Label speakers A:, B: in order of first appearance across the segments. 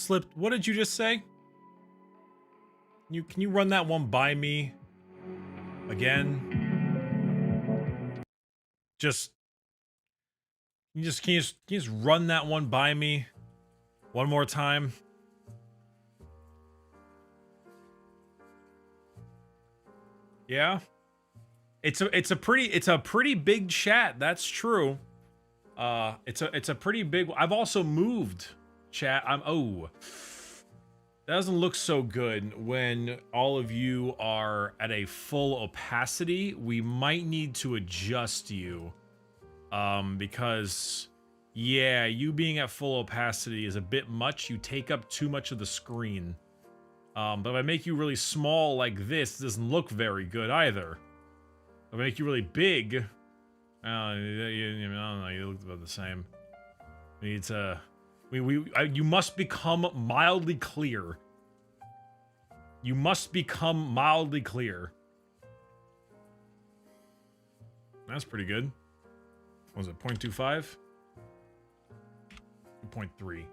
A: slipped. What did you just say? Can you run that one by me again? Can you just run that one by me one more time? Yeah. It's a pretty big chat, that's true. It's a pretty big. I've also moved chat. That doesn't look so good when all of you are at a full opacity. We might need to adjust you. Because yeah, you being at full opacity is a bit much. You take up too much of the screen. But if I make you really small like this, it doesn't look very good either. If I make you really big, I don't know, you look about the same. We need to, you must become mildly clear. You must become mildly clear. That's pretty good. What was it, 0.25? 0.3.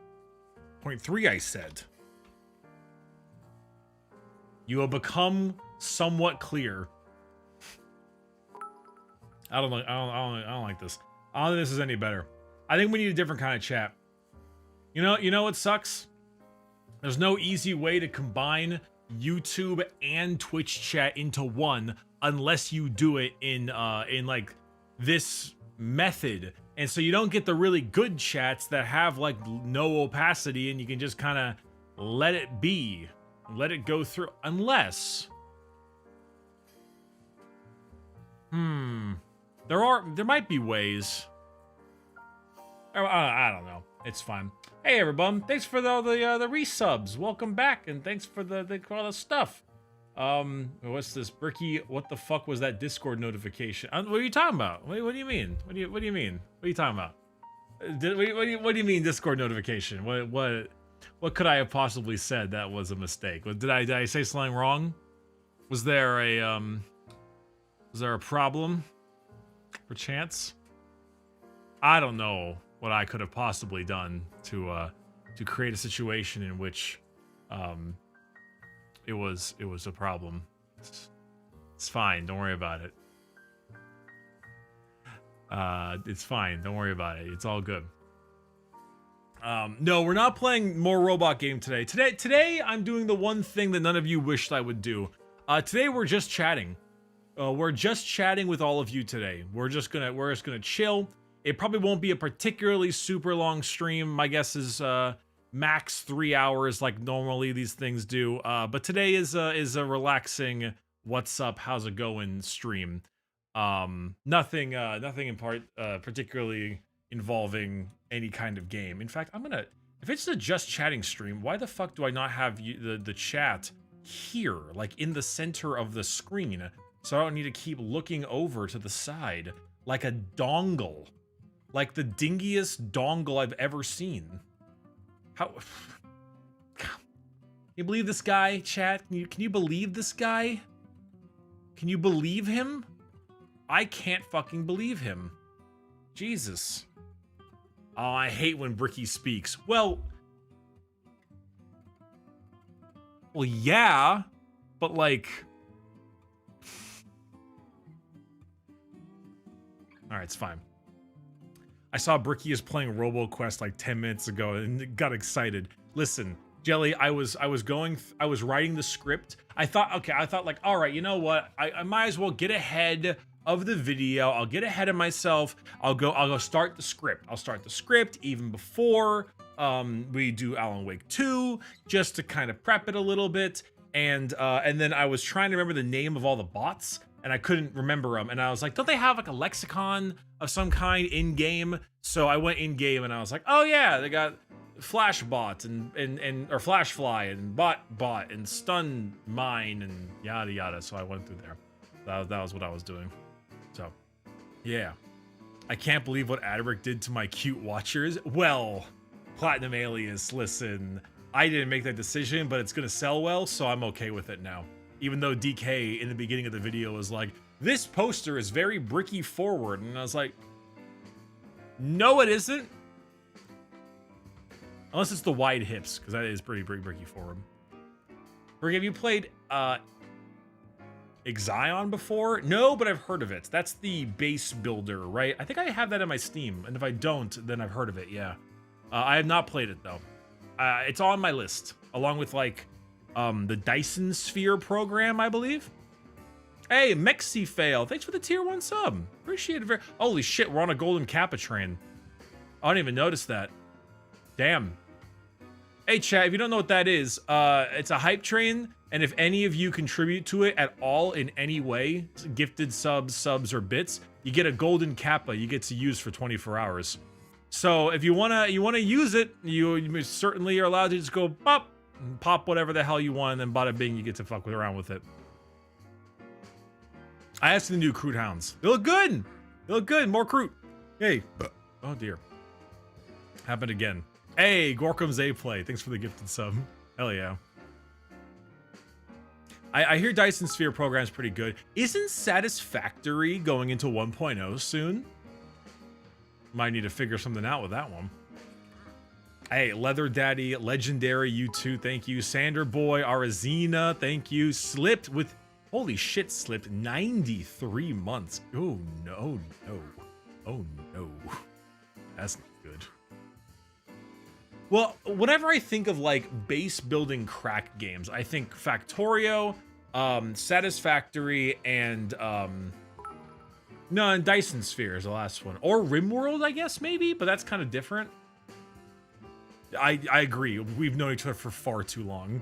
A: 0.3, I said. You will become somewhat clear. I don't like this. I don't think this is any better. I think we need a different kind of chat. You know what sucks? There's no easy way to combine YouTube and Twitch chat into one unless you do it in like this method. And so you don't get the really good chats that have like no opacity and you can just kind of let it be. Let it go through. Unless there might be ways. I don't know. It's fine. Hey everyone, thanks for the resubs. Welcome back, and thanks for all the stuff. What's this, Bricky? What the fuck was that Discord notification? What are you talking about? What do you mean? What do you mean? What are you talking about? What do you mean Discord notification? What could I have possibly said that was a mistake? Did I say something wrong? Was there a problem? Perchance? I don't know what I could have possibly done to create a situation in which it was a problem. It's fine. Don't worry about it. It's fine. Don't worry about it. It's all good. No, we're not playing more robot game today. Today I'm doing the one thing that none of you wished I would do. Today we're just chatting. We're just chatting with all of you today. We're just gonna chill. It probably won't be a particularly super long stream. My guess is max 3 hours, like normally these things do. But today is a relaxing, what's up, how's it going stream. Nothing in part particularly involving any kind of game. In fact, if it's a just chatting stream, why the fuck do I not have the chat here, like in the center of the screen, so I don't need to keep looking over to the side like a dongle, like the dingiest dongle I've ever seen. How? Can you believe this guy, chat? Can you believe this guy? Can you believe him? I can't fucking believe him. Jesus. Oh, I hate when Bricky speaks. Well, yeah, but like, all right, it's fine. I saw Bricky is playing RoboQuest like 10 minutes ago and got excited. Listen, Jelly, I was writing the script. I thought like, all right, you know what? I might as well get ahead of the video. I'll get ahead of myself. I'll go start the script. I'll start the script even before we do Alan Wake 2, just to kind of prep it a little bit. And then I was trying to remember the name of all the bots, and I couldn't remember them. And I was like, don't they have like a lexicon of some kind in game? So I went in game and I was like, oh yeah, they got Flashbot and or Flashfly and bot and Stun Mine and yada yada. So I went through there. That was what I was doing. So yeah, I can't believe what Adric did to my cute watchers. Well, Platinum Alias, listen, I didn't make that decision, but it's gonna sell well, so I'm okay with it now. Even though DK in the beginning of the video was like, this poster is very Bricky forward, and I was like, no it isn't. Unless it's the wide hips, because that is pretty bricky for him. Bricky, have you played Ixion before? No, but I've heard of it. That's the base builder, right? I think I have that in my Steam, and if I don't, then I've heard of it, yeah. I have not played it, though. It's on my list, along with, like, the Dyson Sphere program, I believe. Hey, Mexi Fail, thanks for the tier 1 sub. Appreciate it very. Holy shit, we're on a Golden Kappa train. I didn't even notice that. Damn. Hey, chat, if you don't know what that is, it's a hype train, and if any of you contribute to it at all in any way, gifted subs, or bits, you get a Golden Kappa you get to use for 24 hours. So if you wanna use it, you certainly are allowed to just go pop whatever the hell you want, and then bada bing, you get to fuck around with it. I asked the new Crude Hounds. They look good! They look good, more Crude. Hey. Oh dear. Happened again. Hey, Gorkum's A-Play. Thanks for the gifted sub. Hell yeah. I hear Dyson Sphere program's pretty good. Isn't Satisfactory going into 1.0 soon? Might need to figure something out with that one. Hey, Leather Daddy, Legendary, you too, thank you. Sander Boy, Arazina, thank you. Slipped with, holy shit, Slipped 93 months. Oh no, no. Oh no. That's not good. Well, whenever I think of like base building crack games, I think Factorio, Satisfactory, and and Dyson Sphere is the last one. Or RimWorld, I guess, maybe, but that's kind of different. I agree. We've known each other for far too long.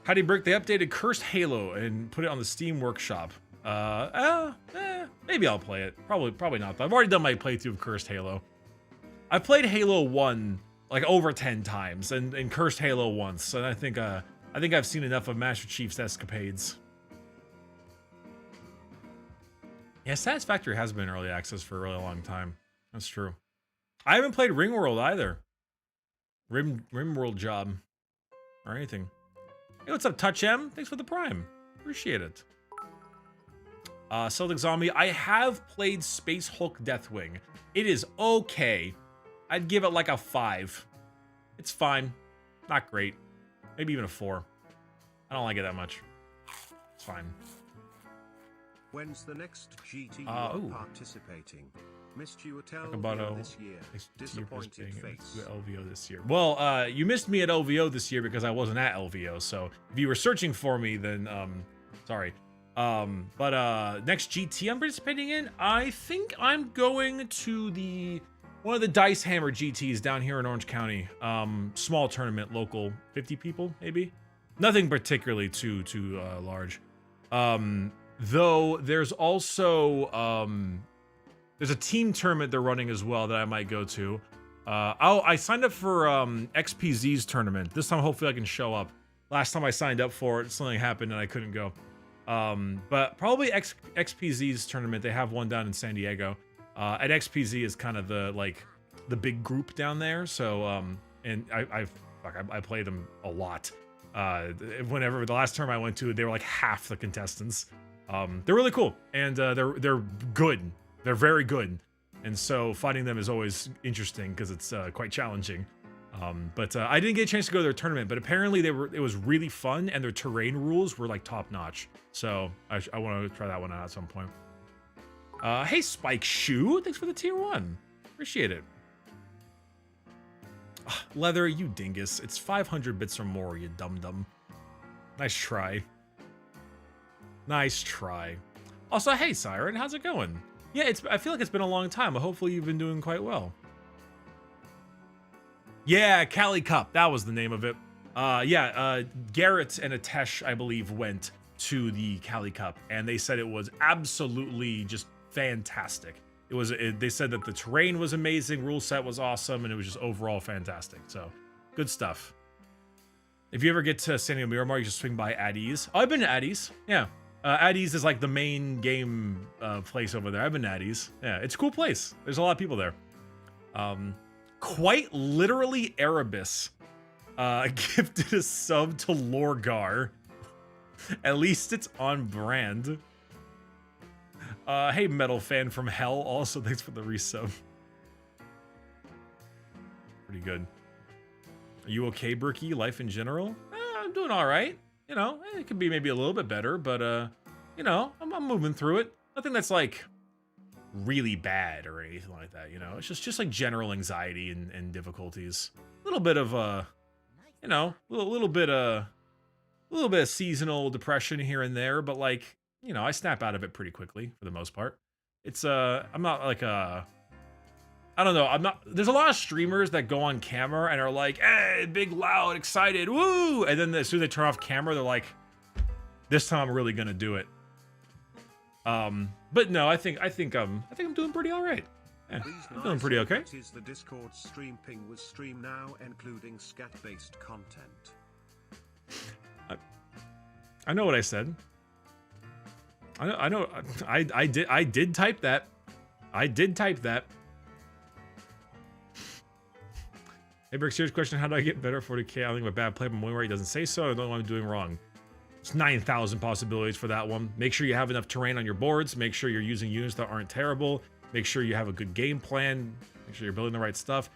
A: Howdy Brick, they updated Cursed Halo and put it on the Steam Workshop. Maybe I'll play it. Probably not, though. I've already done my playthrough of Cursed Halo. I played Halo 1 like over 10 times and Cursed Halo once, and I think I've seen enough of Master Chief's escapades. Yeah, Satisfactory has been early access for a really long time. That's true. I haven't played RimWorld either. RimWorld job. Or anything. Hey, what's up, Touch M? Thanks for the Prime. Appreciate it. Celtic Zombie. I have played Space Hulk Deathwing. It is okay. I'd give it like a 5. It's fine. Not great. Maybe even a 4. I don't like it that much. It's fine.
B: When's the next GT participating? Missed you at LVO this year. Disappointed face.
A: LVO this year. Well, you missed me at LVO this year because I wasn't at LVO. So if you were searching for me, then sorry. But next GT I'm participating in, I think I'm going to one of the Dice Hammer GTs down here in Orange County. Small tournament, local, 50 people maybe. Nothing particularly too large. Though there's also there's a team tournament they're running as well that I might go to. I signed up for XPZ's tournament. This time hopefully I can show up. Last time I signed up for it, something happened and I couldn't go. But probably XPZ's tournament. They have one down in San Diego. And XPZ is kind of the big group down there. So and I play them a lot. Whenever the last term I went to, they were like half the contestants. They're really cool and they're good. They're very good. And so fighting them is always interesting because it's quite challenging. But I didn't get a chance to go to their tournament, but apparently it was really fun and their terrain rules were like top notch. So I want to try that one out at some point. Hey Spike Shoe, thanks for the tier 1. Appreciate it. Leather, you dingus. It's 500 bits or more, you dum-dum. Nice try. Nice try. Also, hey Siren, how's it going? Yeah, I feel like it's been a long time, but hopefully you've been doing quite well. Yeah, Cali Cup, that was the name of it. Garrett and Atesh, I believe, went to the Cali Cup, and they said it was absolutely just fantastic. They said that the terrain was amazing, rule set was awesome, and it was just overall fantastic. So, good stuff. If you ever get to San Diego Miramar, you just swing by Addie's. Oh, I've been to Addie's. Yeah. Addie's is like the main game place over there. I've been to Addie's. Yeah, it's a cool place. There's a lot of people there. Quite literally, Erebus gifted a sub to Lorgar. At least it's on brand. Hey, Metal Fan from Hell. Also, thanks for the resub. pretty good. Are you okay, Bricky? Life in general? I'm doing all right. You know, it could be maybe a little bit better, but you know, I'm moving through it. Nothing that's like really bad or anything like that. You know, it's just like general anxiety and difficulties. A little bit of you know, a little bit of seasonal depression here and there, but like, you know, I snap out of it pretty quickly for the most part. It's I'm not like I don't know. I'm not. There's a lot of streamers that go on camera and are like, "Hey, big, loud, excited, woo!" And then as soon as they turn off camera, they're like, "This time I'm really gonna do it." But no, I think I'm doing pretty all right. Yeah, I'm doing pretty okay.
B: Is the Discord stream ping with stream now, including scat-based content?
A: I know what I said. I know. I did type that. I did type that. Hey, Brick, serious question. How do I get better 40k? I think I'm a bad player, but one where he doesn't say so. I don't know what I'm doing wrong. It's 9,000 possibilities for that one. Make sure you have enough terrain on your boards. Make sure you're using units that aren't terrible. Make sure you have a good game plan. Make sure you're building the right stuff.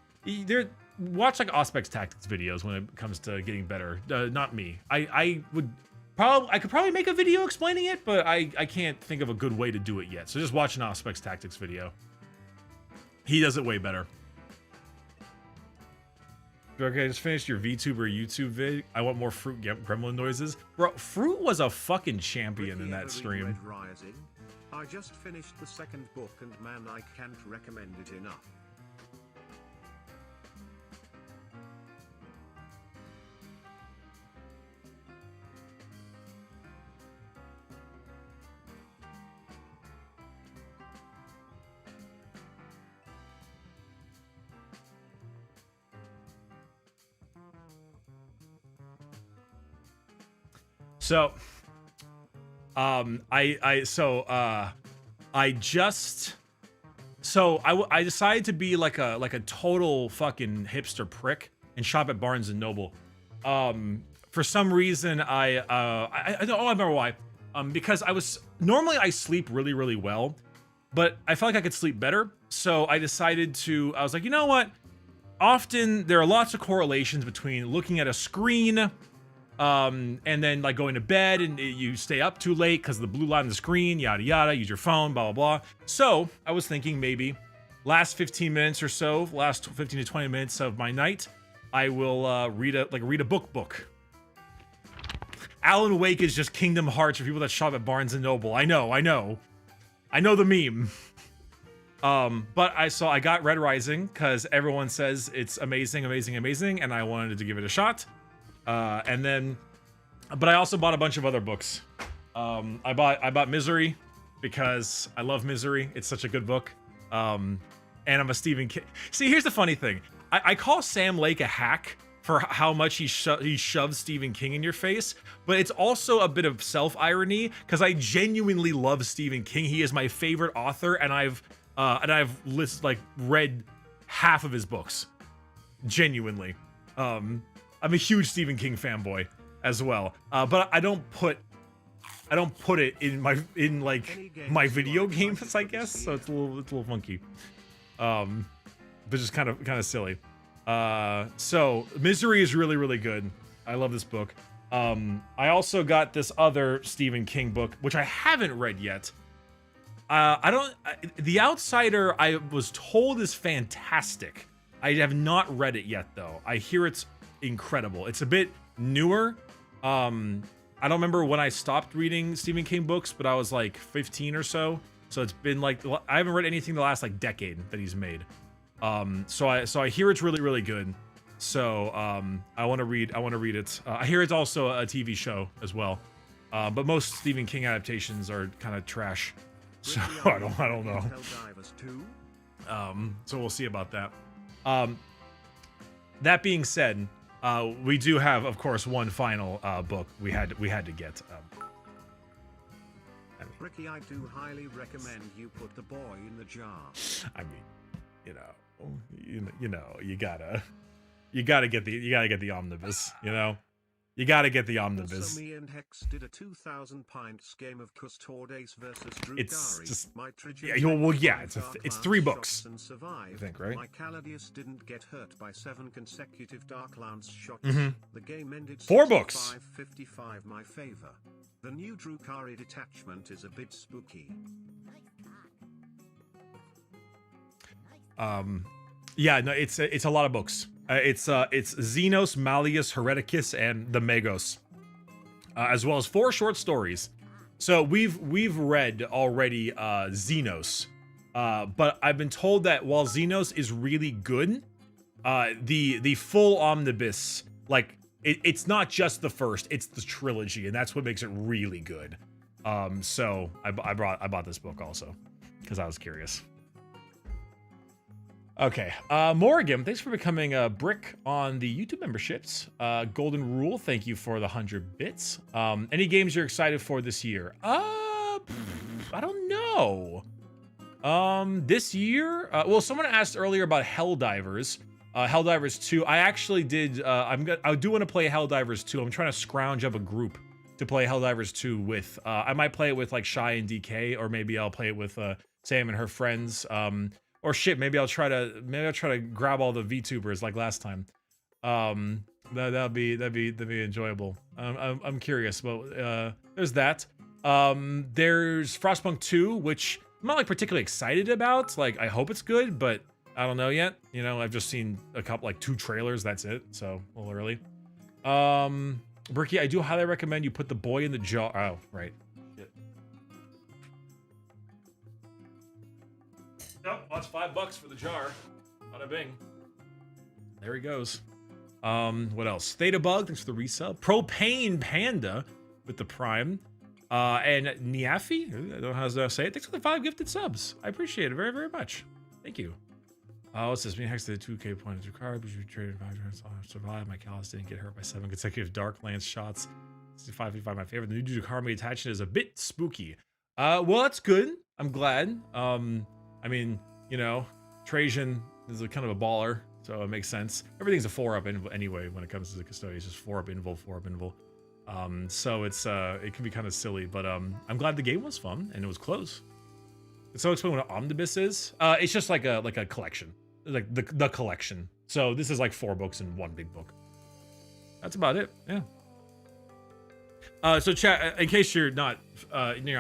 A: Watch like Auspex Tactics videos when it comes to getting better. Not me. I could probably make a video explaining it, but I can't think of a good way to do it yet. So just watch an Auspex Tactics video. He does it way better. Okay, I just finished your VTuber YouTube vid. I want more Fruit gremlin noises. Bro, Fruit was a fucking champion in that stream.
B: I just finished the second book and man, I can't recommend it enough.
A: So, I decided to be like a total fucking hipster prick and shop at Barnes and Noble. For some reason, I remember why. Because normally I sleep really, really well, but I felt like I could sleep better. So I decided I was like, you know what? Often there are lots of correlations between looking at a screen and then like going to bed and you stay up too late because of the blue light on the screen, yada yada, use your phone, blah blah blah. So I was thinking maybe last 15 minutes or so, last 15 to 20 minutes of my night, I will read a book. Alan Wake is just Kingdom Hearts for people that shop at Barnes and Noble. I know the meme. But I got Red Rising because everyone says it's amazing, and I wanted to give it a shot. But I also bought a bunch of other books. I bought Misery because I love Misery. It's such a good book. And I'm a Stephen King. See, here's the funny thing. I call Sam Lake a hack for how much he shoves Stephen King in your face, but it's also a bit of self-irony because I genuinely love Stephen King. He is my favorite author, and I've read half of his books. Genuinely. I'm a huge Stephen King fanboy as well, but I don't put it in my video games, I guess. So it's a little funky, but just kind of silly. So Misery is really, really good. I love this book. I also got this other Stephen King book, which I haven't read yet. The Outsider, I was told is fantastic. I have not read it yet though. I hear it's incredible. It's a bit newer. I don't remember when I stopped reading Stephen King books, but I was like 15 or so. So it's been like, I haven't read anything the last like decade that he's made. So I hear it's really, really good. So I want to read it. I hear it's also a TV show as well. But most Stephen King adaptations are kind of trash. So I don't know. So we'll see about that. That being said, we do have, of course, one final book we had to get.
B: Bricky, I do highly recommend you put the boy in the jar.
A: I mean, you gotta get the omnibus, you know. You got to get the omnibus.
B: Also, me and Hex did a 2,000 pints game of Custodes versus Drugari.
A: It's just, yeah, it's 3 books, I think, right?
B: My Caladius didn't get hurt by 7 consecutive Dark Lance shots. The game ended
A: 4 books.
B: 55 my favor. The new Drukari detachment is a bit spooky.
A: Yeah, no, it's a lot of books. It's Xenos, Malleus, Hereticus, and the Magos, as well as 4 short stories. So we've read already Xenos, but I've been told that while Xenos is really good, the full omnibus, like it's not just the first, it's the trilogy, and that's what makes it really good. So I bought this book also because I was curious. Okay, Morgan, thanks for becoming a brick on the YouTube memberships. Golden Rule, thank you for the 100 bits. Any games you're excited for this year? I don't know. This year, well, someone asked earlier about Helldivers. Helldivers 2. I actually did. I do want to play Helldivers 2. I'm trying to scrounge up a group to play Helldivers 2 with. I might play it with like Shy and DK, or maybe I'll play it with Sam and her friends. Or shit, maybe I'll try to grab all the VTubers like last time. That'd be enjoyable. I'm curious, but there's that. There's Frostpunk 2, which I'm not like particularly excited about. Like I hope it's good, but I don't know yet. You know, I've just seen a couple, like 2 trailers. That's it. So a little early. Bricky, I do highly recommend you put the boy in the jar. Oh, right. Nope, that's $5 for the jar. Bada bing. There he goes. What else? Theta Bug, thanks for the resub. Propane Panda with the Prime. And Niafi, I don't know how to say it. Thanks for the 5 gifted subs. I appreciate it very, very much. Thank you. What's this? Me and Hex did 2K pointed to card, but you traded 5 turns. I survived. My Callus didn't get hurt by 7 consecutive Dark Lance shots. 65 my favorite. The new Drukari attachment is a bit spooky. Well, that's good. I'm glad. I mean, you know, Trajan is a kind of a baller, so it makes sense. Everything's a 4-up anyway when it comes to the Custodians, just 4-up invul, 4-up invul. So it can be kind of silly, but I'm glad the game was fun and it was close. So explain what an omnibus is. It's just like a collection, like the collection. So this is like 4 books in 1 big book. That's about it. Yeah. So chat, in case you're not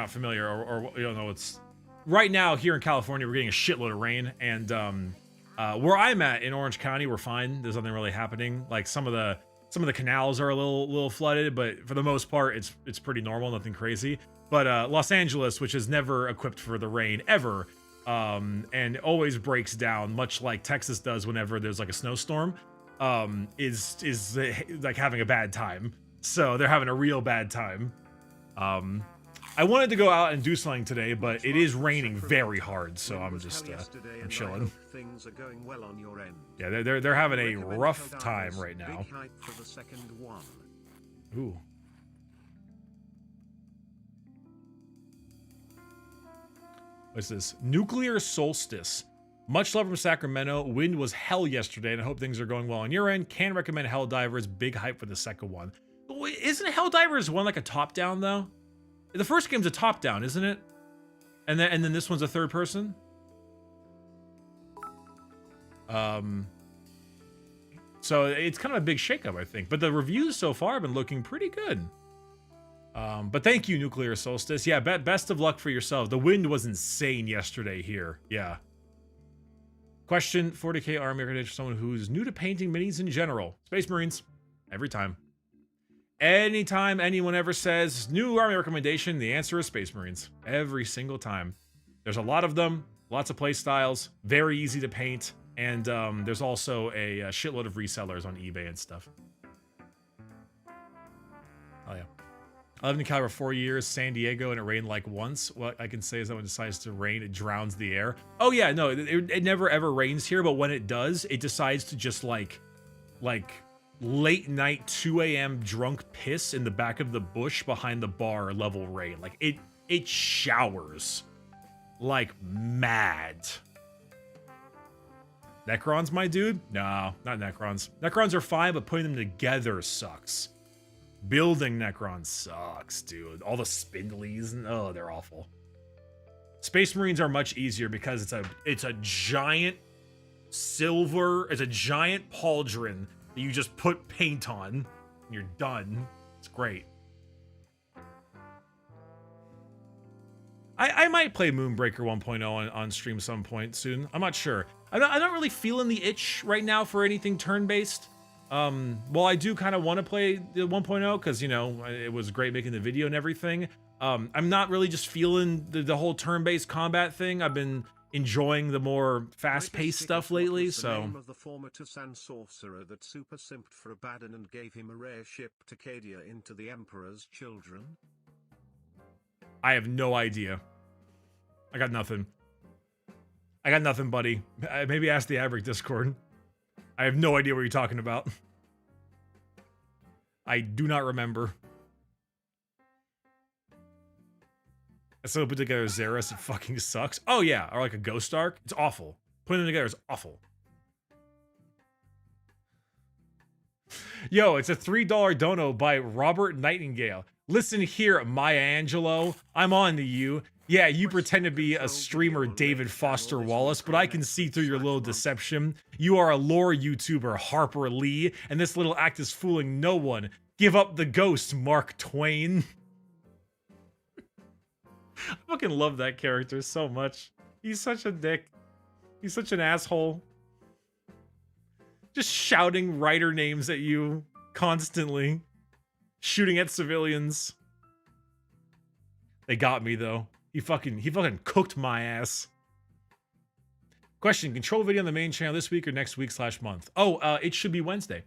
A: familiar or you don't know, it's right now here in California, we're getting a shitload of rain, and where I'm at in Orange County, we're fine. There's nothing really happening. Like some of the canals are a little flooded, but for the most part, it's pretty normal, nothing crazy. But Los Angeles, which is never equipped for the rain ever, and always breaks down, much like Texas does whenever there's like a snowstorm, is like having a bad time. So they're having a real bad time. I wanted to go out and do something today, but it is raining very hard, so I'm just I'm chilling.
B: Things are going well on your end.
A: Yeah, they're having a rough time right now.
B: Big hype for the second one.
A: Ooh. What's this? Nuclear Solstice. Much love from Sacramento. Wind was hell yesterday, and I hope things are going well on your end. Can recommend Helldivers. Big hype for the second one. Wait, isn't Helldivers one like a top-down though? The first game's a top-down, isn't it? And then this one's a third person? So it's kind of a big shakeup, I think. But the reviews so far have been looking pretty good. But thank you, Nuclear Solstice. Yeah, best of luck for yourself. The wind was insane yesterday here. Yeah. Question, 40k army recommendation for someone who's new to painting minis in general. Space Marines. Every time. Anytime anyone ever says new army recommendation, the answer is Space Marines. Every single time. There's a lot of them, lots of play styles, very easy to paint, and there's also a shitload of resellers on eBay and stuff. Oh yeah. I lived in California for 4 years, San Diego, and it rained like once. What I can say is that when it decides to rain, it drowns the air. Oh yeah, no, it never ever rains here, but when it does, it decides to just like late night 2 a.m. drunk piss in the back of the bush behind the bar level rain. Like it showers like mad. Necrons, my dude? No, not Necrons. Necrons are fine, but putting them together sucks. Building Necron sucks, dude. All the spindlies, and oh, they're awful. Space Marines are much easier because it's a giant silver, it's a giant pauldron that you just put paint on and you're done. It's great. I might play Moonbreaker 1.0 on stream some point soon. I'm not sure. I'm not really feeling the itch right now for anything turn-based. Well, I do kind of want to play the 1.0 because, you know, it was great making the video and everything. I'm not really just feeling the whole turn-based combat thing. I've been enjoying the more fast-paced stuff lately, so...
B: The name of the former Tusan sorcerer that super simped for Abaddon and gave him a rare ship to Cadia into the Emperor's Children?
A: I have no idea. I got nothing. I got nothing, buddy. Maybe ask the Averick Discord. I have no idea what you're talking about. I do not remember. I still put together Xeris, it fucking sucks. Oh yeah, or like a Ghost Arc. It's awful. Putting them together is awful. Yo, it's a $3 dono by Robert Nightingale. Listen here, Maya Angelou. I'm on to you. Yeah, you pretend to be a streamer David Foster Wallace, but I can see through your little deception. You are a lore YouTuber, Harper Lee, and this little act is fooling no one. Give up the ghost, Mark Twain. I fucking love that character so much. He's such a dick. He's such an asshole. Just shouting writer names at you constantly. Shooting at civilians. They got me though. He fucking cooked my ass. Question, control video on the main channel this week or next week / month? Oh, it should be Wednesday.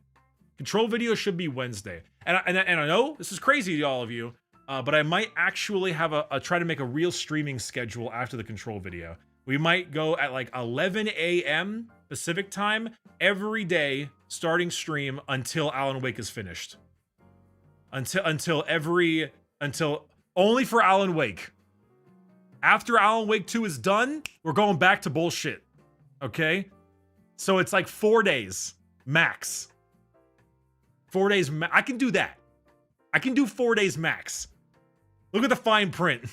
A: Control video should be Wednesday. And I know this is crazy to all of you, but I might actually have try to make a real streaming schedule after the control video. We might go at like 11 a.m. Pacific time every day, starting stream until Alan Wake is finished. Until only for Alan Wake. After Alan Wake 2 is done, we're going back to bullshit. Okay? So it's like 4 days max. 4 days I can do that. I can do 4 days max. Look at the fine print.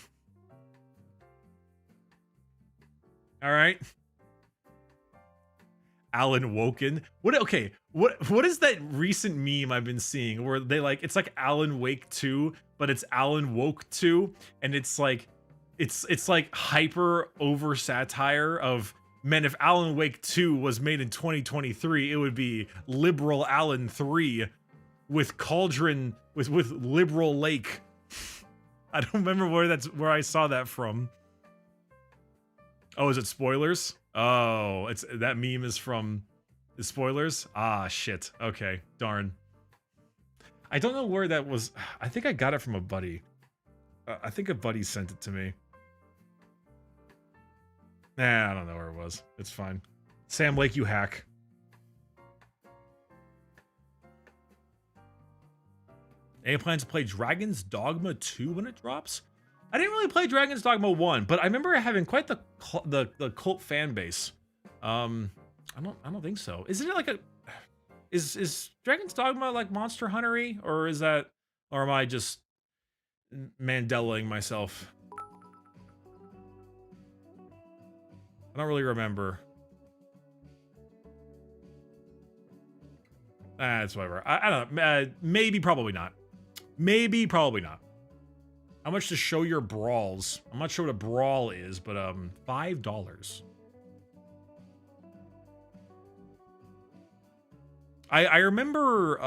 A: All right. Alan Woken. What is that recent meme I've been seeing where they like it's like Alan Wake 2, but it's Alan Woke 2, and it's like it's like hyper over satire of, man, if Alan Wake 2 was made in 2023, it would be Liberal Alan 3 with Cauldron with Liberal Lake. I don't remember where I saw that from. Oh, is it spoilers? Oh, that meme is from the spoilers? Ah, shit. Okay, darn. I don't know where that was. I think I got it from a buddy. I think a buddy sent it to me. Nah, I don't know where it was. It's fine. Sam Lake, you hack. Any plans to play Dragon's Dogma 2 when it drops? I didn't really play Dragon's Dogma 1, but I remember having quite the cult fan base. I don't think so. Isn't it like a is Dragon's Dogma like Monster Hunter-y, or am I just Mandelaing myself? I don't really remember. It's whatever. I don't know. Maybe, probably not. Maybe, probably not. How much to show your brawls? I'm not sure what a brawl is, but $5. I remember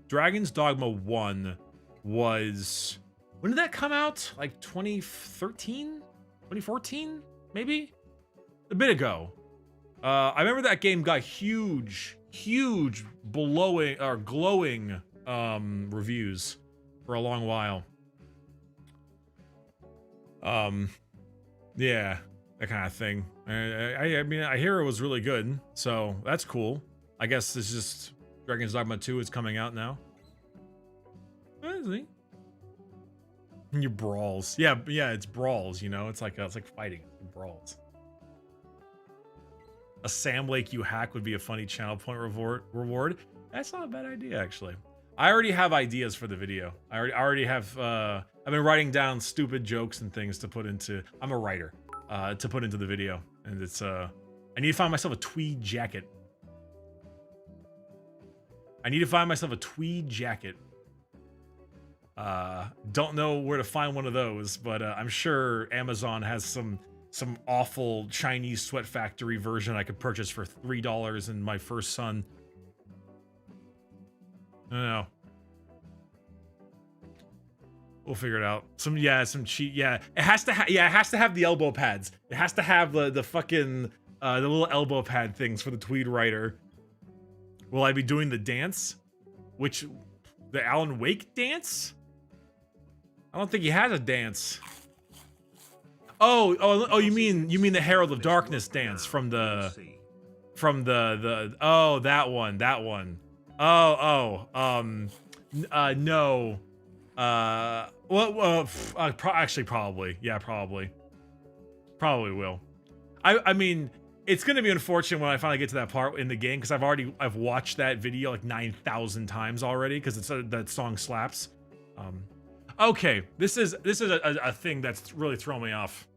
A: Dragon's Dogma 1 was... When did that come out? Like 2013? 2014? Maybe? A bit ago. I remember that game got huge glowing reviews for a long while. Yeah, that kind of thing. I mean, I hear it was really good, so that's cool. I guess it's just Dragon's Dogma 2 is coming out now. Your brawls. Yeah, it's brawls, you know? It's like fighting. Brawls. A Sam Lake you hack would be a funny channel point reward. That's not a bad idea, actually. I already have ideas for the video. I already have. I've been writing down stupid jokes and things to put into. I'm a writer. To put into the video, and it's. I need to find myself a tweed jacket. Don't know where to find one of those, but I'm sure Amazon has some awful Chinese sweat factory version I could purchase for $3 in my first son. I don't know. We'll figure it out. Some cheat. Yeah, it has to have the elbow pads. It has to have the fucking the little elbow pad things for the tweed writer. Will I be doing the dance? The Alan Wake dance? I don't think he has a dance. Oh, you mean the Herald of Darkness dance from the oh, that one. No. Actually, probably. Yeah, probably will. I mean, it's gonna be unfortunate when I finally get to that part in the game, because I've watched that video like 9,000 times already, because it's that song slaps. Okay, this is a thing that's really thrown me off.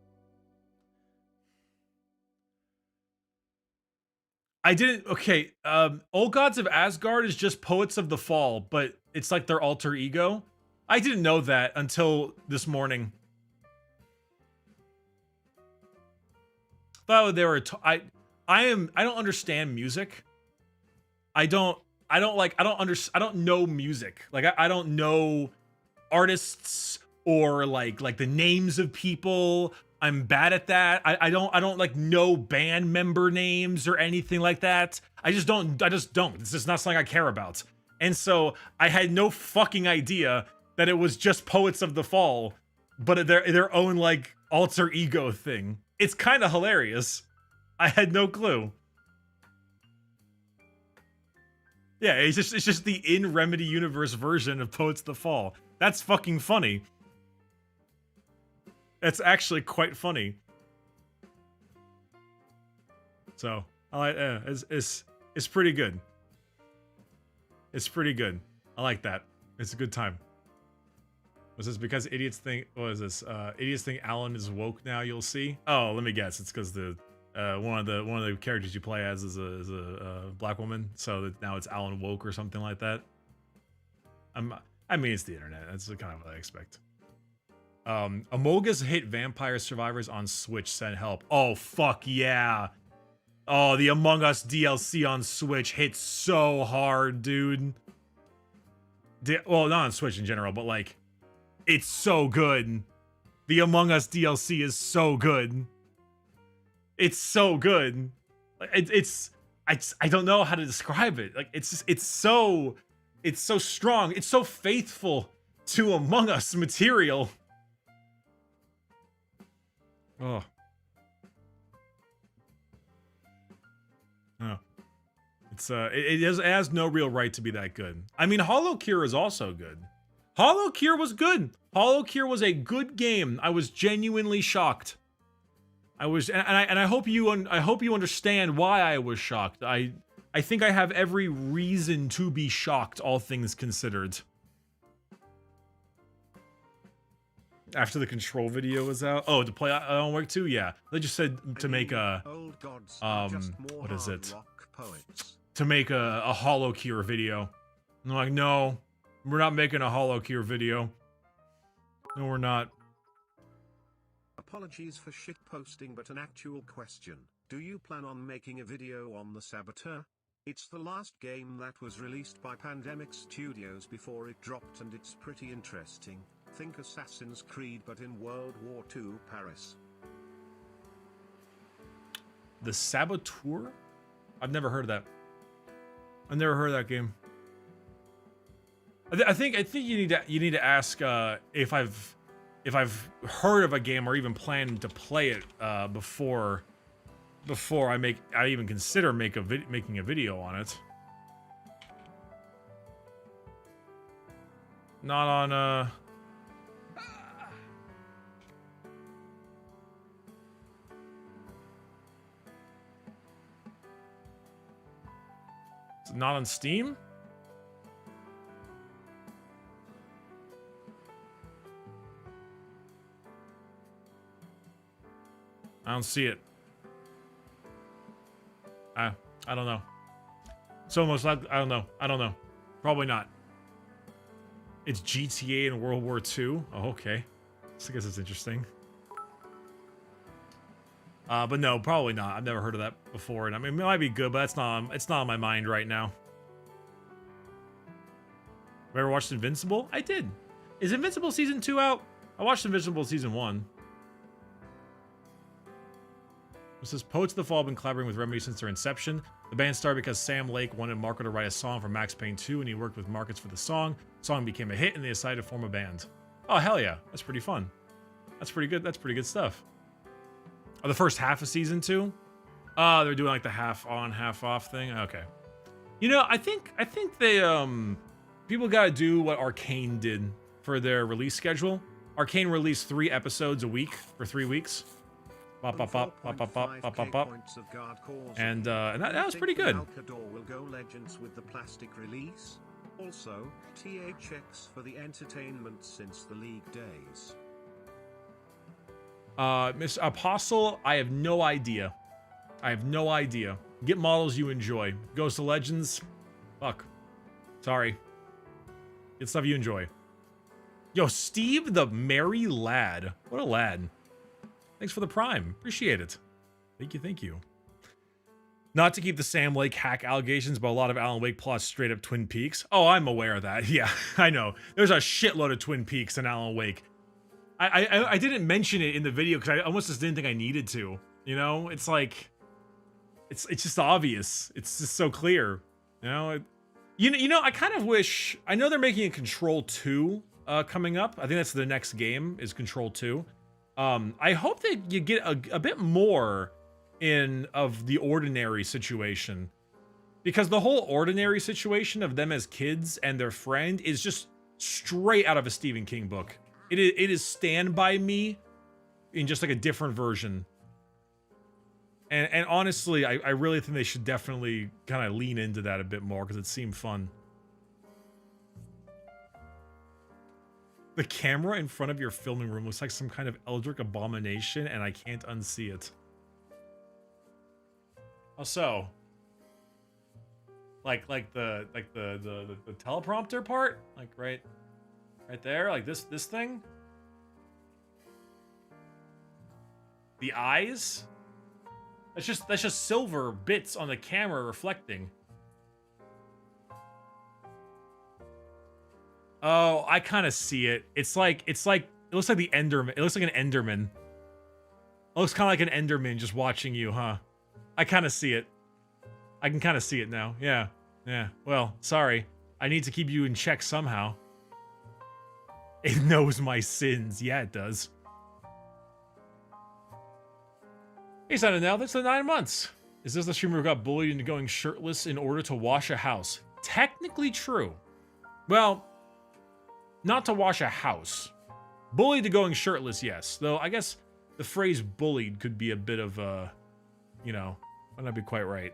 A: Okay, Old Gods of Asgard is just Poets of the Fall, but it's like their alter ego. I didn't know that until this morning. Thought they were. I don't understand music. I don't know music. Like I don't know artists or like the names of people. I'm bad at that. I don't like know band member names or anything like that. I just don't. It's just not something I care about. And so I had no fucking idea that it was just Poets of the Fall, but their own like alter ego thing. It's kind of hilarious. I had no clue. Yeah, it's just the in Remedy Universe version of Poets of the Fall. That's fucking funny. That's actually quite funny. So I like it's pretty good. It's pretty good. I like that. It's a good time. Was this because idiots think? What is this? Idiots think Alan is woke now. You'll see. Oh, let me guess. It's because the one of the characters you play as is a black woman. So that now it's Alan woke or something like that. I mean, it's the internet. That's kind of what I expect. Amogus hit Vampire Survivors on Switch. Send help. Oh fuck yeah. Oh, the Among Us DLC on Switch hit so hard, dude. Well, not on Switch in general, but like, it's so good. The Among Us DLC is so good. It's so good. I don't know how to describe it. Like it's so strong. It's so faithful to Among Us material. Oh. Oh. It has no real right to be that good. I mean, Hollow Cure is also good. Hollow Cure was good. Hollow Cure was a good game. I was genuinely shocked. I hope you understand why I was shocked. I think I have every reason to be shocked, all things considered. After the Control video was out. Oh, to play Alan Wake 2? Yeah. They just said to make a what is it? To make a Hollow Cure video. I'm like, no, we're not making a Hollow Cure video. No, we're not.
B: Apologies for shitposting, but an actual question. Do you plan on making a video on the Saboteur? It's the last game that was released by Pandemic Studios before it dropped, and it's pretty interesting. Think Assassin's Creed but in World War II Paris.
A: The Saboteur? I've never heard of that. I've never heard of that game. I think you need to ask if I've heard of a game or even planned to play it before I even consider making a video on it. Not on It's not on Steam? I don't see it. I don't know. So most likely, I don't know. I don't know. Probably not. It's GTA in World War II. Oh, okay. So I guess it's interesting. But no, probably not. I've never heard of that before, and I mean, it might be good, but it's not on my mind right now. Have you ever watched Invincible? I did. Is Invincible season 2 out? I watched Invincible season 1. It says Poets of the Fall have been collaborating with Remedy since their inception. The band started because Sam Lake wanted Marco to write a song for Max Payne 2, and he worked with Marcus for the song. The song became a hit, and they decided to form a band. Oh, hell yeah. That's pretty fun. That's pretty good. That's pretty good stuff. Oh, the first half of season 2? Oh, they're doing like the half on, half off thing? Okay. You know, I think they, people gotta do what Arcane did for their release schedule. Arcane released 3 episodes a week for 3 weeks. Bop, bop, bop, bop, bop, bop, bop, bop, bop. And that was pretty good.
B: Will go legends with the plastic release. Also, THX for the entertainment since the League days.
A: Miss Apostle, I have no idea. I have no idea. Get models you enjoy. Ghost of Legends, fuck. Sorry. Get stuff you enjoy. Yo, Steve the Merry Lad. What a lad. Thanks for the Prime. Appreciate it. Thank you, thank you. Not to keep the Sam Lake hack allegations, but a lot of Alan Wake plots straight up Twin Peaks. Oh, I'm aware of that. Yeah, I know. There's a shitload of Twin Peaks in Alan Wake. I didn't mention it in the video because I almost just didn't think I needed to. You know, it's like, it's just obvious. It's just so clear. You know, you know, I kind of wish. I know they're making a Control 2 coming up. I think that's the next game is Control 2. I hope that you get a bit more of the Ordinary situation, because the whole Ordinary situation of them as kids and their friend is just straight out of a Stephen King book. It is Stand By Me in just like a different version. And honestly, I really think they should definitely kind of lean into that a bit more because it seemed fun. The camera in front of your filming room looks like some kind of eldritch abomination, and I can't unsee it. Also, like the teleprompter part, like right there, like this thing. The eyes. That's just silver bits on the camera reflecting. Oh, I kind of see it. It looks like the Enderman. It looks like an Enderman. It looks kind of like an Enderman just watching you, huh? I kind of see it. I can kind of see it now. Yeah. Yeah. Well, sorry. I need to keep you in check somehow. It knows my sins. Yeah, it does. Hey, Santa, now that's the 9 months. Is this the streamer who got bullied into going shirtless in order to wash a house? Technically true. Well, not to wash a house. Bullied to going shirtless, yes. Though I guess the phrase bullied could be a bit of a, you know, might not be quite right.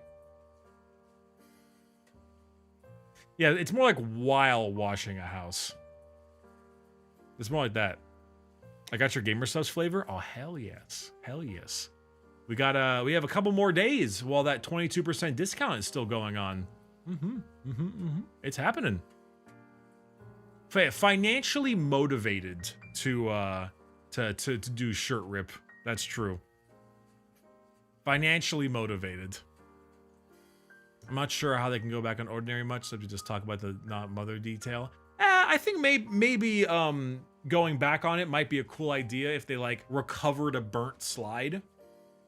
A: Yeah, it's more like while washing a house. It's more like that. I got your gamer subs flavor? Oh, hell yes. Hell yes. We have a couple more days while that 22% discount is still going on. It's happening. Financially motivated to do shirt rip. That's true. Financially motivated. I'm not sure how they can go back on Ordinary much, so to just talk about the not mother detail. I think maybe going back on it might be a cool idea if they like recovered a burnt slide.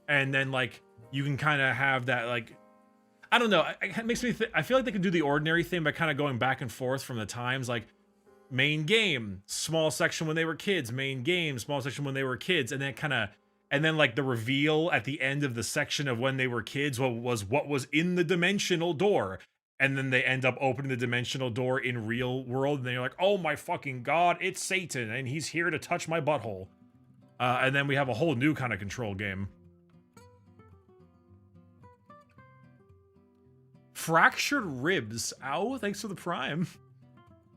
A: And then, like, you can kind of have that, like, I don't know. It makes me I feel like they could do the Ordinary thing by kind of going back and forth from the times, like, main game, small section when they were kids, main game, small section when they were kids, and then like the reveal at the end of the section of when they were kids, what was in the dimensional door. And then they end up opening the dimensional door in real world, and then you're like, oh my fucking god, it's Satan, and he's here to touch my butthole. And then we have a whole new kind of Control game. Fractured Ribs. Ow, thanks for the Prime.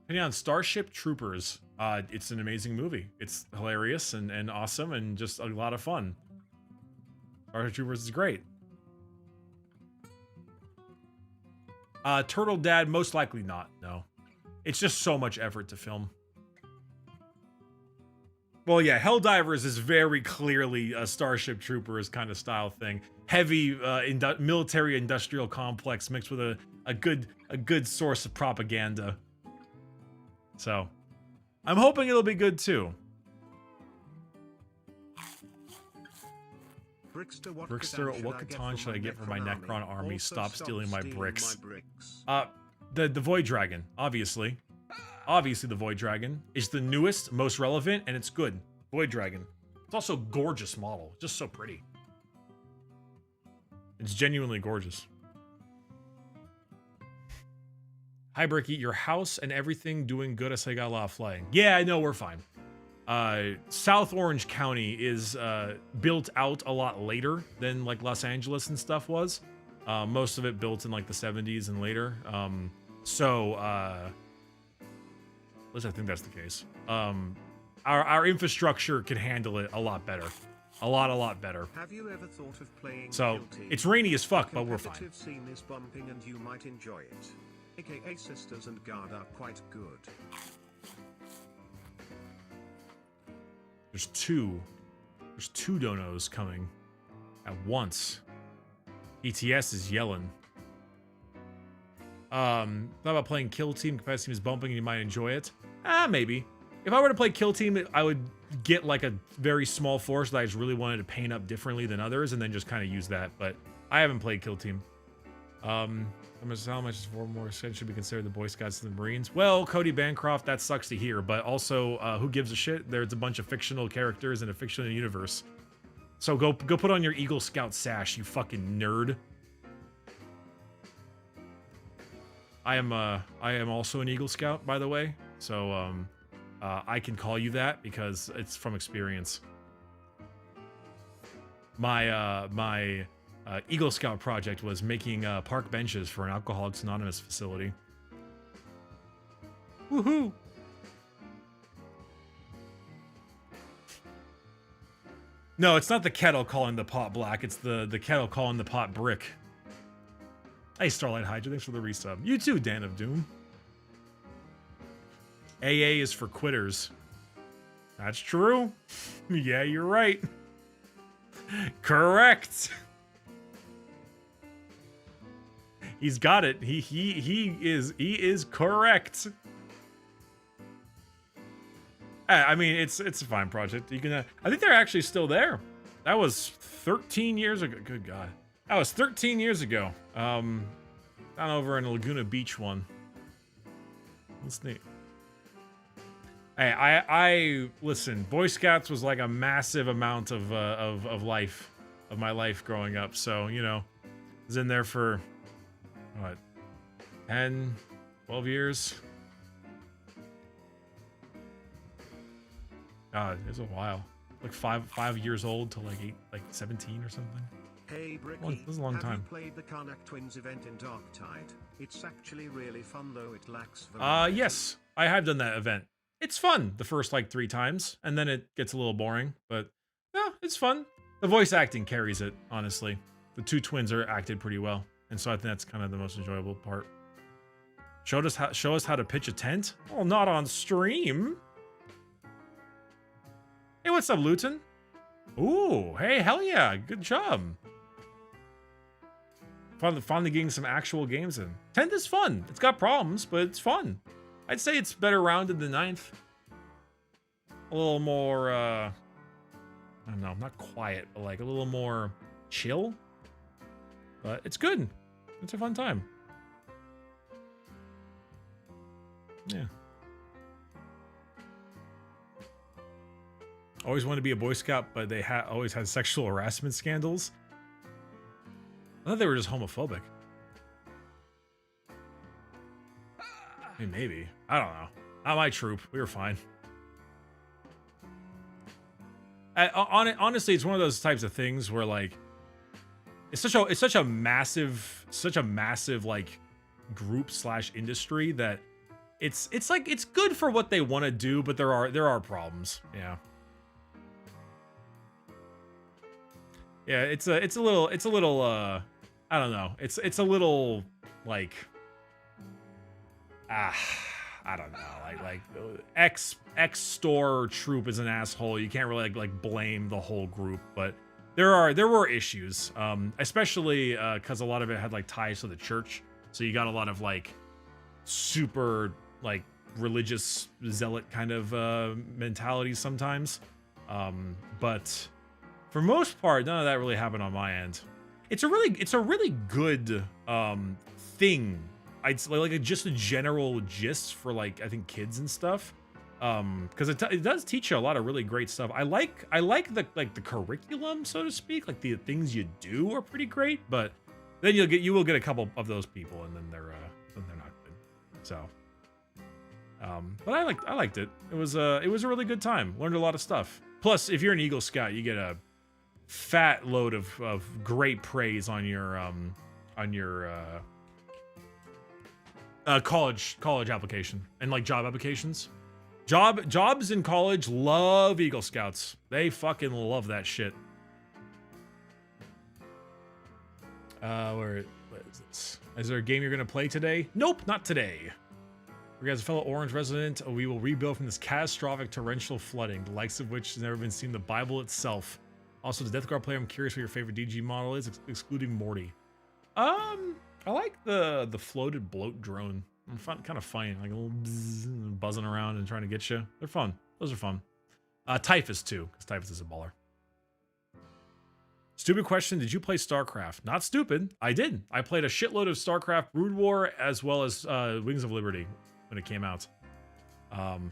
A: Depending on Starship Troopers. It's an amazing movie. It's hilarious and awesome and just a lot of fun. Starship Troopers is great. Turtle Dad, most likely not, no. It's just so much effort to film. Well, yeah, Helldivers is very clearly a Starship Troopers kind of style thing. Heavy military industrial complex mixed with a good source of propaganda. So, I'm hoping it'll be good too.
B: Brickster,
A: what Catan should I get for my Necron army?
B: Also,
A: Stop stealing my bricks.
B: My
A: The Void Dragon, obviously. Obviously, the Void Dragon is the newest, most relevant, and it's good. Void Dragon. It's also a gorgeous model. Just so pretty. It's genuinely gorgeous. Hi, Bricky. Your house and everything doing good. I say got a lot of flying. Yeah, I know, we're fine. South Orange County is built out a lot later than like Los Angeles and stuff was. Most of it built in like the 70s and later. At least I think that's the case. Our infrastructure can handle it a lot better. A lot better.
B: Have you ever thought of playing
A: So,
B: Guilty?
A: it's rainy as fuck, but we're fine.
B: Competitive scene is bumping and you might enjoy it. AKA Sisters and Guard are quite good.
A: There's two donos coming at once. ETS is yelling. Thought about playing Kill Team. Competitive team is bumping and you might enjoy it. Maybe. If I were to play Kill Team, I would get like a very small force that I just really wanted to paint up differently than others and then just kind of use that. But I haven't played Kill Team. How much is 4 more cents should be considered the Boy Scouts and the Marines? Well, Cody Bancroft, that sucks to hear, but also, who gives a shit? There's a bunch of fictional characters in a fictional universe. So go put on your Eagle Scout sash, you fucking nerd. I am also an Eagle Scout, by the way. So, I can call you that because it's from experience. My Eagle Scout project was making park benches for an Alcoholics Anonymous facility. Woohoo! No, it's not the kettle calling the pot black. It's the kettle calling the pot brick. Hey, Starlight Hydra, thanks for the resub. You too, Dan of Doom. AA is for quitters. That's true. Yeah, you're right. Correct. He's got it. He is correct. I mean, it's a fine project. You can. I think they're actually still there. That was 13 years ago. Good God, that was 13 years ago. Down over in Laguna Beach one. That's neat. Hey, I listen. Boy Scouts was like a massive amount of my life growing up. So you know, I was in there for what, 10, 12 years. God, it was a while. Like five years old to like 17 or something.
B: Hey Bricky,
A: Well, it was a long time.
B: Have you played the Karnak Twins event in Darktide? It's actually really fun, though it lacks variety.
A: Yes, I have done that event. It's fun the first like 3 times, and then it gets a little boring, but yeah, it's fun. The voice acting carries it, honestly. The 2 twins are acted pretty well, and so I think that's kind of the most enjoyable part. Show us how to pitch a tent? Well, not on stream. Hey, what's up, Luton? Ooh, hey, hell yeah, good job. Finally getting some actual games in. 10th is fun. It's got problems, but it's fun. I'd say it's better rounded than 9th. A little more, I don't know, not quiet, but like a little more chill. But it's good. It's a fun time. Yeah. Always wanted to be a Boy Scout, but they always had sexual harassment scandals. I thought they were just homophobic. I mean, maybe. I don't know. Not my troop. We were fine. Honestly, it's one of those types of things where like it's such a massive like group / industry that it's like it's good for what they want to do, but there are problems. Yeah. Yeah, it's a little I don't know. It's a little like ah I don't know. Like X store troop is an asshole. You can't really like blame the whole group, but there were issues. Especially cuz a lot of it had like ties to the church. So you got a lot of like super like religious zealot kind of mentalities sometimes. But for most part, none of that really happened on my end. It's a really good thing. I'd say like just a general gist for like I think kids and stuff. Because it does teach you a lot of really great stuff. I like the curriculum, so to speak. Like the things you do are pretty great, but then you will get a couple of those people, and then they're not good. So, but I liked it. It was a really good time. Learned a lot of stuff. Plus, if you're an Eagle Scout, you get a fat load of great praise on your college application and like job applications. Jobs in college love Eagle Scouts. They fucking love that shit. What is this? Is there a game you're gonna play today? Nope, not today. As a fellow Orange resident, we will rebuild from this catastrophic torrential flooding, the likes of which has never been seen in the Bible itself. Also, as a Death Guard player, I'm curious what your favorite DG model is, excluding Morty. I like the floated bloat drone. Kind of funny, like a little bzzz, buzzing around and trying to get you. They're fun. Those are fun. Typhus too, because Typhus is a baller. Stupid question, did you play StarCraft? Not stupid, I did. I played a shitload of StarCraft Brood War as well as Wings of Liberty when it came out.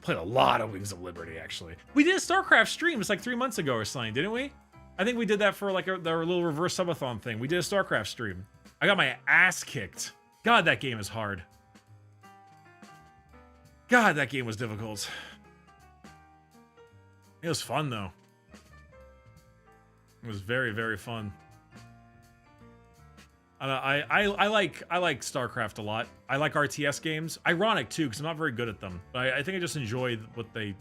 A: Played a lot of Wings of Liberty, actually. We did a StarCraft stream, it's like 3 months ago or something, didn't we? I think we did that for like our little reverse subathon thing. We did a StarCraft stream. I got my ass kicked. God, that game is hard. God, that game was difficult. It was fun though. It was very, very fun. I like StarCraft a lot. I like RTS games. Ironic too, because I'm not very good at them. But I think I just enjoy I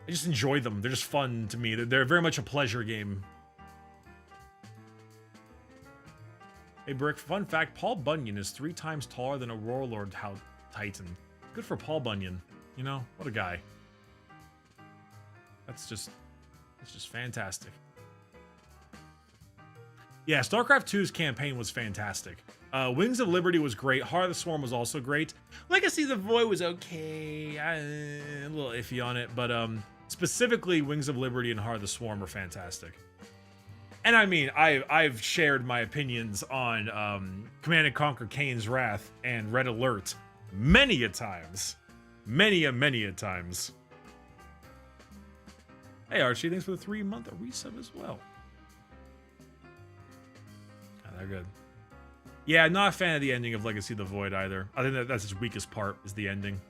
A: just enjoy them. They're just fun to me. They're very much a pleasure game. Hey Brick, fun fact, Paul Bunyan is 3 times taller than a Warlord Titan. Good for Paul Bunyan. You know, what a guy. It's just fantastic. Yeah, StarCraft 2's campaign was fantastic. Wings of Liberty was great. Heart of the Swarm was also great. Legacy of the Void was okay. A little iffy on it, but specifically Wings of Liberty and Heart of the Swarm were fantastic. And I mean, I've shared my opinions on Command & Conquer Kane's Wrath and Red Alert many a times. Many a times. Hey Archie, thanks for the 3-month resub as well. Oh, they're good. Yeah, not a fan of the ending of Legacy of the Void either. I think that's its weakest part, is the ending.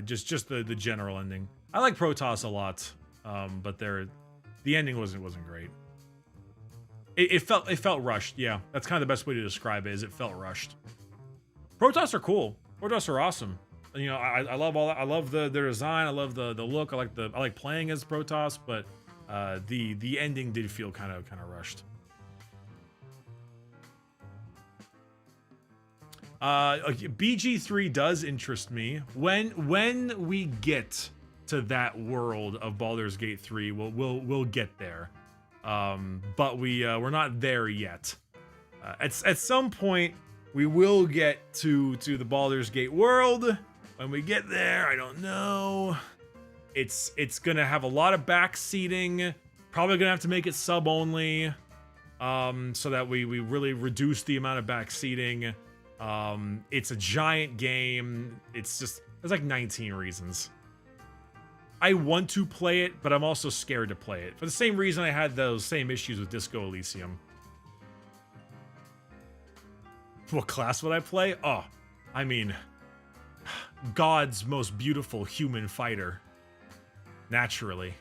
A: Just the general ending. I like Protoss a lot, but the ending wasn't great. It felt rushed. Yeah, that's kind of the best way to describe it. Is it felt rushed. Protoss are cool. Protoss are awesome. You know, I love all that. I love their design. I love the look. I like playing as Protoss, but the ending did feel kind of rushed. BG3 does interest me. When we get to that world of Baldur's Gate 3, we'll get there. But we're not there yet. At some point we will get to the Baldur's Gate world. When we get there, I don't know. It's gonna have a lot of backseating. Probably gonna have to make it sub only, so that we really reduce the amount of backseating. It's a giant game. There's like 19 reasons. I want to play it, but I'm also scared to play it. For the same reason I had those same issues with Disco Elysium. What class would I play? Oh, I mean, God's most beautiful human fighter. Naturally.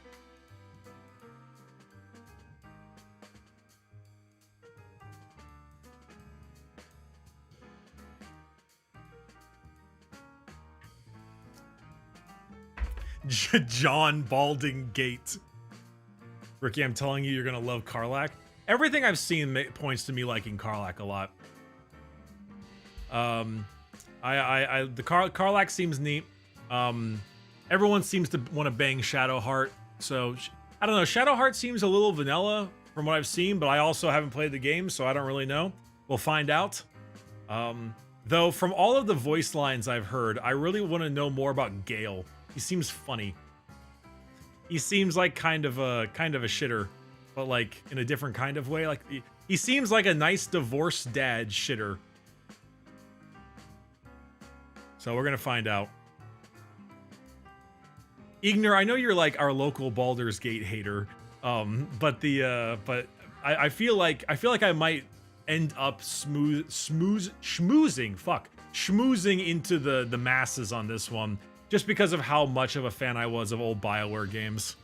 A: John Balding Gate. Ricky, I'm telling you, you're gonna love Karlach. Everything I've seen points to me liking Karlach a lot. The Karlach seems neat. Everyone seems to want to bang Shadowheart, so I don't know. Shadowheart seems a little vanilla from what I've seen, but I also haven't played the game, so I don't really know. We'll find out. Though from all of the voice lines I've heard, I really want to know more about Gale. He seems funny. He seems like kind of a shitter, but like in a different kind of way. Like he seems like a nice divorced dad shitter. So we're gonna find out. Ignor, I know you're like our local Baldur's Gate hater, but I feel like I might end up schmoozing into the masses on this one, just because of how much of a fan I was of old BioWare games.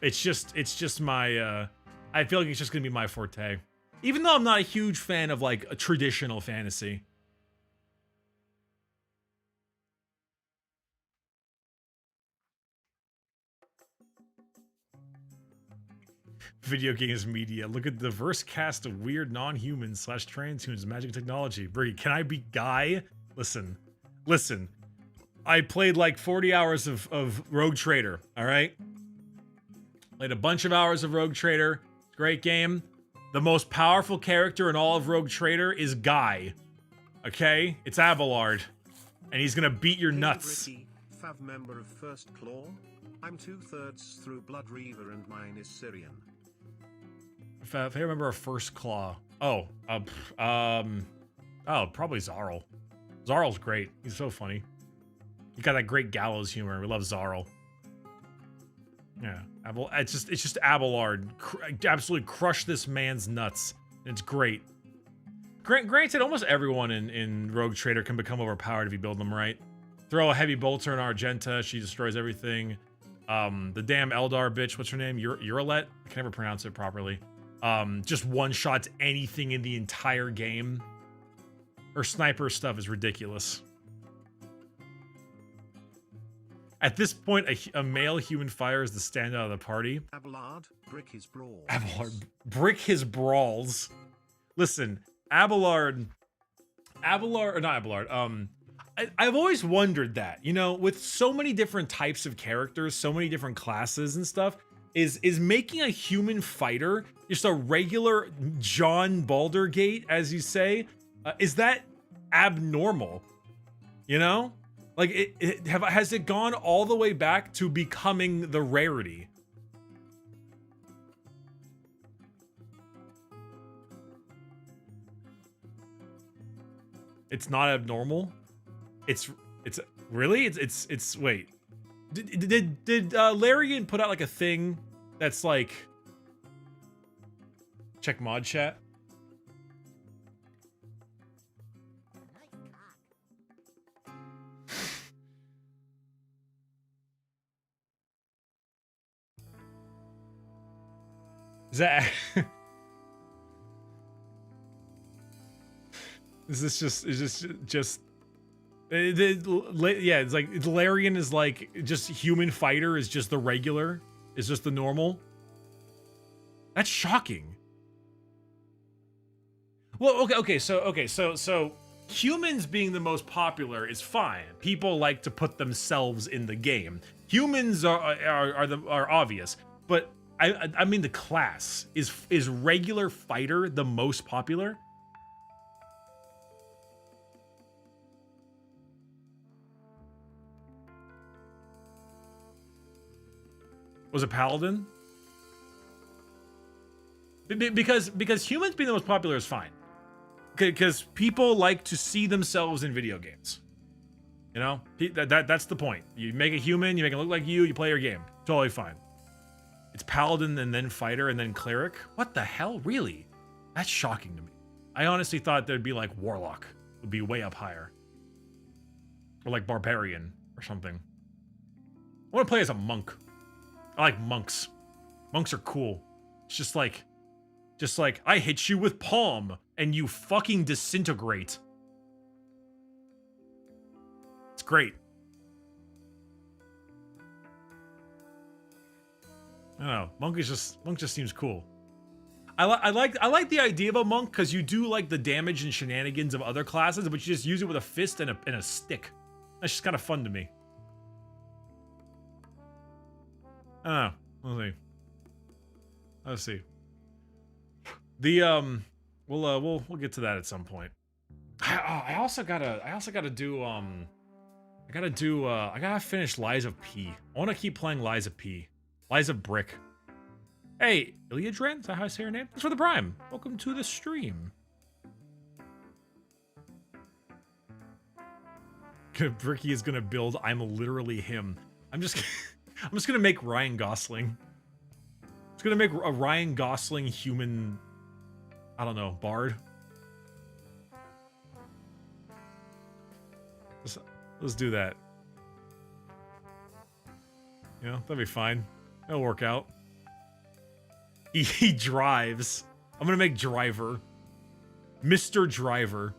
A: It's just my I feel like it's just gonna be my forte. Even though I'm not a huge fan of like a traditional fantasy. Video games media. Look at the diverse cast of weird non-humans / transhumans, magic technology. Bricky, can I be Guy? Listen. I played like 40 hours of Rogue Trader, all right? Played a bunch of hours of Rogue Trader. Great game. The most powerful character in all of Rogue Trader is Guy. Okay? It's Abelard. And he's gonna beat your nuts.
B: Bricky, Fav member of First Claw. I'm 2/3 through Blood Reaver and mine is Syrian.
A: If I remember a First Claw. Oh, probably Zarl. Zarl's great. He's so funny. He got that great gallows humor. We love Zarl. Yeah, it's just Abelard. Absolutely crush this man's nuts. It's great. Granted, almost everyone in Rogue Trader can become overpowered if you build them right. Throw a heavy bolter in Argenta, she destroys everything. The damn Eldar bitch, what's her name? Urilet? I can never pronounce it properly. Just one-shots anything in the entire game. Her sniper stuff is ridiculous. At this point, a male human fire is the standout of the party.
B: Abelard, brick his brawls.
A: Abelard, brick his brawls. Listen, Abelard, or not Abelard, I've always wondered that, you know, with so many different types of characters, so many different classes and stuff, is making a human fighter just a regular John Baldergate, as you say, is that abnormal? You know? Like, has it gone all the way back to becoming the rarity? It's not abnormal. It's really it's wait. Did Larian put out like a thing that's like, check mod chat? Is that is this just yeah, it's like Larian is like just human fighter is just the regular, is just the normal. That's shocking. Well, so humans being the most popular is fine. People like to put themselves in the game. Humans are obvious, but I mean the class is regular fighter the most popular? Was it Paladin? Because humans being the most popular is fine. Because people like to see themselves in video games. You know? That's the point. You make a human, you make it look like you play your game. Totally fine. It's Paladin and then Fighter and then Cleric? What the hell? Really? That's shocking to me. I honestly thought there'd be like Warlock. Would be way up higher. Or like Barbarian or something. I want to play as a monk. I like monks. Monks are cool. It's just like I hit you with palm and you fucking disintegrate. great. I don't know. Monk just seems cool. I like the idea of a monk because you do like the damage and shenanigans of other classes, but you just use it with a fist and a stick. That's just kind of fun to me. I don't know. Let's see. The we'll get to that at some point. I also gotta do I gotta finish Lies of P. I want to keep playing Lies of P. Lies of Brick. Hey, Iliadren? Is that how I say your name? Thanks for the prime. Welcome to the stream. Bricky is gonna build I'm literally him. I'm just gonna make Ryan Gosling. It's gonna make a Ryan Gosling human, I don't know, bard. Let's do that. You know, that'll be fine. It'll work out. He drives. I'm gonna make Driver. Mr. Driver.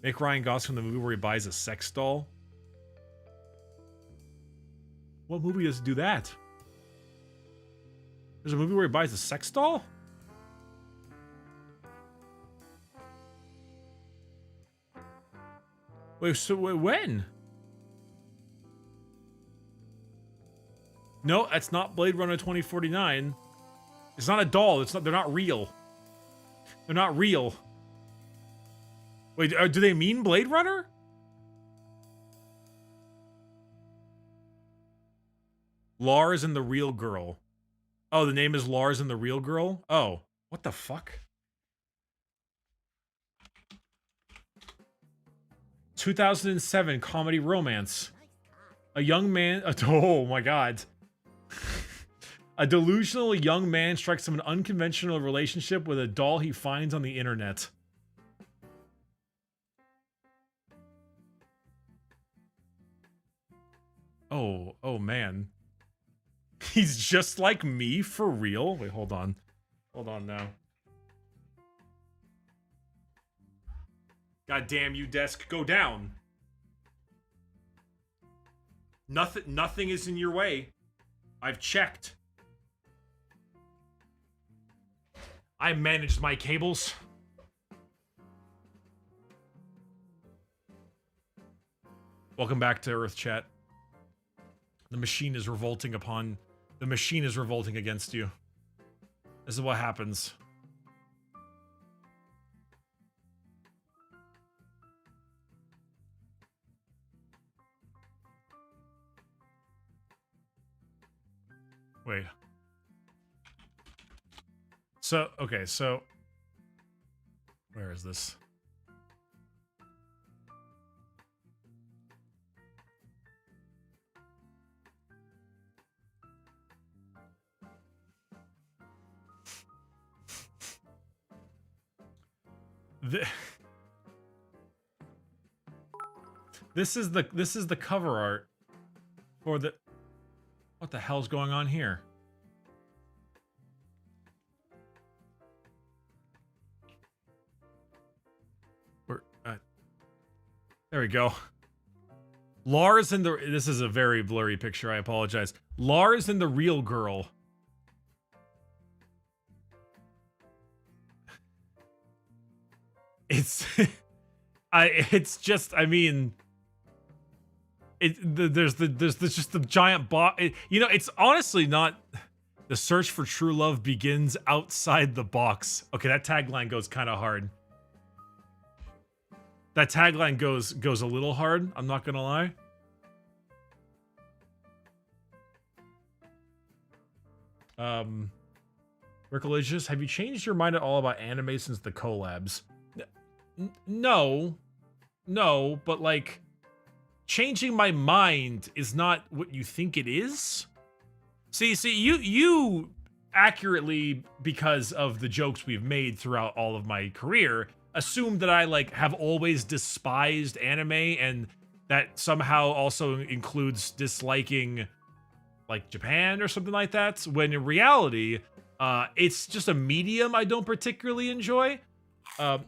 A: Make Ryan Gosling the movie where he buys a sex doll. What movie does do that? There's a movie where he buys a sex doll? Wait, so when? No, that's not Blade Runner 2049. It's not a doll. They're not real. They're not real. Wait, do they mean Blade Runner? Lars and the Real Girl. Oh, the name is Lars and the Real Girl? Oh, what the fuck? 2007 comedy romance. A young man... Oh my god. A delusional young man strikes up an unconventional relationship with a doll he finds on the internet. Oh man. He's just like me, for real? Wait, hold on. Hold on now. God damn you, desk. Go down. Nothing is in your way. I've checked. I managed my cables. Welcome back to Earth Chat. The machine is revolting upon... The machine is revolting against you. This is what happens. Wait. So, okay, so... Where is this? This is the cover art for the... What the hell's going on here? There we go. Lars and the... This is a very blurry picture, I apologize. Lars and the Real Girl. It's... it's just, I mean... There's just the giant box. You know, it's honestly not... The search for true love begins outside the box. Okay, that tagline goes kind of hard. That tagline goes a little hard, I'm not gonna lie. Rickolicious, have you changed your mind at all about anime since the collabs? No, but like, changing my mind is not what you think it is. See, you accurately, because of the jokes we've made throughout all of my career, assume that I like have always despised anime, and that somehow also includes disliking like Japan or something like that, when in reality, it's just a medium I don't particularly enjoy.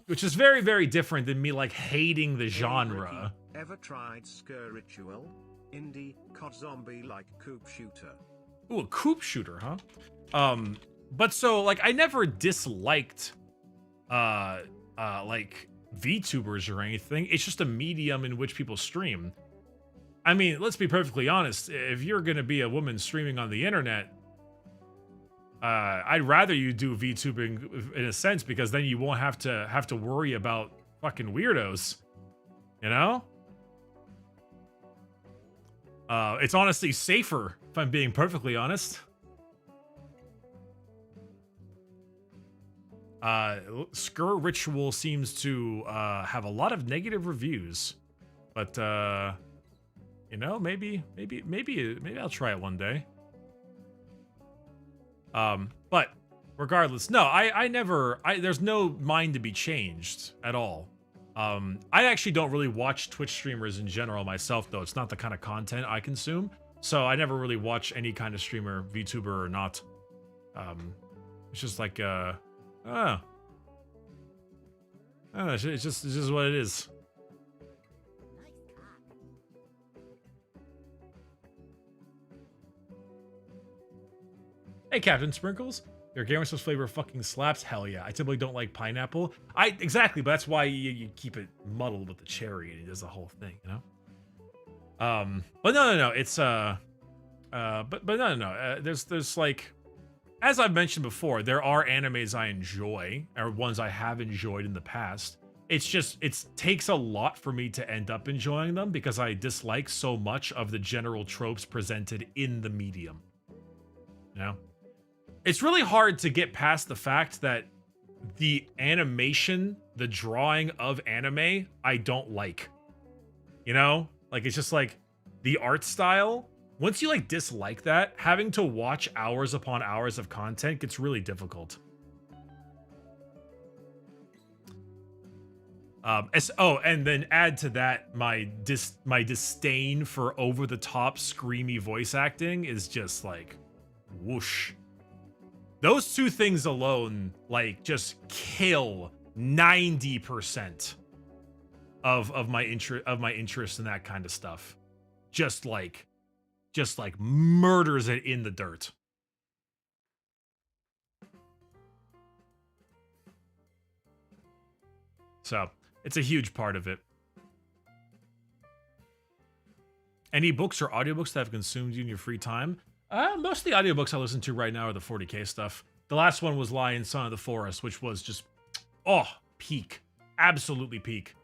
A: which is very, very different than me like hating the
B: Hey,
A: genre.
B: Bricky, ever tried Scare Ritual? Indie, COD zombie like coop shooter.
A: Ooh, a coop shooter, huh? But so like I never disliked like VTubers or anything. It's just a medium in which people stream. I mean, let's be perfectly honest. If you're gonna be a woman streaming on the internet, I'd rather you do VTubing in a sense, because then you won't have to worry about fucking weirdos. You know? It's honestly safer, if I'm being perfectly honest. Scare Ritual seems to have a lot of negative reviews, but you know, maybe I'll try it one day. But regardless, no, I never, there's no mind to be changed at all. I actually don't really watch Twitch streamers in general myself, though. It's not the kind of content I consume, so I never really watch any kind of streamer, VTuber or not. It's just like, I don't know, it's just what it is. Hey, Captain Sprinkles. Your Gamer Sauce flavor fucking slaps. Hell yeah. I typically don't like pineapple. Exactly, but that's why you keep it muddled with the cherry and it does the whole thing, you know? But no. It's but no. There's like, as I've mentioned before, there are animes I enjoy, or ones I have enjoyed in the past. It's just, it takes a lot for me to end up enjoying them because I dislike so much of the general tropes presented in the medium. You know? It's really hard to get past the fact that the animation, the drawing of anime, I don't like. You know? Like, it's just like the art style. Once you like dislike that, having to watch hours upon hours of content gets really difficult. And then add to that my disdain for over-the-top screamy voice acting is just like whoosh. Those two things alone, like, just kill 90% of my interest in that kind of stuff. Just like murders it in the dirt. So it's a huge part of it. Any books or audiobooks that have consumed you in your free time? Most of the audiobooks I listen to right now are the 40k stuff. The last one was Lion, Son of the Forest, which was just, peak. Absolutely peak.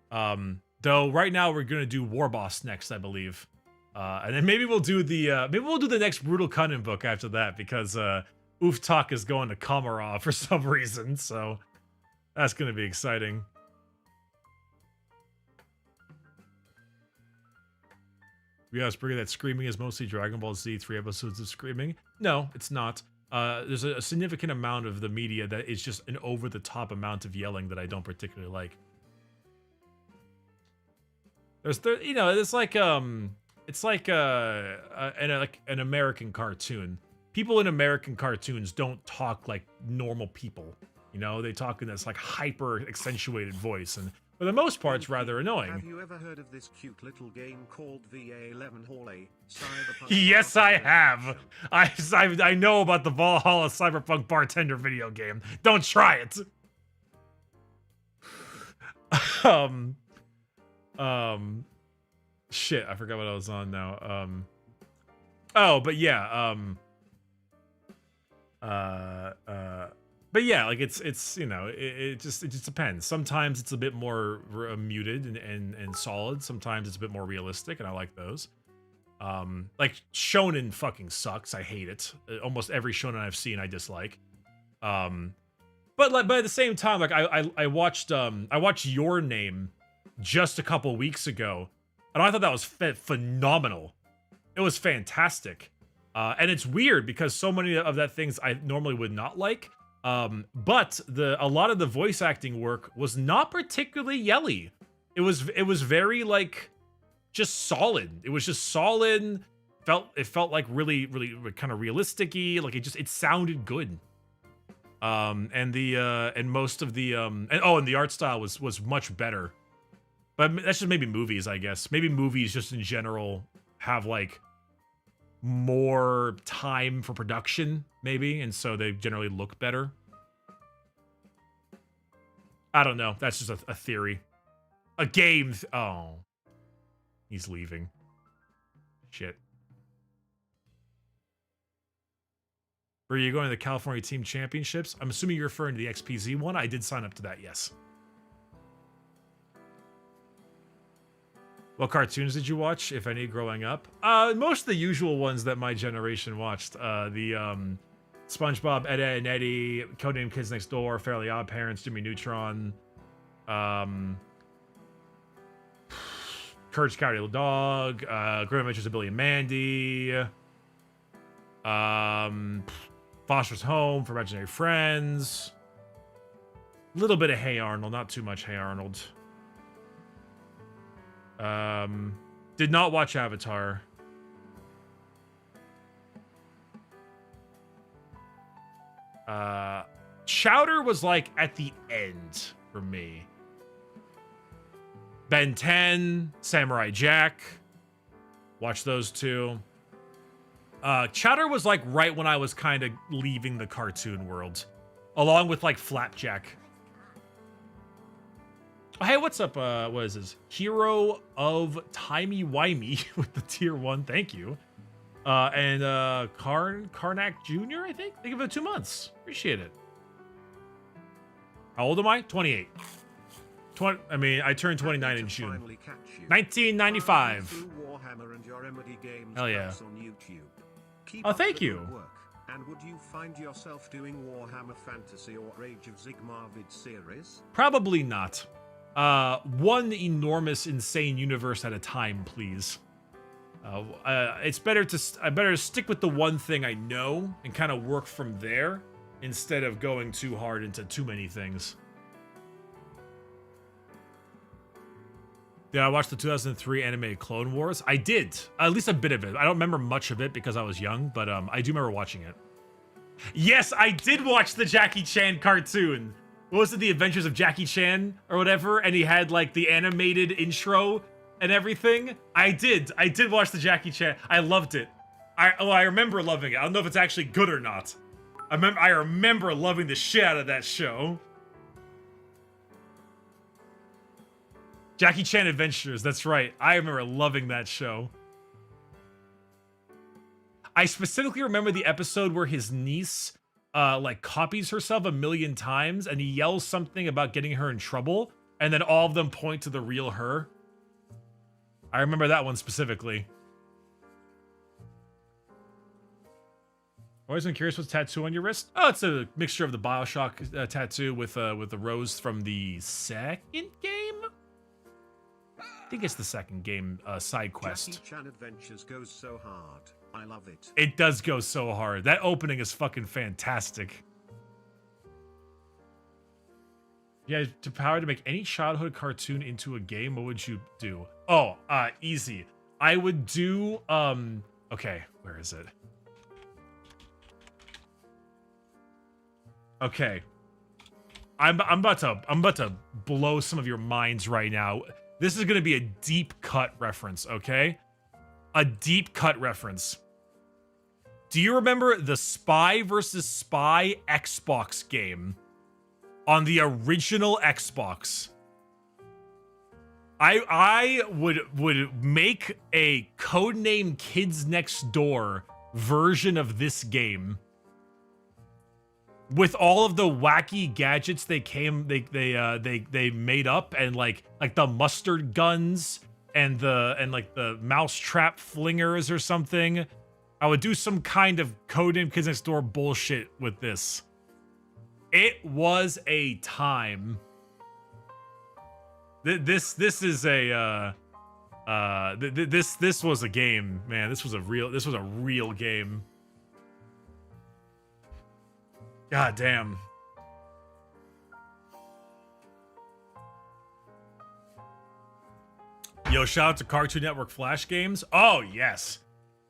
A: Though right now we're gonna do War Boss next, I believe. And then maybe we'll do the next Brutal Cunning book after that, because Uftak is going to Komarov for some reason, so that's gonna be exciting. Yeah, Bricky, that screaming is mostly Dragon Ball Z 3 episodes of screaming. No, it's not. There's a significant amount of the media that is just an over-the-top amount of yelling that I don't particularly like. It's like an American cartoon. People in American cartoons don't talk like normal people. You know, they talk in this like hyper accentuated voice, and for the most part, it's rather annoying.
B: Have you ever heard of this cute little game called VA11 Hall A?
A: Yes, I have. I know about the Valhalla Cyberpunk Bartender video game. Don't try it. Shit, I forgot what I was on now. But yeah, but yeah, like it's you know, it just depends. Sometimes it's a bit more muted and solid. Sometimes it's a bit more realistic, and I like those. Like shonen fucking sucks. I hate it. Almost every shonen I've seen I dislike. But at the same time, like I watched Your Name just a couple weeks ago, and I thought that was phenomenal. It was fantastic. And it's weird because so many of that things I normally would not like. But a lot of the voice acting work was not particularly yelly. It was very like just solid. It was just solid. It felt like really kind of realistic-y. Like it sounded good. And most of the and the art style was much better. But that's just maybe movies, I guess. Maybe movies just in general have like more time for production, maybe, and so they generally look better. I don't know. That's just a theory. A game. Oh, he's leaving. Shit. Are you going to the California Team Championships? I'm assuming you're referring to the XPZ one. I did sign up to that, yes. What cartoons did you watch, if any, growing up? Most of the usual ones that my generation watched. The SpongeBob, Ed, Edd and Eddy, Codename Kids Next Door, Fairly Odd Parents, Jimmy Neutron, Courage the Cowardly Little Dog, Great Adventures of Billy and Mandy, Foster's Home for Imaginary Friends, a little bit of Hey Arnold, not too much Hey Arnold. Did not watch Avatar. Chowder was like at the end for me. Ben 10, Samurai Jack. Watch those two. Chowder was like right when I was kind of leaving the cartoon world, along with like Flapjack. Oh, hey, what's up? What is this? Hero of Timey Wimey with the tier 1. Thank you. And Karnak Jr., I think? Thank you for the 2 months. Appreciate it. How old am I? 28. I turned 29 in June. 1995. Hell yeah. Oh, thank you.
B: And would you find yourself doing Warhammer Fantasy or Age of Sigmar vid series?
A: Probably not. One enormous, insane universe at a time, please. It's better to stick with the one thing I know and kind of work from there instead of going too hard into too many things. Yeah, I watched the 2003 animated Clone Wars. I did, at least a bit of it. I don't remember much of it because I was young, but I do remember watching it. Yes, I did watch the Jackie Chan cartoon. What was it, The Adventures of Jackie Chan or whatever? And he had like the animated intro and everything. I did watch the Jackie Chan. I loved it. I remember loving it. I don't know if it's actually good or not. I remember loving the shit out of that show. Jackie Chan Adventures, that's right. I remember loving that show. I specifically remember the episode where his niece like copies herself 1,000,000 times and he yells something about getting her in trouble and then all of them point to the real her. I remember that one specifically. Always been curious what's tattoo on your wrist? Oh, it's a mixture of the BioShock tattoo with the rose from the second game. I think it's the second game side quest.
B: Jackie Chan Adventures goes so hard. I love it.
A: It does go so hard. That opening is fucking fantastic. Yeah, to power to make any childhood cartoon into a game, what would you do? Oh, easy. I would do okay, where is it? Okay. I'm about to blow some of your minds right now. This is gonna be a deep cut reference, okay? A deep cut reference. Do you remember the Spy vs. Spy Xbox game on the original Xbox? I would make a Codename Kids Next Door version of this game with all of the wacky gadgets they made up, and like the mustard guns and the mousetrap flingers or something. I would do some kind of Codename Kids Next Door bullshit with this. It was a time. This is a this was a game, man. This was a real game. God damn. Yo, shout out to Cartoon Network Flash Games. Oh, yes.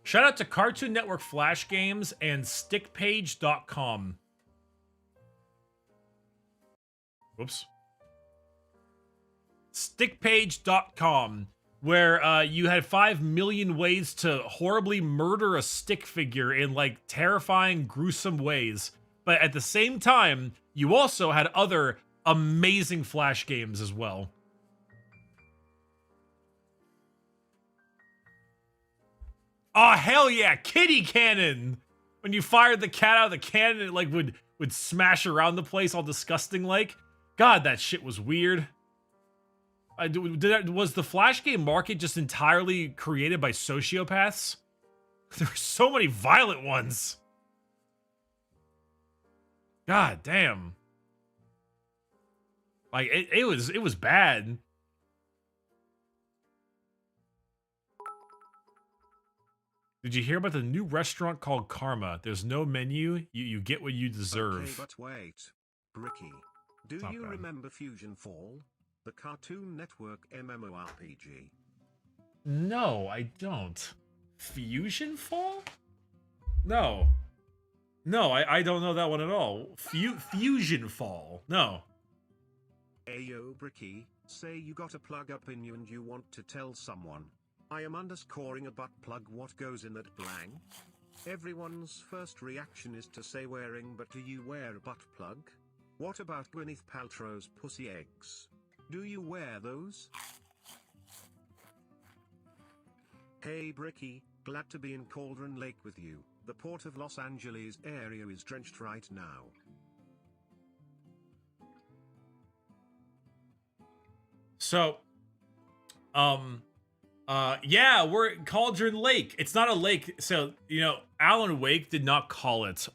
A: Shout out to Cartoon Network Flash Games and stickpage.com. Whoops. Stickpage.com, where you had 5 million ways to horribly murder a stick figure in like terrifying, gruesome ways. But at the same time, you also had other amazing Flash games as well. Oh, hell yeah, kitty cannon! When you fired the cat out of the cannon, it like would smash around the place all disgusting like. God, that shit was weird. Was the Flash game market just entirely created by sociopaths? There were so many violent ones. God damn. Like it was bad. Did you hear about the new restaurant called Karma? There's no menu. You get what you deserve.
B: Okay, but wait. Bricky, do you remember Fusion Fall? The Cartoon Network MMORPG.
A: No, I don't. Fusion Fall? No. No, I don't know that one at all. Fusion Fall. No.
B: Ayo, Bricky, say you got a plug up in you and you want to tell someone. I am underscoring a butt plug. What goes in that blank? Everyone's first reaction is to say wearing, but do you wear a butt plug? What about Gwyneth Paltrow's pussy eggs? Do you wear those? Hey Bricky, glad to be in Cauldron Lake with you. The port of Los Angeles area is drenched right now.
A: So, yeah, we're at Cauldron Lake. It's not a lake. So, you know, Alan Wake did not call it,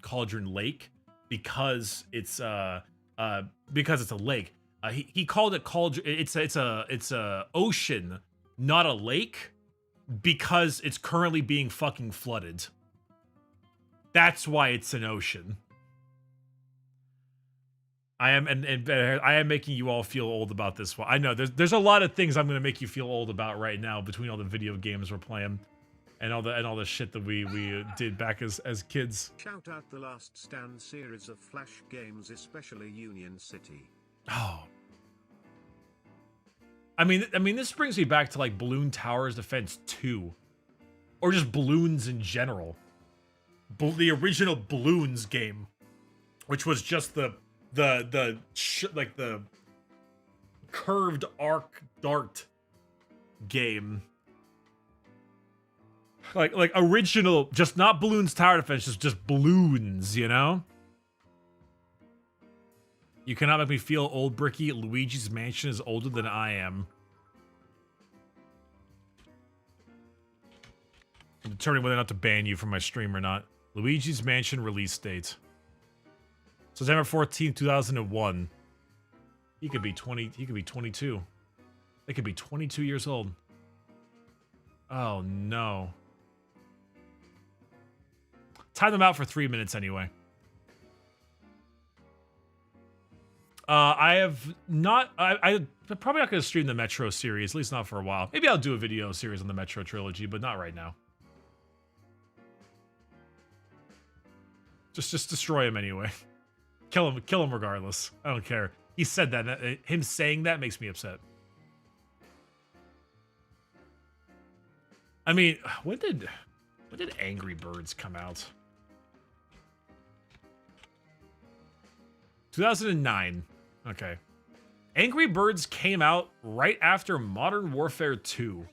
A: Cauldron Lake because it's a lake. He called it Cauldron. It's a ocean, not a lake, because it's currently being fucking flooded. That's why it's an ocean. I am making you all feel old about this one. I know there's a lot of things I'm gonna make you feel old about right now between all the video games we're playing and all the shit that we did back as kids.
B: Shout out the Last Stand series of Flash games, especially Union City.
A: Oh. I mean this brings me back to like Balloon Towers Defense 2 or just Balloons in general. The original Balloons game, which was just the curved arc dart game. Like original, just not Balloons Tower Defense, just balloons, you know? You cannot make me feel old, Bricky. Luigi's Mansion is older than I am. I'm determining whether or not to ban you from my stream or not. Luigi's Mansion release date. September 14th, 2001. He could be 20, he could be 22. They could be 22 years old. Oh no. Time them out for 3 minutes anyway. I'm probably not going to stream the Metro series, at least not for a while. Maybe I'll do a video series on the Metro trilogy, but not right now. Just destroy him anyway. Kill him regardless. I don't care. He said that. Him saying that makes me upset. I mean, when did Angry Birds come out? 2009. Okay. Angry Birds came out right after Modern Warfare 2.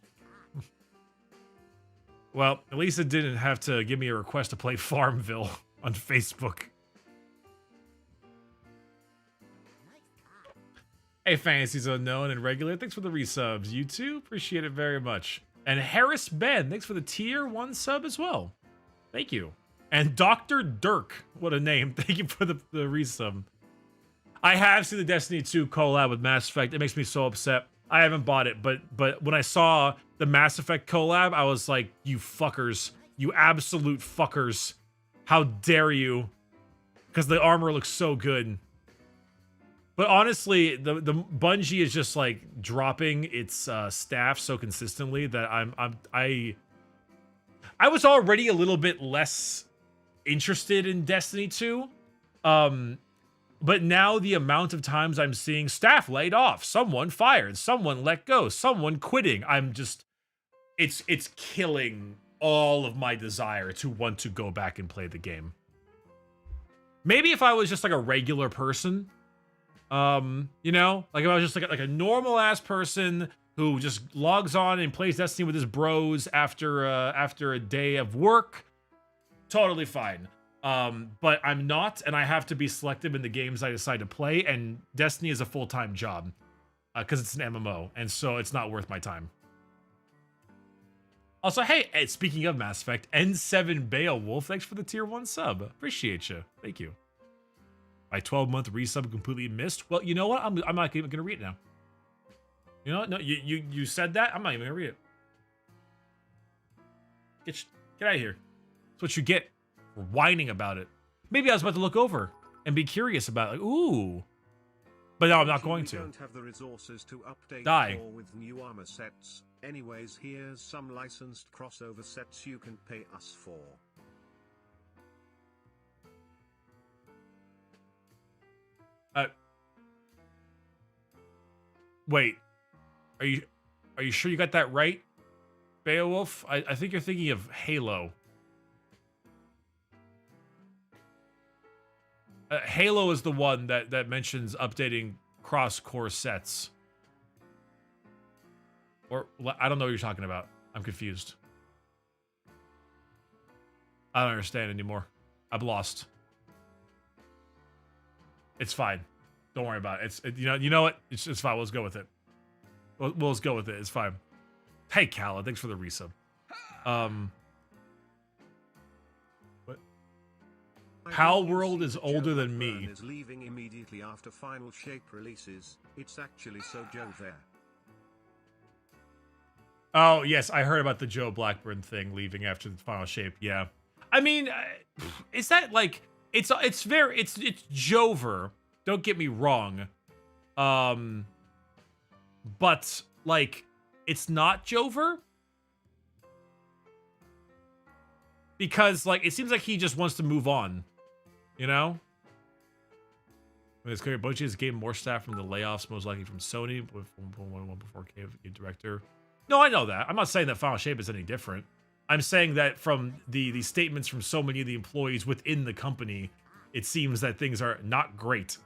A: Well, at least it didn't have to give me a request to play Farmville on Facebook. Hey, Fantasies Unknown and Regular, thanks for the resubs. You too, appreciate it very much. And Harris Ben, thanks for the tier 1 sub as well. Thank you. And Dr. Dirk, what a name. Thank you for the resub. I have seen the Destiny 2 collab with Mass Effect. It makes me so upset. I haven't bought it, but when I saw the Mass Effect collab, I was like, you fuckers. You absolute fuckers. How dare you? Because the armor looks so good. But honestly, the Bungie is just like dropping its staff so consistently that I was already a little bit less interested in Destiny 2. But now the amount of times I'm seeing staff laid off, someone fired, someone let go, someone quitting, I'm just, it's killing all of my desire to want to go back and play the game. Maybe if I was just like a regular person, you know, like if I was just like a normal ass person who just logs on and plays Destiny with his bros after a day of work, totally fine. But I'm not, and I have to be selective in the games I decide to play, and Destiny is a full-time job because it's an MMO, and so it's not worth my time. Also, hey, speaking of Mass Effect, N7 Beowulf, thanks for the tier 1 sub. Appreciate you. Thank you. My 12-month resub completely missed. Well, you know what? I'm not even gonna read it now. You know what? No, you said that. I'm not even gonna read it. Get out of here. That's what you get for whining about it. Maybe I was about to look over and be curious about it. Like, ooh. But no, I'm not going to.
B: Don't have the resources to update
A: Die.
B: with new armor sets. Anyways, here's some licensed crossover sets you can pay us for.
A: Wait. Are you sure you got that right, Beowulf? I think you're thinking of Halo. Halo is the one that mentions updating cross-core sets. Or, I don't know what you're talking about. I'm confused. I don't understand anymore. I'm lost. It's fine. Don't worry about it. You know what? It's fine. Let's go with it. We'll just go with it. It's fine. Hey, Kala, thanks for the resub. What? Pal World is older than me.
B: Is leaving immediately after Final Shape releases. It's actually so Joe there.
A: Oh, yes, I heard about the Joe Blackburn thing leaving after the Final Shape. Yeah. I mean, is that like it's Jover. Don't get me wrong. But like it's not Jover? Because like it seems like he just wants to move on, you know? When it's clear Bungie has gained more staff from the layoffs, most likely from Sony, with 1.11 before KF director. No, I know that. I'm not saying that Final Shape is any different. I'm saying that from the statements from so many of the employees within the company, it seems that things are not great.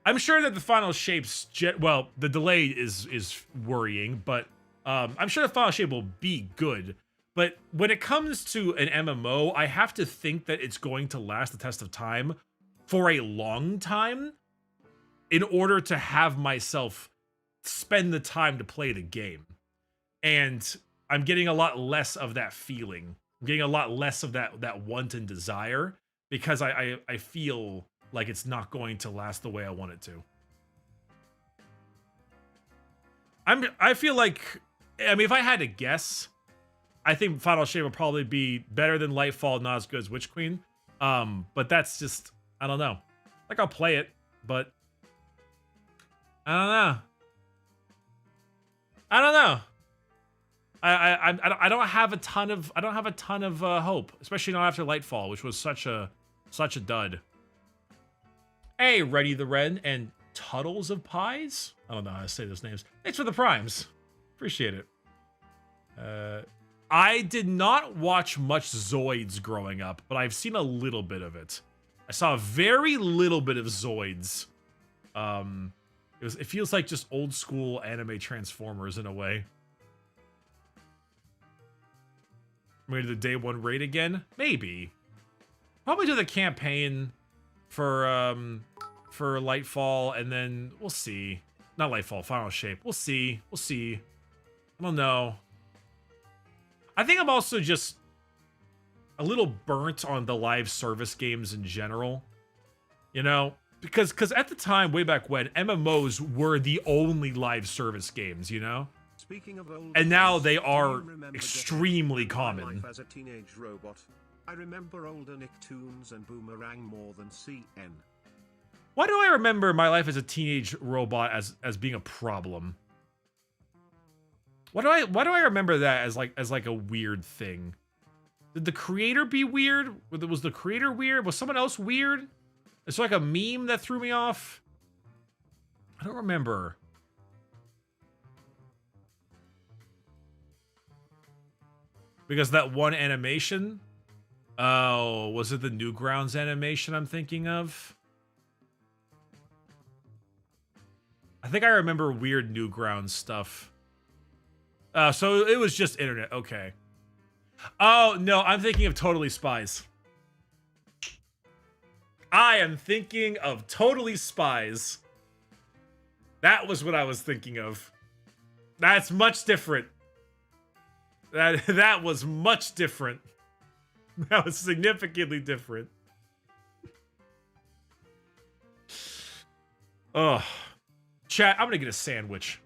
A: I'm sure that the Final Shape's well, the delay is worrying, but I'm sure the Final Shape will be good. But when it comes to an MMO, I have to think that it's going to last the test of time for a long time in order to have myself spend the time to play the game. And I'm getting a lot less of that feeling. I'm getting a lot less of that want and desire because I feel like it's not going to last the way I want it to. I feel like, I mean, if I had to guess, I think Final Shape will probably be better than Lightfall, not as good as Witch Queen. But that's just, I don't know. Like I'll play it, but I don't know. I don't have a ton of hope, especially not after Lightfall, which was such a dud. Hey, Ready the Wren and Tuddles of Pies? I don't know how to say those names. Thanks for the primes. Appreciate it. I did not watch much Zoids growing up, but I've seen a little bit of it. I saw a very little bit of Zoids. It feels like just old school anime Transformers in a way. Maybe the day one raid again? Maybe. Probably do the campaign for Lightfall, and then we'll see. Not Lightfall, Final Shape. We'll see. I don't know. I think I'm also just a little burnt on the live service games in general. You know? Because at the time, way back when, MMOs were the only live service games, you know?
B: Speaking of old
A: and now they
B: do you
A: are
B: remember
A: extremely
B: my
A: common.
B: life as a teenage robot? I remember older Nicktoons and Boomerang more than CN.
A: Why do I remember my life as a teenage robot as being a problem? Why do I remember that as like a weird thing? Did the creator be weird? Was the creator weird? Was someone else weird? It's like a meme that threw me off. I don't remember. Because that one animation. Oh, was it the Newgrounds animation I'm thinking of? I think I remember weird Newgrounds stuff. So it was just internet. Okay. Oh, no, I'm thinking of Totally Spies. I am thinking of Totally Spies. That was what I was thinking of. That's much different. That was much different. That was significantly different. Ugh. Chat, I'm gonna get a sandwich.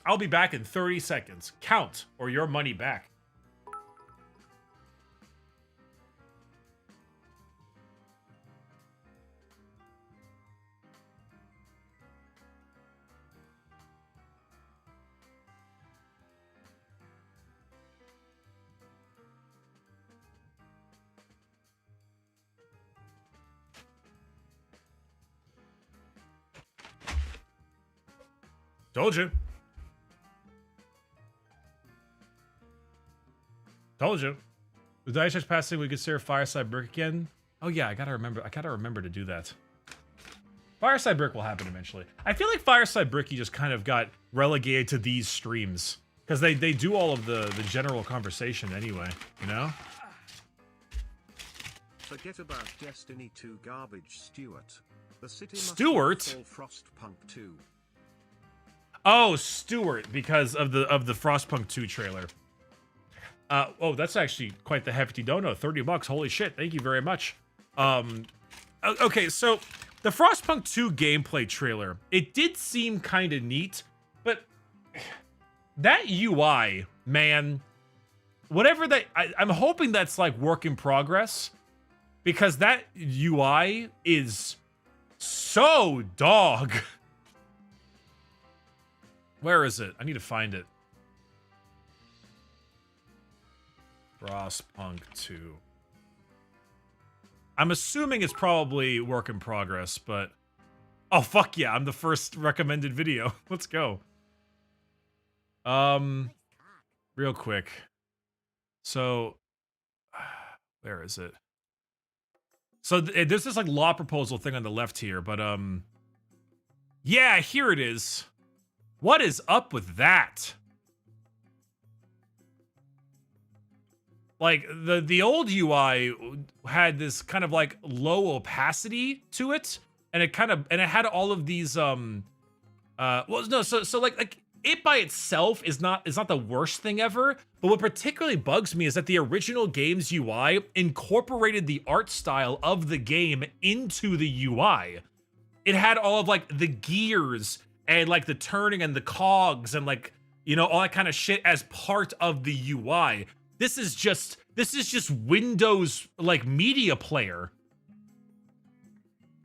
A: I'll be back in 30 seconds. Count, or your money back. Told you. Told you. With the Ice Age passing, we could serve Fireside Brick again. Oh yeah, I gotta remember to do that. Fireside Brick will happen eventually. I feel like Fireside Bricky just kind of got relegated to these streams. Because they do all of the general conversation anyway, you know?
B: Forget about Destiny 2 garbage, Stuart. The city must
A: Stuart?
B: fall Frostpunk 2.
A: Oh, Stuart, because of the Frostpunk 2 trailer. Oh, that's actually quite the hefty dono. 30 bucks. Holy shit. Thank you very much. Okay, so the Frostpunk 2 gameplay trailer, it did seem kind of neat, but that UI, man, whatever that, I'm hoping that's like work in progress, because that UI is so dog. Where is it? I need to find it. Frostpunk 2. I'm assuming it's probably work in progress, but... Oh, fuck yeah, I'm the first recommended video. Let's go. Real quick. So... Where is it? So there's this, like, law proposal thing on the left here, but, yeah, here it is. What is up with that? Like, the old UI had this kind of, like, low opacity to it, and it had all of these, well, no, so like, it by itself is not the worst thing ever, but what particularly bugs me is that the original game's UI incorporated the art style of the game into the UI. It had all of, like, the gears and, like, the turning and the cogs and, like, you know, all that kind of shit as part of the UI. This is just Windows, like, media player.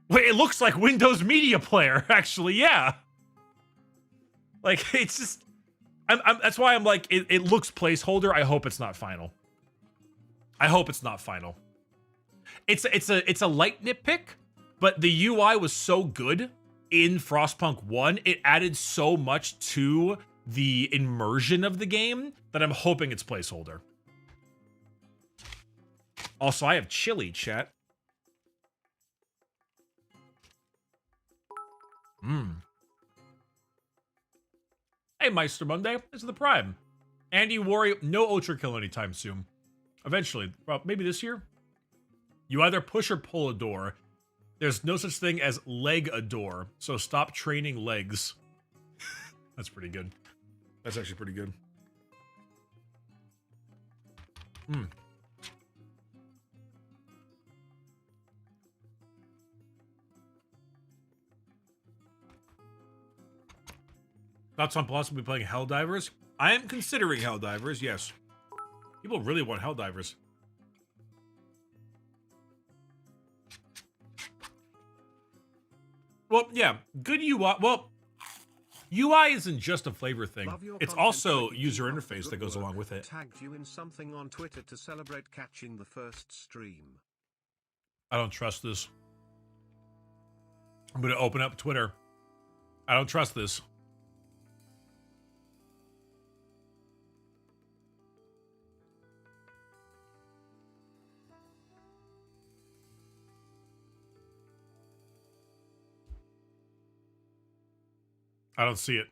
A: Wait, it looks like Windows Media Player, actually, yeah. Like, it's just... that's why I'm like, it looks placeholder. I hope it's not final. I hope it's not final. It's a light nitpick, but the UI was so good in Frostpunk 1, it added so much to the immersion of the game that I'm hoping it's placeholder. Also, I have chili, chat. Hey, Meister Monday. This is the Prime. Andy, worry, no Ultra Kill anytime soon. Eventually. Well, maybe this year? You either push or pull a door. There's no such thing as leg a door, so stop training legs. That's pretty good. That's actually pretty good. Thoughts on possibly playing Helldivers? I am considering Helldivers, yes. People really want Helldivers. Well, yeah, good UI. Well, UI isn't just a flavor thing. It's also user interface that goes along with it.
B: Tagged you in something on Twitter to celebrate catching the first stream.
A: I don't trust this. I'm gonna open up Twitter. I don't trust this. I don't see it.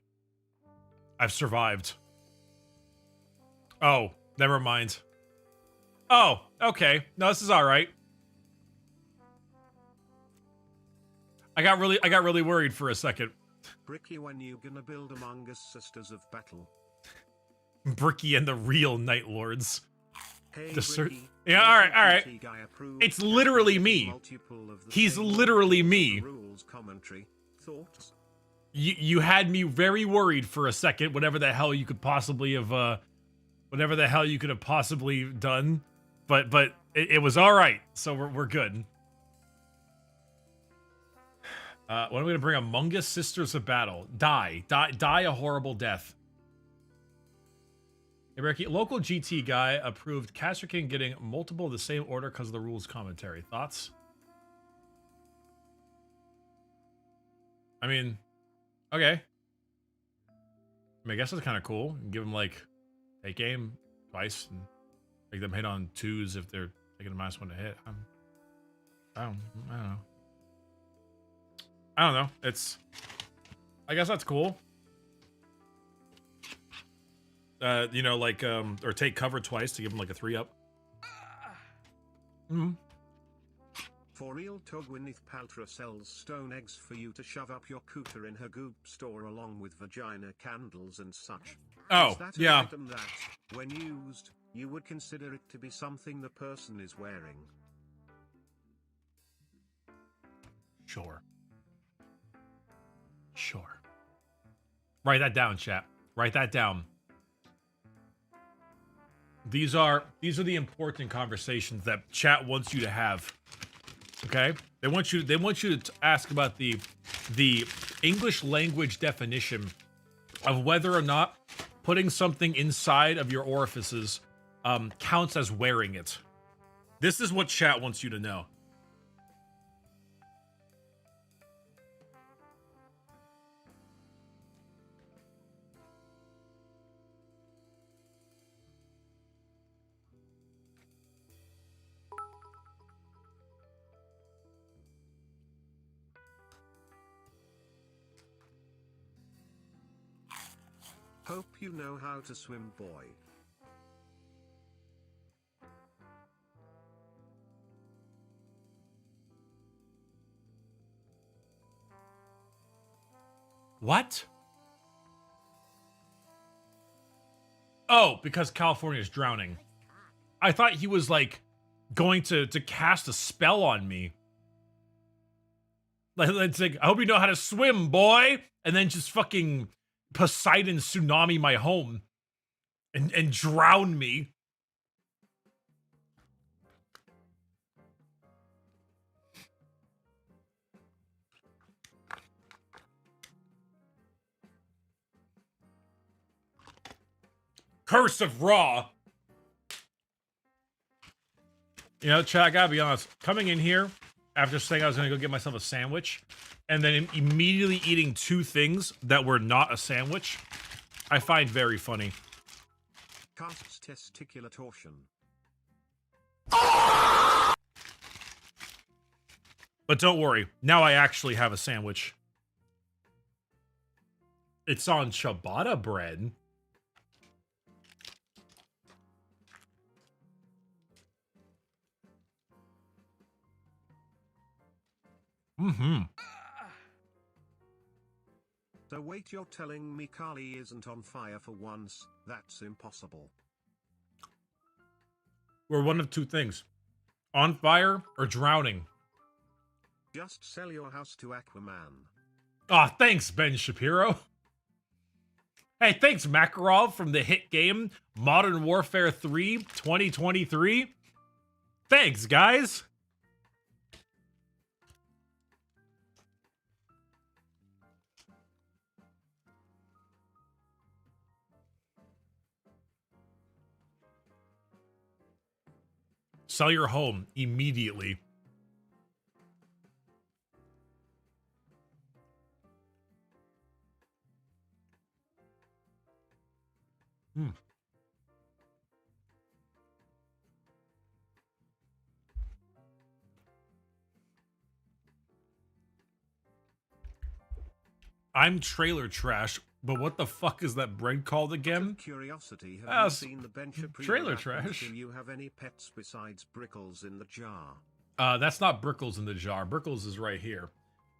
A: I've survived. Oh, never mind. Oh, okay. No, this is all right. I got really worried for a second.
B: Bricky, when you gonna build Among Us Sisters of Battle?
A: Bricky and the real Night Lords.
B: Hey,
A: Bricky, yeah, all right. It's literally me. He's literally me.
B: Rules commentary. Thoughts?
A: You had me very worried for a second. Whatever the hell you could possibly have, whatever the hell you could have possibly done, but it was all right. So we're good. When are we gonna bring Among Us Sisters of Battle? Die a horrible death. Hey, Ricky, local GT guy approved Caster King getting multiple of the same order because of the rules commentary. Thoughts? I mean, okay. I guess that's kind of cool. Give them like take aim twice and make them hit on twos if they're taking a -1 to hit. I don't know. I don't know. I guess that's cool. You know, like, or take cover twice to give them like a 3-up.
B: For real, Tug Gwyneth Paltrow sells stone eggs for you to shove up your cooter in her goop store along with vagina candles and such.
A: Oh,
B: Is that an
A: yeah.
B: item that, when used, you would consider it to be something the person is wearing?
A: Sure. Write that down, chat. Write that down. These are the important conversations that chat wants you to have. Okay? They want you to ask about the English language definition of whether or not putting something inside of your orifices counts as wearing it. This is what chat wants you to know.
B: Hope you know how to swim, boy.
A: What? Oh, because California is drowning. I thought he was like going to cast a spell on me. Like, it's like, I hope you know how to swim, boy, and then just fucking Poseidon tsunami my home and drown me. Curse of Raw. You know, chat, I gotta be honest. Coming in here after saying I was gonna go get myself a sandwich and then immediately eating 2 things that were not a sandwich, I find very funny.
B: Casts testicular torsion.
A: But don't worry, now I actually have a sandwich. It's on ciabatta bread.
B: So wait, you're telling me Carly isn't on fire for once? That's impossible.
A: We're one of 2 things. On fire or drowning.
B: Just sell your house to Aquaman.
A: Aw, thanks, Ben Shapiro. Hey, thanks, Makarov from the hit game Modern Warfare 3 2023. Thanks, guys. Sell your home immediately. I'm trailer trash, but what the fuck is that bread called
B: Out
A: again?
B: of curiosity, have
A: Ah,
B: you
A: s-
B: seen the bench
A: trailer trash.
B: Do you have any pets besides Brickles in the jar?
A: That's not Brickles in the jar. Brickles is right here.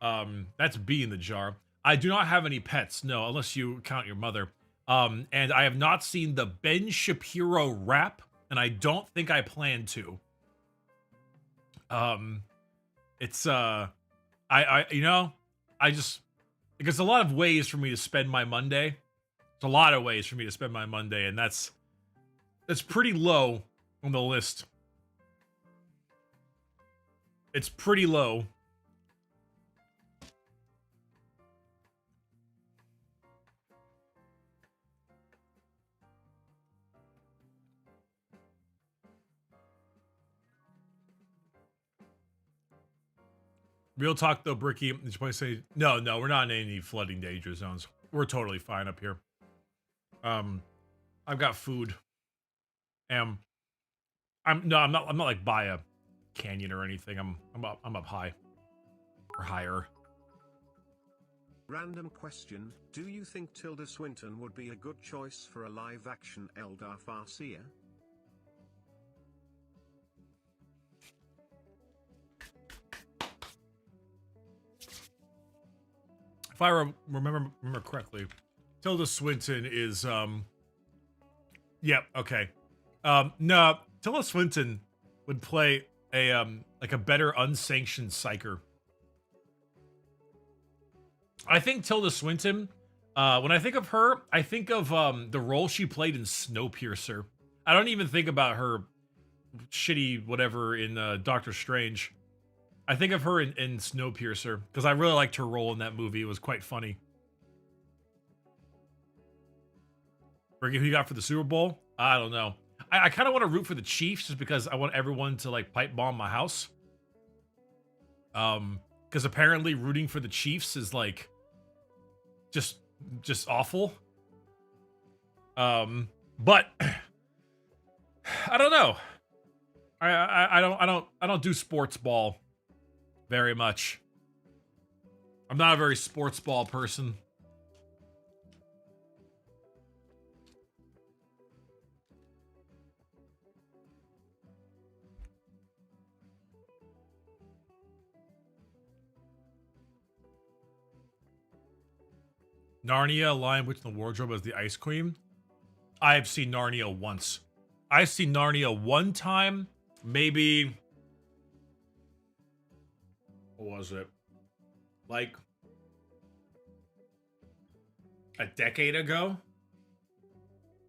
A: That's B in the jar. I do not have any pets, no, unless you count your mother. And I have not seen the Ben Shapiro rap, and I don't think I plan to. It's I you know, I just because a lot of ways for me to spend my Monday. It's a lot of ways for me to spend my Monday, and that's pretty low on the list. It's pretty low. Real talk though, Bricky, did you probably say no, we're not in any flooding danger zones. We're totally fine up here. I've got food. I'm not like by a canyon or anything. I'm up high. Or higher.
B: Random question, do you think Tilda Swinton would be a good choice for a live-action Eldar Farseer?
A: If I remember correctly, Tilda Swinton is yep, okay. No, Tilda Swinton would play a like a better unsanctioned psyker. I think Tilda Swinton, when I think of her, I think of the role she played in Snowpiercer. I don't even think about her shitty whatever in Doctor Strange. I think of her in Snowpiercer because I really liked her role in that movie. It was quite funny. Ricky, who you got for the Super Bowl? I don't know. I kind of want to root for the Chiefs just because I want everyone to like pipe bomb my house. Because apparently rooting for the Chiefs is like just awful. But I don't know. I don't do sports ball very much. I'm not a very sports ball person. Narnia, Lion, Witch, and the Wardrobe as the Ice Queen. I've seen Narnia once. I've seen Narnia one time, maybe. What was it? Like a decade ago?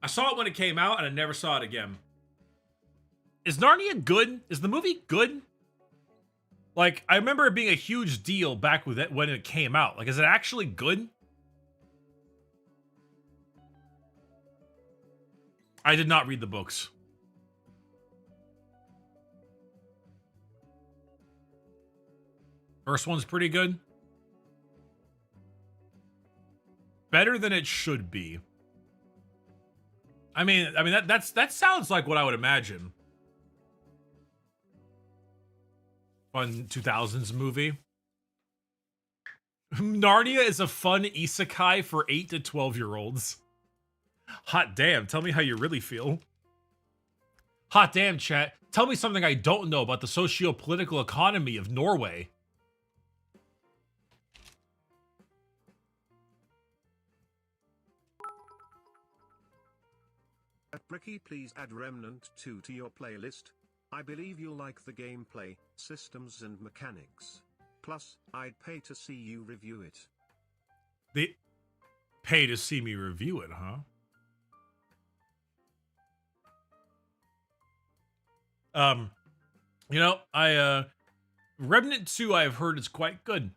A: I saw it when it came out and I never saw it again. Is Narnia good? Is the movie good? Like, I remember it being a huge deal back with it when it came out. Like, is it actually good? I did not read the books. First one's pretty good. Better than it should be. I mean that sounds like what I would imagine. Fun 2000s movie. Narnia is a fun isekai for 8 to 12-year-olds. Hot damn, tell me how you really feel. Hot damn, chat. Tell me something I don't know about the socio-political economy of Norway.
B: Bricky, please add Remnant 2 to your playlist. I believe you'll like the gameplay, systems and mechanics. Plus, I'd pay to see you review it.
A: They pay to see me review it, huh? You know, Remnant 2 I've heard is quite good.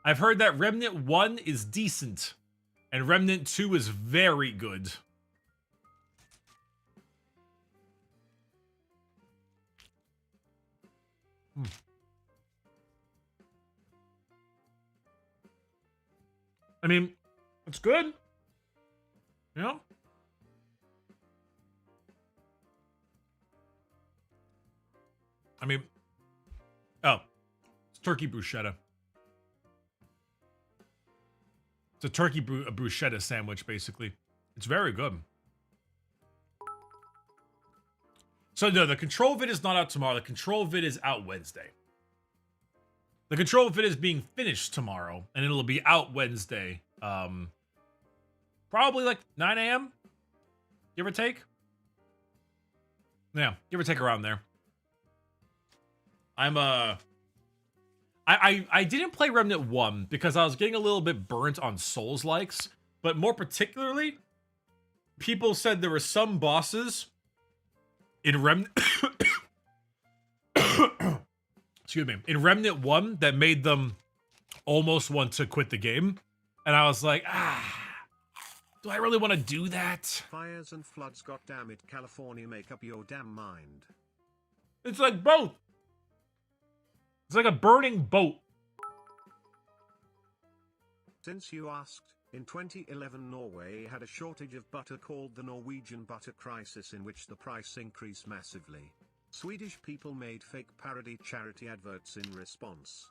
A: I've heard that Remnant 1 is decent, and Remnant 2 is very good. I mean, it's good. You know? I mean, oh, it's turkey bruschetta. It's a turkey bruschetta sandwich, basically. It's very good. So no, the control vid is not out tomorrow. The control vid is out Wednesday. The control vid is being finished tomorrow, and it'll be out Wednesday. Probably like 9 a.m. Give or take. Yeah, give or take around there. I didn't play Remnant 1 because I was getting a little bit burnt on Souls-likes, but more particularly, people said there were some bosses in Remnant excuse me, in Remnant 1 that made them almost want to quit the game. And I was like, do I really want to do that?
B: Fires and floods, goddammit, California, make up your damn mind.
A: It's like both. It's like a burning boat.
B: Since you asked, in 2011 Norway had a shortage of butter called the Norwegian butter crisis, in which the price increased massively. Swedish people made fake parody charity adverts in response.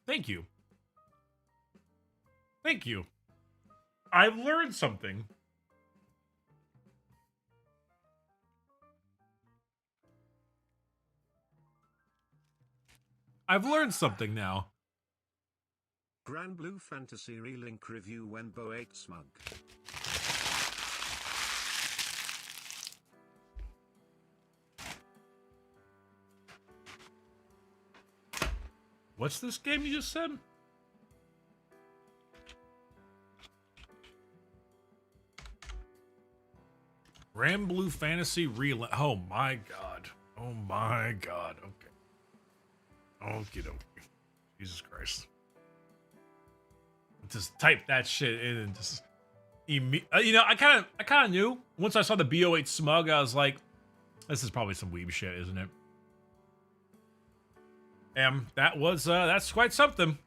A: Thank you. Thank you. I've learned something. I've learned something now.
B: Grand Blue Fantasy Relink review when Bo ate smug.
A: What's this game you just said? Grand Blue Fantasy Relink. Oh my god. Oh my god. Okay. Okie dokie. Jesus Christ. Just type that shit in and just you know, I kind of knew once I saw the BO8 smug. I was like, this is probably some weeb shit, isn't it? And that was that's quite something.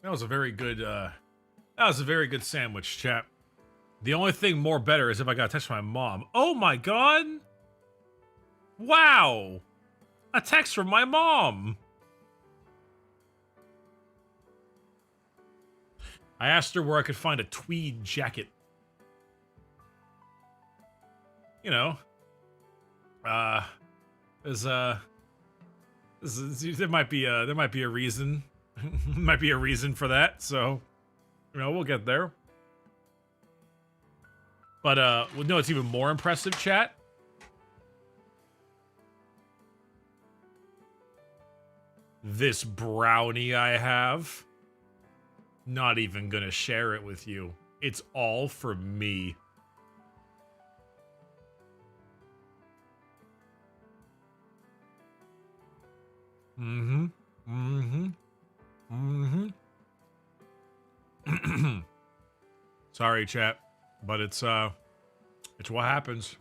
A: That was a very good sandwich, chat. The only thing more better is if I got a text from my mom. Oh my god! Wow! A text from my mom! I asked her where I could find a tweed jacket. You know. There might be a reason. Might be a reason for that, so you know, we'll get there. But well, no, it's even more impressive, chat. This brownie I have. Not even gonna share it with you. It's all for me. Mm-hmm. Mm-hmm. Mm-hmm. Sorry, chat, but it's what happens.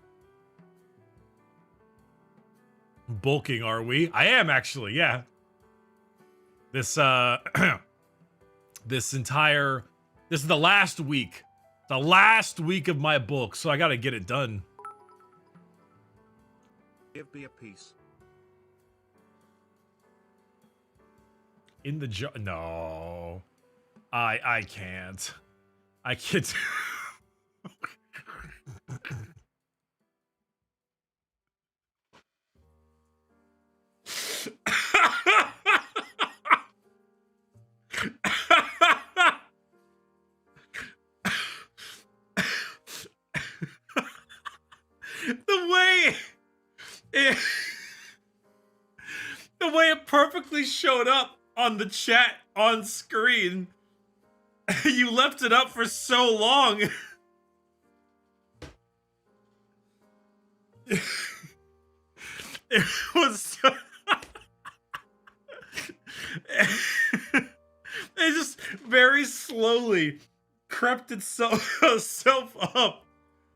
A: Bulking, are we? I am actually, yeah. This this is the last week. The last week of my bulk, so I gotta get it done.
B: Give me a piece.
A: In the no. I can't. I can't. The way it perfectly showed up on the chat on screen. You left it up for so long. It was so it just very slowly crept itself up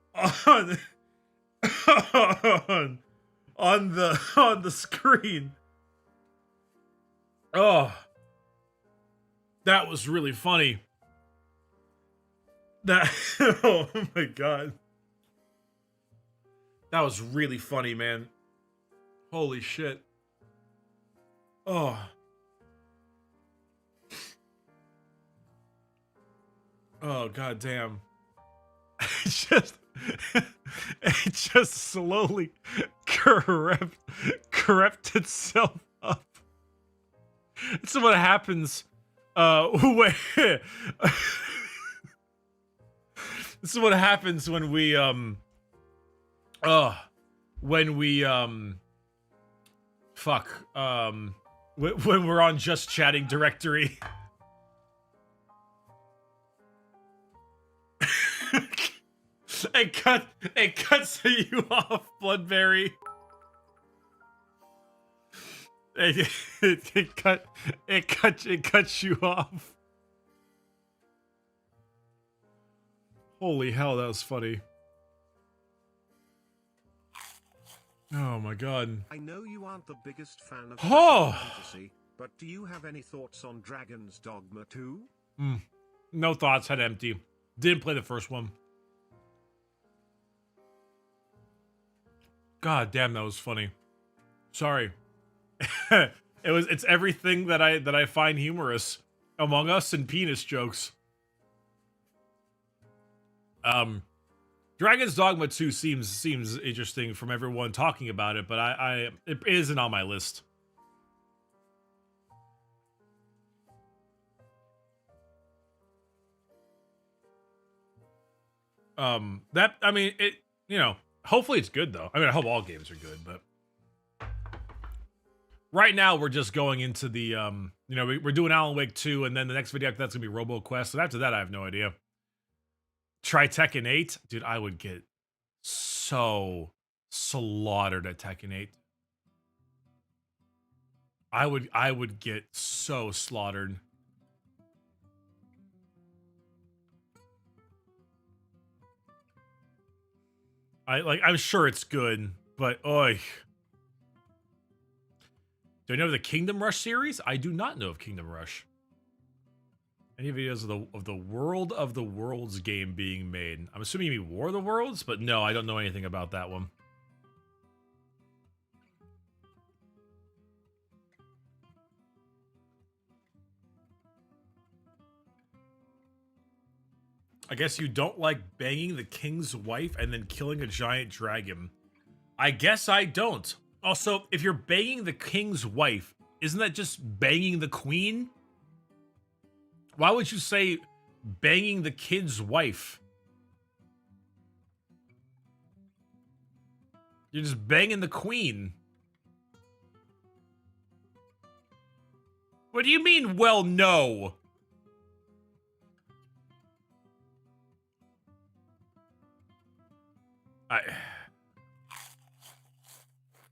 A: on the screen. Oh, that was really funny. That oh my god. That was really funny, man. Holy shit. Oh. Oh, god damn. It just it just slowly crept itself up. This is what happens when this is what happens when we when we're on Just Chatting directory. It cuts you off, Bloodberry. It cuts you off. Holy hell, that was funny. Oh my god.
B: I know you aren't the biggest fan of fantasy, but do you have any thoughts on Dragon's Dogma 2?
A: No thoughts, head empty. Didn't play the first one. God damn, that was funny. Sorry. It's everything that I find humorous. Among Us and penis jokes. Dragon's Dogma 2 seems interesting from everyone talking about it, but it isn't on my list. Hopefully it's good though. I mean, I hope all games are good, but right now we're just going into the we're doing Alan Wake 2, and then the next video after that's gonna be RoboQuest, and after that I have no idea. Try Tekken 8, dude. I would get so slaughtered at Tekken 8. I would get so slaughtered. I'm sure it's good, but oi. Do I know the Kingdom Rush series? I do not know of Kingdom Rush. Any videos of the World of the Worlds game being made? I'm assuming you mean War of the Worlds, but no, I don't know anything about that one. I guess you don't like banging the king's wife and then killing a giant dragon. I guess I don't. Also, if you're banging the king's wife, isn't that just banging the queen? Why would you say banging the kid's wife? You're just banging the queen. What do you mean, well, no?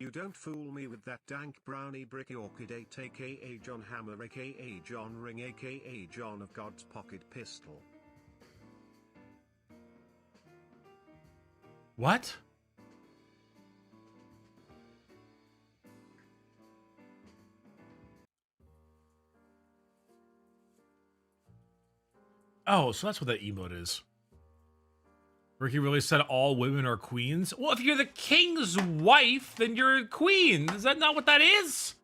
B: You don't fool me with that dank brownie Bricky Orchid 8 aka John Hammer aka John Ring aka John of God's Pocket Pistol.
A: What? Oh, so that's what that emote is. Ricky really said all women are queens? Well, if you're the king's wife, then you're a queen. Is that not what that is?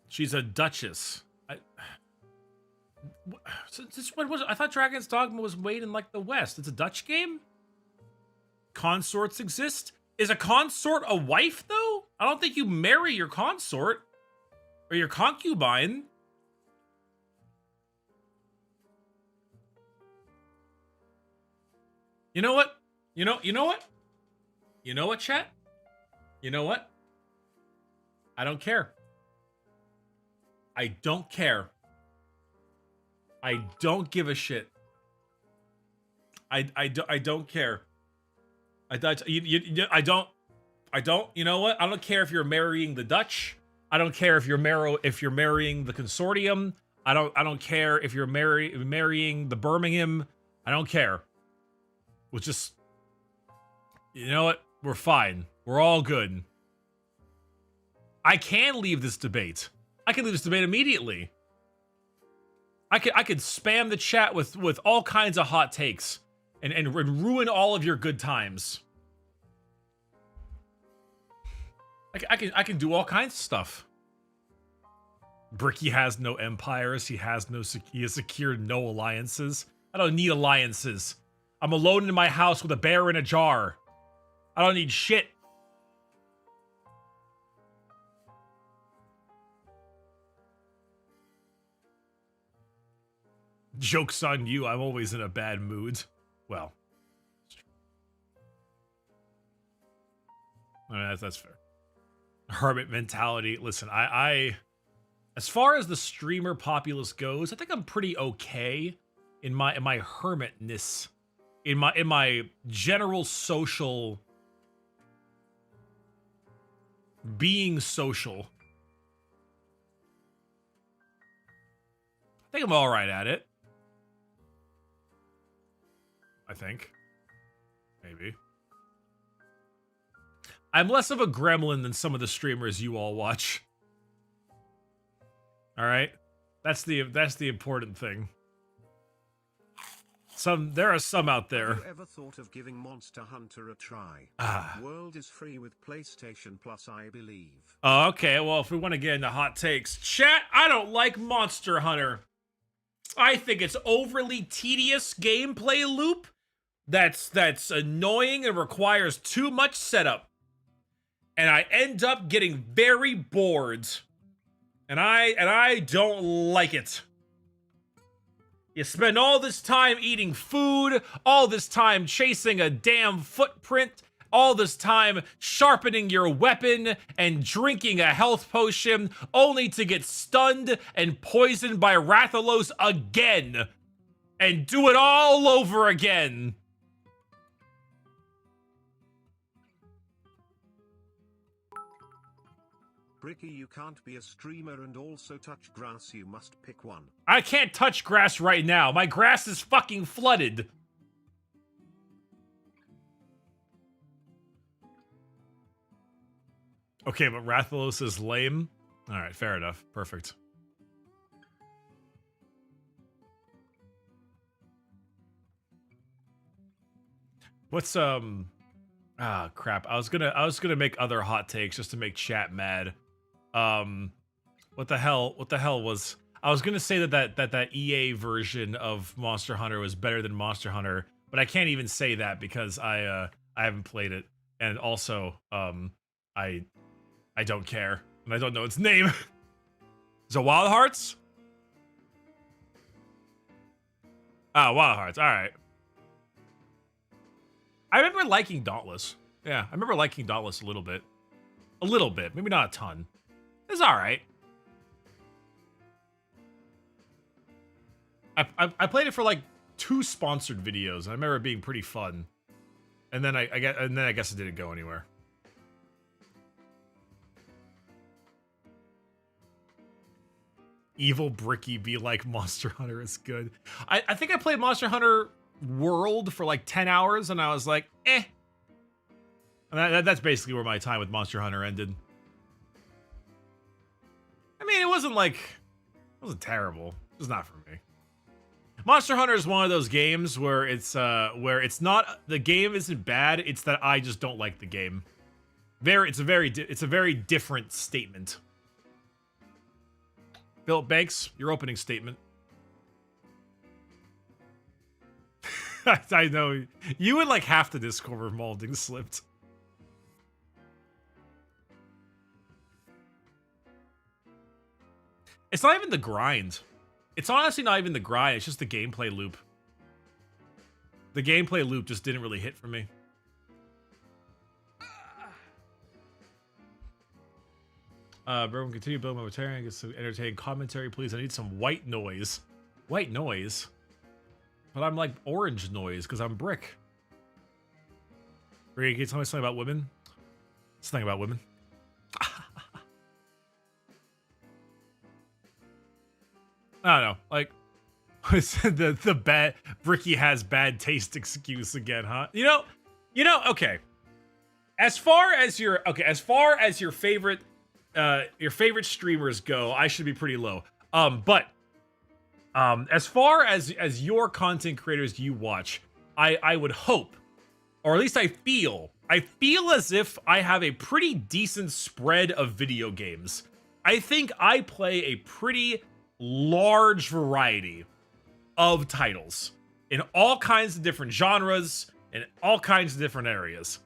A: She's a duchess. I thought Dragon's Dogma was made in like the West. It's a Dutch game? Consorts exist? Is a consort a wife though? I don't think you marry your consort or your concubine. You know what? You know what? You know what, chat? You know what? I don't care. I don't care. I don't give a shit. I don't care. I don't. You know what? I don't care if you're marrying the Dutch. I don't care if you're marrying the consortium. I don't care if you're marrying the Birmingham. I don't care. We'll just, you know what? We're fine. We're all good. I can leave this debate. I can leave this debate immediately. I could spam the chat with all kinds of hot takes and ruin all of your good times. I can do all kinds of stuff. Bricky has no empires. He has secured no alliances. I don't need alliances. I'm alone in my house with a bear in a jar. I don't need shit. Joke's on you, I'm always in a bad mood. Well. That's fair. Hermit mentality. Listen, I as far as the streamer populace goes, I think I'm pretty okay in my hermitness. In my general social being social. I think I'm alright at it. I think. Maybe. I'm less of a gremlin than some of the streamers you all watch. Alright? That's the important thing. There are some out there.
B: Have you ever thought of giving Monster Hunter a try? World is free with PlayStation Plus, I believe.
A: Oh, okay, well, if we want to get into hot takes. Chat, I don't like Monster Hunter. I think it's overly tedious gameplay loop that's annoying and requires too much setup. And I end up getting very bored. And I don't like it. You spend all this time eating food, all this time chasing a damn footprint, all this time sharpening your weapon and drinking a health potion, only to get stunned and poisoned by Rathalos again. And do it all over again.
B: Bricky, you can't be a streamer and also touch grass, you must pick one.
A: I can't touch grass right now. My grass is fucking flooded. Okay, but Rathalos is lame. All right, fair enough. Perfect. What's crap. I was gonna make other hot takes just to make chat mad. What the hell was I was gonna say that EA version of Monster Hunter was better than Monster Hunter, but I can't even say that because I haven't played it, and also I don't care and I don't know its name. Is it Wild Hearts? Oh, Wild Hearts. All right. I remember liking Dauntless. Yeah, I remember liking Dauntless a little bit. A little bit, maybe not a ton. It's all right. I played it for like 2 sponsored videos. I remember it being pretty fun, and then I guess it didn't go anywhere. Evil Bricky be like Monster Hunter is good. I think I played Monster Hunter World for like 10 hours, and I was like, eh. And that's basically where my time with Monster Hunter ended. I mean, it wasn't terrible. It was not for me. Monster Hunter is one of those games where it's not the game isn't bad. It's that I just don't like the game. It's a very different statement. Philip Banks, your opening statement. I know you and like half the Discord were molding slipped. It's not even the grind. It's honestly not even the grind. It's just the gameplay loop. The gameplay loop just didn't really hit for me. Bro, continue building my material. Get some entertaining commentary, please. I need some white noise. White noise? But I'm like orange noise because I'm Brick. Brick, can you tell me something about women? Something about women. I don't know, like the bad Bricky has bad taste excuse again, huh? You know, okay. As far as your favorite streamers go, I should be pretty low. But As far as your content creators you watch, I would hope, or at least I feel as if I have a pretty decent spread of video games. I think I play a pretty large variety of titles in all kinds of different genres, in all kinds of different areas.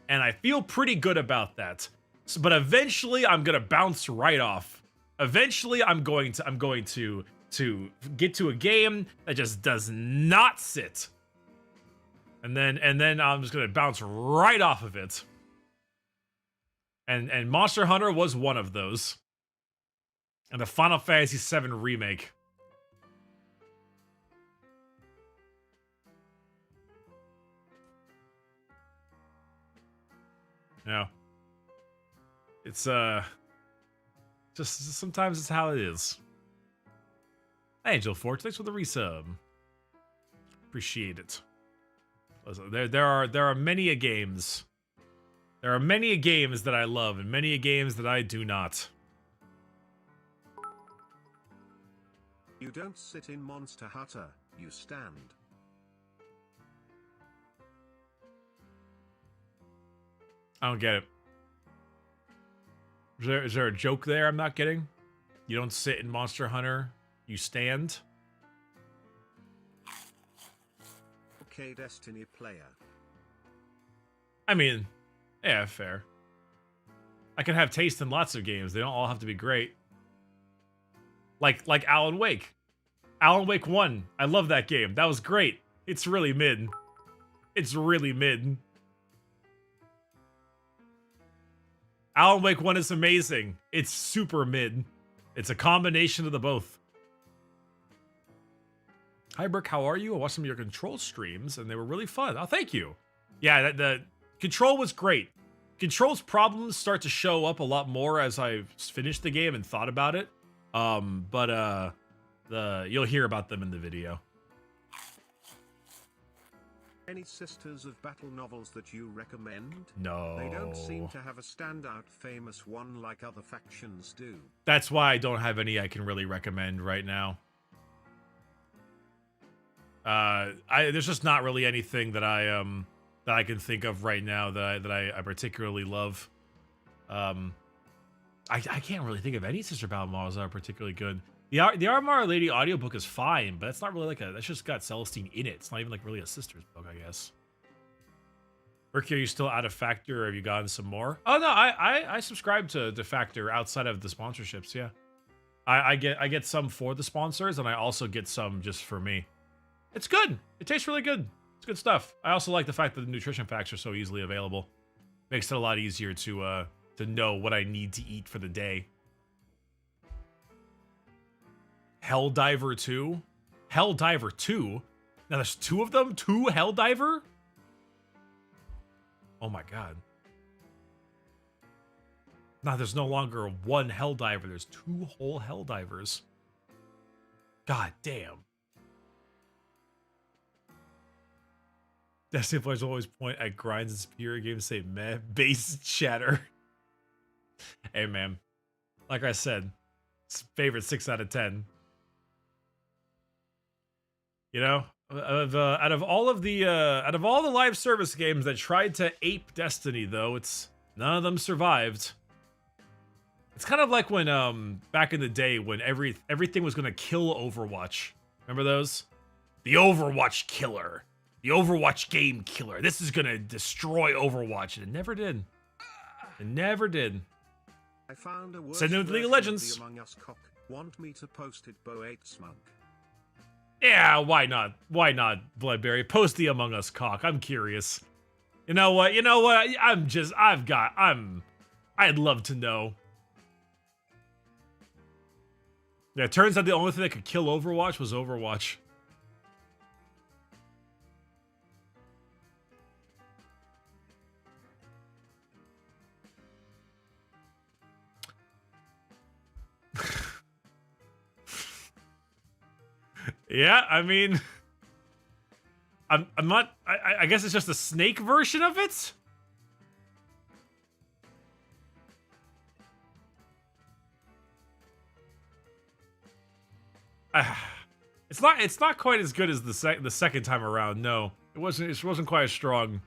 A: And I feel pretty good about that. So, but eventually I'm gonna bounce right off. Eventually I'm going to get to a game that just does not sit. And then I'm just gonna bounce right off of it. And Monster Hunter was one of those. And the Final Fantasy VII Remake. Yeah. It's just sometimes it's how it is. Angel Forge, thanks for the resub. Appreciate it. Listen, there are many a games. There are many a games that I love and many a games that I do not.
B: You don't sit in Monster Hunter, you stand.
A: I don't get it. Is there a joke there I'm not getting? You don't sit in Monster Hunter, you stand?
B: Okay, Destiny player.
A: I mean, yeah, fair. I can have taste in lots of games. They don't all have to be great. Like Alan Wake. Alan Wake 1. I love that game. That was great. It's really mid. It's really mid. Alan Wake 1 is amazing. It's super mid. It's a combination of the both. Hi, Brick. How are you? I watched some of your Control streams, and they were really fun. Oh, thank you. Yeah, the Control was great. Control's problems start to show up a lot more as I've finished the game and thought about it. But you'll hear about them in the video.
B: Any Sisters of Battle novels that you recommend?
A: No.
B: They don't seem to have a standout famous one like other factions do.
A: That's why I don't have any I can really recommend right now. There's just not really anything that I can think of right now that I particularly love. I can't really think of any Sister Battle models that are particularly good. The Armor Lady audiobook is fine, but it's not really like that's just got Celestine in it. It's not even like really a sister's book, I guess. Ricky, are you still out of Factor or have you gotten some more? Oh no, I subscribe to Factor outside of the sponsorships, yeah. I get some for the sponsors and I also get some just for me. It's good. It tastes really good. It's good stuff. I also like the fact that the nutrition facts are so easily available. Makes it a lot easier to know what I need to eat for the day. Helldiver 2? Helldiver 2? Now there's two of them? Two Helldiver? Oh my god. Now there's no longer one Helldiver, there's two whole Helldivers. God damn. Destiny players always point at grinds and superior games say meh, base chatter. Hey man, like I said, favorite 6 out of 10. You know, out of all the live service games that tried to ape Destiny, though, none of them survived. It's kind of like when back in the day when everything was gonna kill Overwatch. Remember those? The Overwatch killer, the Overwatch game killer. This is gonna destroy Overwatch, and it never did. It never did.
B: I found a
A: Send it to League of Legends.
B: The Among Us cock. Want me to post it, Bo8 Smug?
A: Yeah, why not? Why not, Bloodberry? Post the Among Us cock. I'm curious. You know what? I'd love to know. Yeah, it turns out the only thing that could kill Overwatch was Overwatch. Yeah, I mean, I'm not. I guess it's just a snake version of it. It's not quite as good as the second time around. No, it wasn't quite as strong.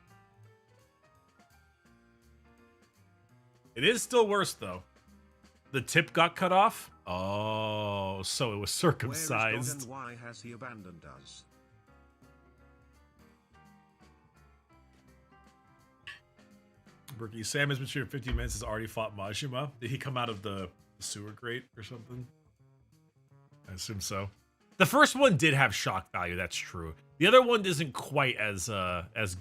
A: It is still worse though. The tip got cut off. Oh, so it was circumcised.
B: Where is God and why has he abandoned us?
A: Bricky, Sam has been shooting 15 minutes. Has already fought Majima. Did he come out of the sewer grate or something? I assume so. The first one did have shock value. That's true. The other one isn't quite as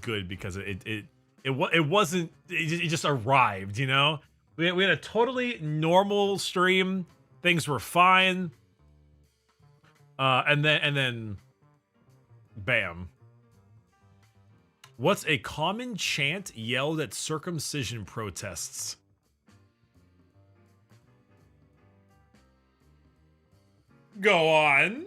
A: good because it just arrived. You know, we had a totally normal stream. Things were fine. And then, bam. What's a common chant yelled at circumcision protests? Go on.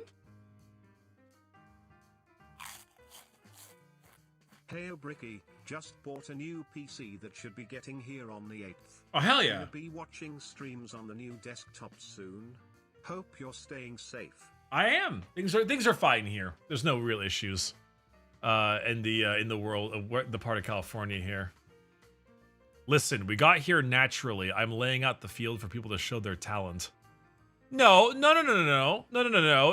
B: Hey Bricky, just bought a new PC that should be getting here on the 8th.
A: Oh hell yeah.
B: Gonna be watching streams on the new desktop soon. Hope you're staying safe.
A: I am. Things are fine here. There's no real issues. In the world of the part of California here. Listen, we got here naturally. I'm laying out the field for people to show their talent. No.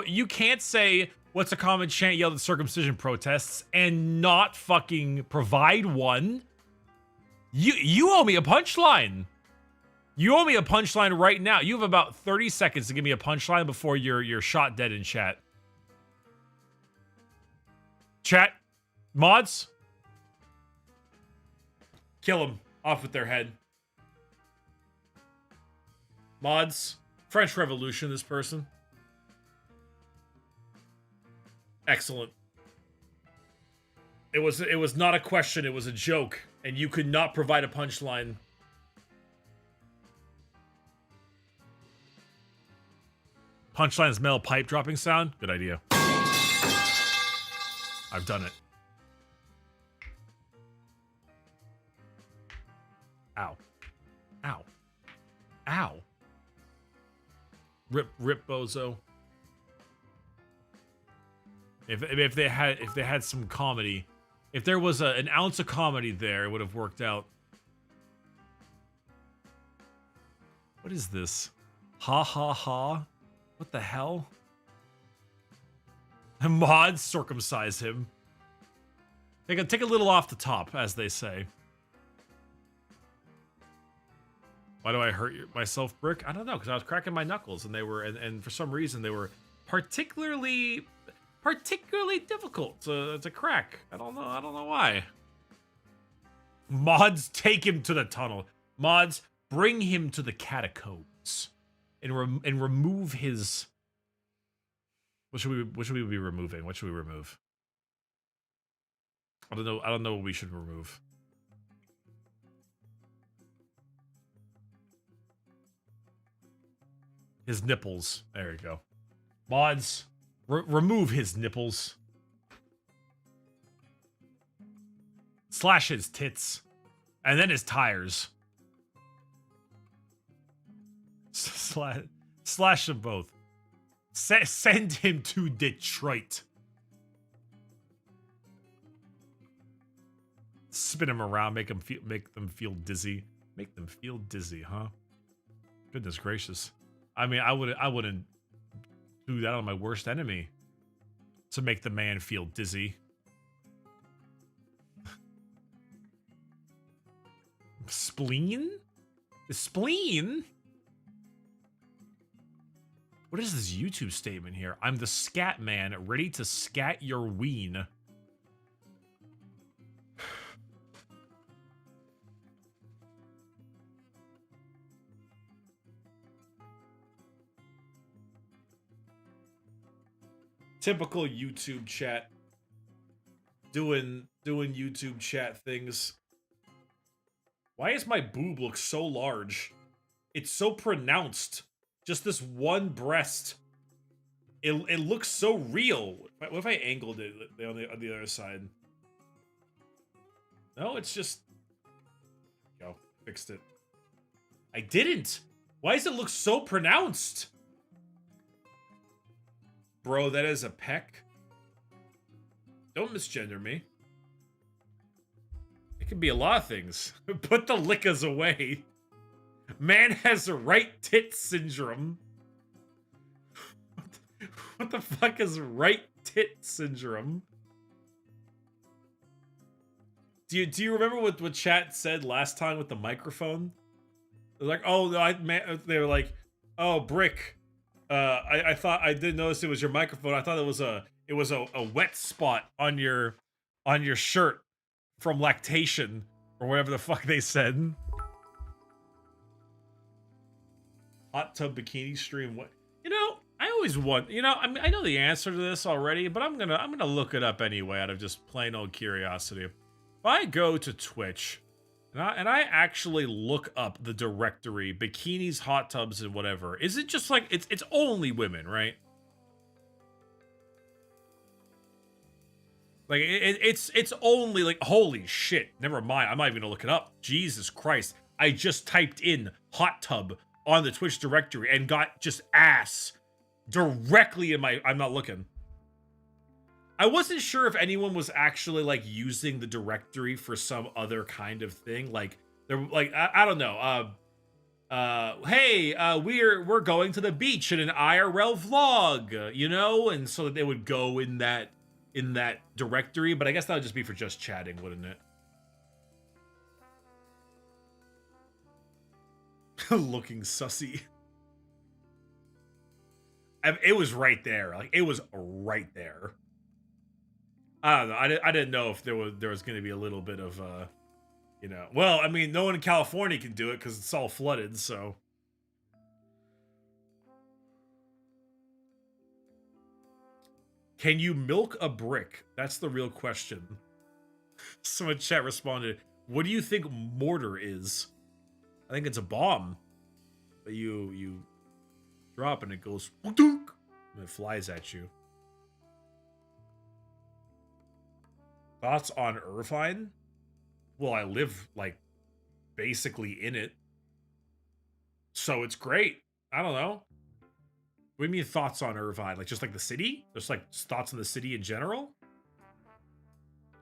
A: You can't say what's a common chant yelled at circumcision protests and not fucking provide one. You owe me a punchline. You owe me a punchline right now. You have about 30 seconds to give me a punchline before you're shot dead in chat. Chat, mods, kill them off with their head. Mods, French Revolution, this person. Excellent. It was not a question, it was a joke, and you could not provide a punchline. Punchline's metal pipe dropping sound? Good idea. I've done it. Ow. Ow. Ow. Rip bozo. If they had some comedy, if there was an ounce of comedy there, it would have worked out. What is this? Ha ha ha. What the hell? Mods circumcise him. Take a little off the top, as they say. Why do I hurt myself, Brick? I don't know, because I was cracking my knuckles, and they were, and for some reason they were particularly difficult to crack. I don't know why. Mods, take him to the tunnel. Mods, bring him to the catacombs, and remove his. What should we be removing? What should we remove? I don't know what we should remove. His nipples. There you go. Mods, remove his nipples. Slash his tits. And then his tires. Slash them both. Send him to Detroit. Spin him around, make them feel dizzy. Make them feel dizzy, huh? Goodness gracious. I mean, I wouldn't do that on my worst enemy to make the man feel dizzy. Spleen? The spleen? What is this YouTube statement here? I'm the scat man, ready to scat your ween. Typical YouTube chat. Doing YouTube chat things. Why is my boob look so large? It's so pronounced. Just this one breast. It looks so real. What if I angled it on the other side? No, it's just. Go, fixed it. I didn't. Why does it look so pronounced? Bro, that is a peck. Don't misgender me. It could be a lot of things. Put the lickas away. Man has a right tit syndrome. What the fuck is right tit syndrome? Do you remember what chat said last time with the microphone? They're like, oh no, they were like, oh Brick, I thought I didn't notice it was your microphone. I thought it was a wet spot on your shirt from lactation or whatever the fuck they said. Hot tub bikini stream. What? You know, I always want. You know, I mean, I know the answer to this already, but I'm gonna look it up anyway out of just plain old curiosity. If I go to Twitch and I actually look up the directory, bikinis, hot tubs, and whatever, is it just like it's only women, right? Like it's only like, holy shit. Never mind. I'm not even gonna look it up. Jesus Christ. I just typed in hot tub on the Twitch directory and got just ass directly in my, I'm not looking. I wasn't sure if anyone was actually like using the directory for some other kind of thing. Like they're like, I don't know. Hey, we're going to the beach in an IRL vlog, you know? And so that they would go in that directory, but I guess that would just be for just chatting, wouldn't it? Looking sussy. It was right there. Like it was right there. I don't know. I didn't know if there was going to be a little bit of you know. Well, I mean, no one in California can do it because it's all flooded. So. Can you milk a brick? That's the real question. Someone in chat responded, "What do you think mortar is?" I think it's a bomb. But you drop and it goes and it flies at you. Thoughts on Irvine? Well, I live like basically in it. So it's great. I don't know. What do you mean thoughts on Irvine? Like just like the city? Just like thoughts on the city in general?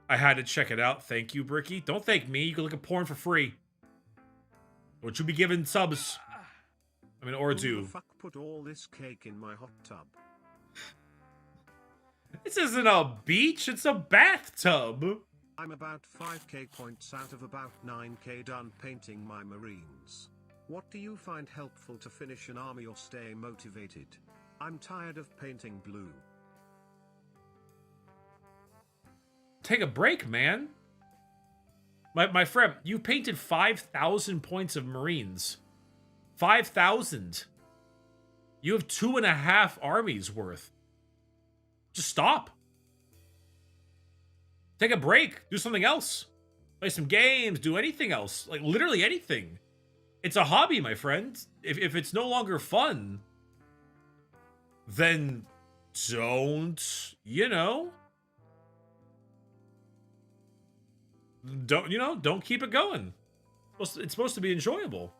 A: I had to check it out. Thank you, Bricky. Don't thank me. You can look at porn for free. Don't you be giving subs? I mean, or do.
B: Who the fuck put all this cake in my hot tub?
A: This isn't a beach, it's a bathtub.
B: I'm about 5k points out of about 9k done painting my Marines. What do you find helpful to finish an army or stay motivated? I'm tired of painting blue.
A: Take a break, man. My friend, you painted 5,000 points of Marines. 5,000. You have 2.5 armies worth. Just stop. Take a break. Do something else. Play some games. Do anything else. Like, literally anything. It's a hobby, my friend. If it's no longer fun, then don't, you know. Don't keep it going. It's supposed to be enjoyable.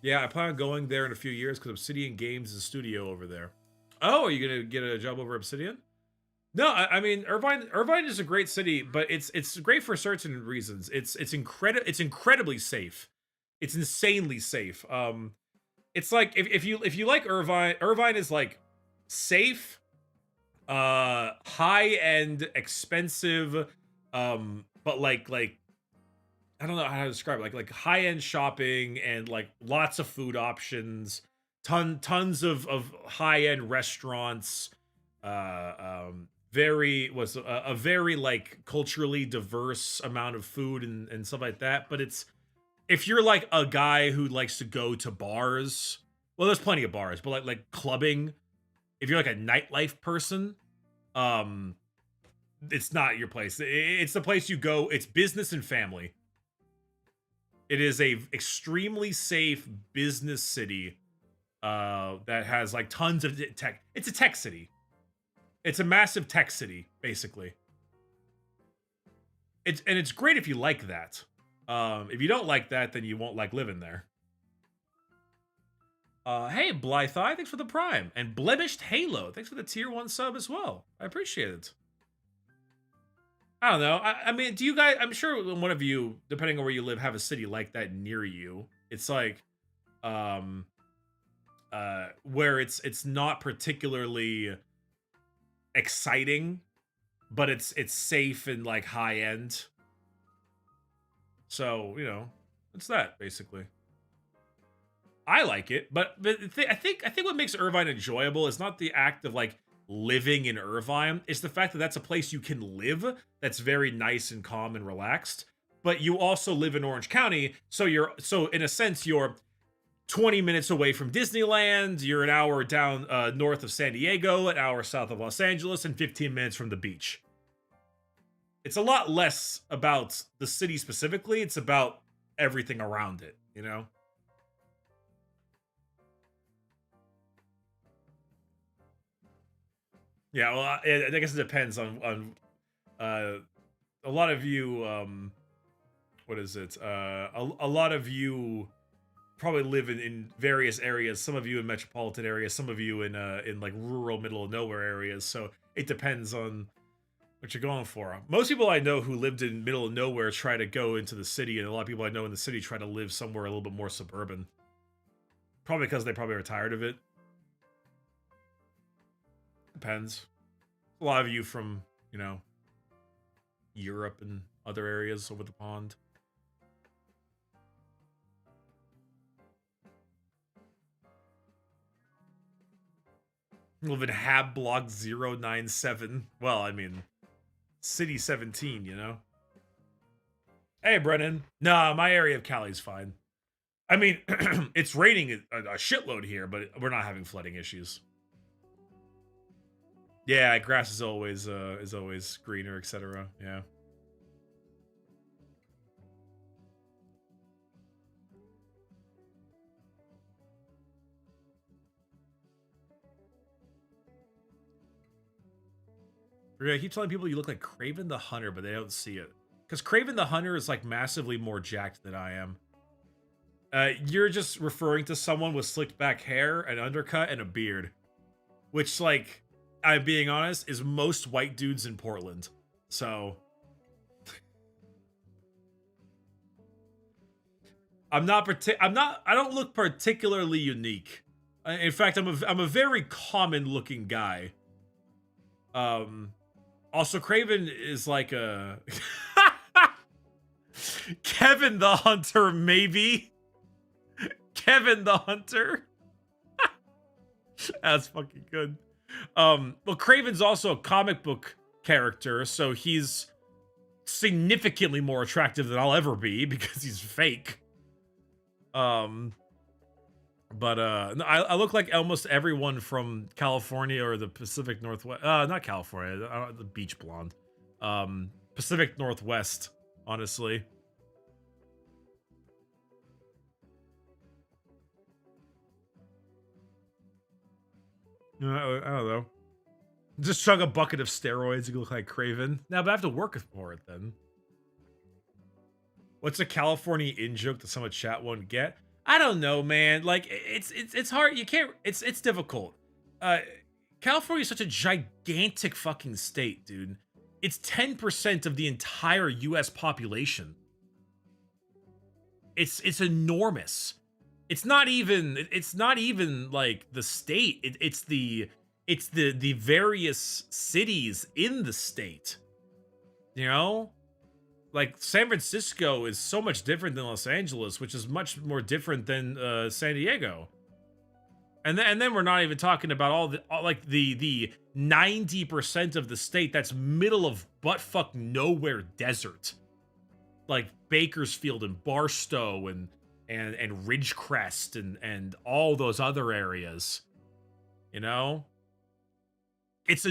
A: Yeah, I plan on going there in a few years because Obsidian Games is a studio over there. Oh, are you gonna get a job over Obsidian? No, I mean Irvine is a great city, but it's great for certain reasons. It's incredibly safe. It's insanely safe. It's like if you like Irvine is like safe, high end, expensive, but like I don't know how to describe it. Like high end shopping and like lots of food options, tons of high end restaurants, a very like culturally diverse amount of food and stuff like that. But if you're like a guy who likes to go to bars, well, there's plenty of bars, but like clubbing, if you're like a nightlife person, it's not your place. It's the place you go. It's business and family. It is a extremely safe business city that has like tons of tech. It's a tech city. It's a massive tech city, basically. It's great if you like that. If you don't like that, then you won't like living there. Hey, Blytheye, thanks for the Prime. And Blemished Halo, thanks for the tier 1 sub as well. I appreciate it. I don't know. I mean, do you guys, I'm sure one of you, depending on where you live, have a city like that near you. It's like, um, where it's not particularly exciting, but it's safe and like high end. So, you know, it's that basically. I like it, but I think what makes Irvine enjoyable is not the act of like living in Irvine. It's the fact that that's a place you can live that's very nice and calm and relaxed. But you also live in Orange County, so so in a sense you're 20 minutes away from Disneyland. You're an hour down north of San Diego, an hour south of Los Angeles, and 15 minutes from the beach. It's a lot less about the city specifically. It's about everything around it, you know? Yeah, well, I guess it depends on a lot of you. What is it? A lot of you probably live in various areas. Some of you in metropolitan areas. Some of you in like rural, middle of nowhere areas. So it depends on what you're going for. Most people I know who lived in middle of nowhere try to go into the city, and a lot of people I know in the city try to live somewhere a little bit more suburban. Probably because they probably are tired of it. Depends. A lot of you from, you know, Europe and other areas over the pond. Live in Hab Block 097. Well, I mean, City 17, you know? Hey, Brennan. Nah, my area of Cali's fine. I mean, it's raining a shitload here, but we're not having flooding issues. Yeah, grass is always greener, etc. Yeah. I keep telling people you look like Craven the Hunter, but they don't see it. Because Craven the Hunter is like massively more jacked than I am. You're just referring to someone with slicked back hair, an undercut, and a beard. Which, like, I'm being honest, is most white dudes in Portland. So I don't look particularly unique. In fact, I'm a very common looking guy. Also Craven is like a Kevin the Hunter, maybe. Kevin the Hunter. That's fucking good. Well, Craven's also a comic book character, so he's significantly more attractive than I'll ever be because he's fake. But I look like almost everyone from California or the Pacific Northwest. Not California, the beach blonde. Pacific Northwest, honestly. I don't know. Just chug a bucket of steroids, you look like Craven. Now, but I have to work for it then. What's a California in joke that some of chat won't get? I don't know, man. Like it's hard. You can't. It's difficult. California is such a gigantic fucking state, dude. It's 10% of the entire U.S. population. It's enormous. It's not even like the state. It's the various cities in the state. You know? Like San Francisco is so much different than Los Angeles, which is much more different than San Diego. And then we're not even talking about like the 90% of the state that's middle of buttfuck nowhere desert, like Bakersfield and Barstow and Ridgecrest and all those other areas. You know, it's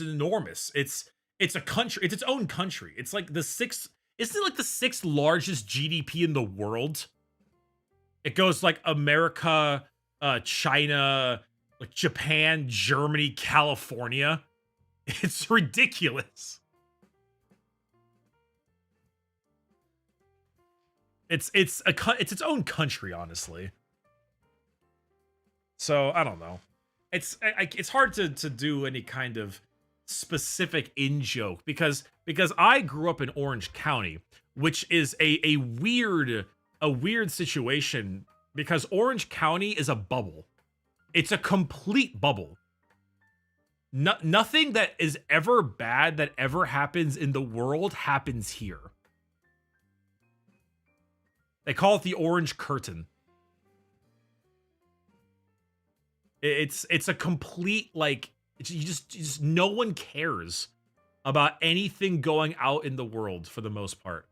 A: enormous. It's a country. It's its own country. It's like the sixth. Isn't it like the sixth largest GDP in the world? It goes like America, China, like Japan, Germany, California. It's ridiculous. It's its own country, honestly. So I don't know. It's hard to do any kind of specific in joke because I grew up in Orange County, which is a weird situation because Orange County is a bubble. It's a complete bubble. Nothing that is ever bad that ever happens in the world happens here. They call it the Orange Curtain. It's a complete, like, you just no one cares about anything going out in the world for the most part,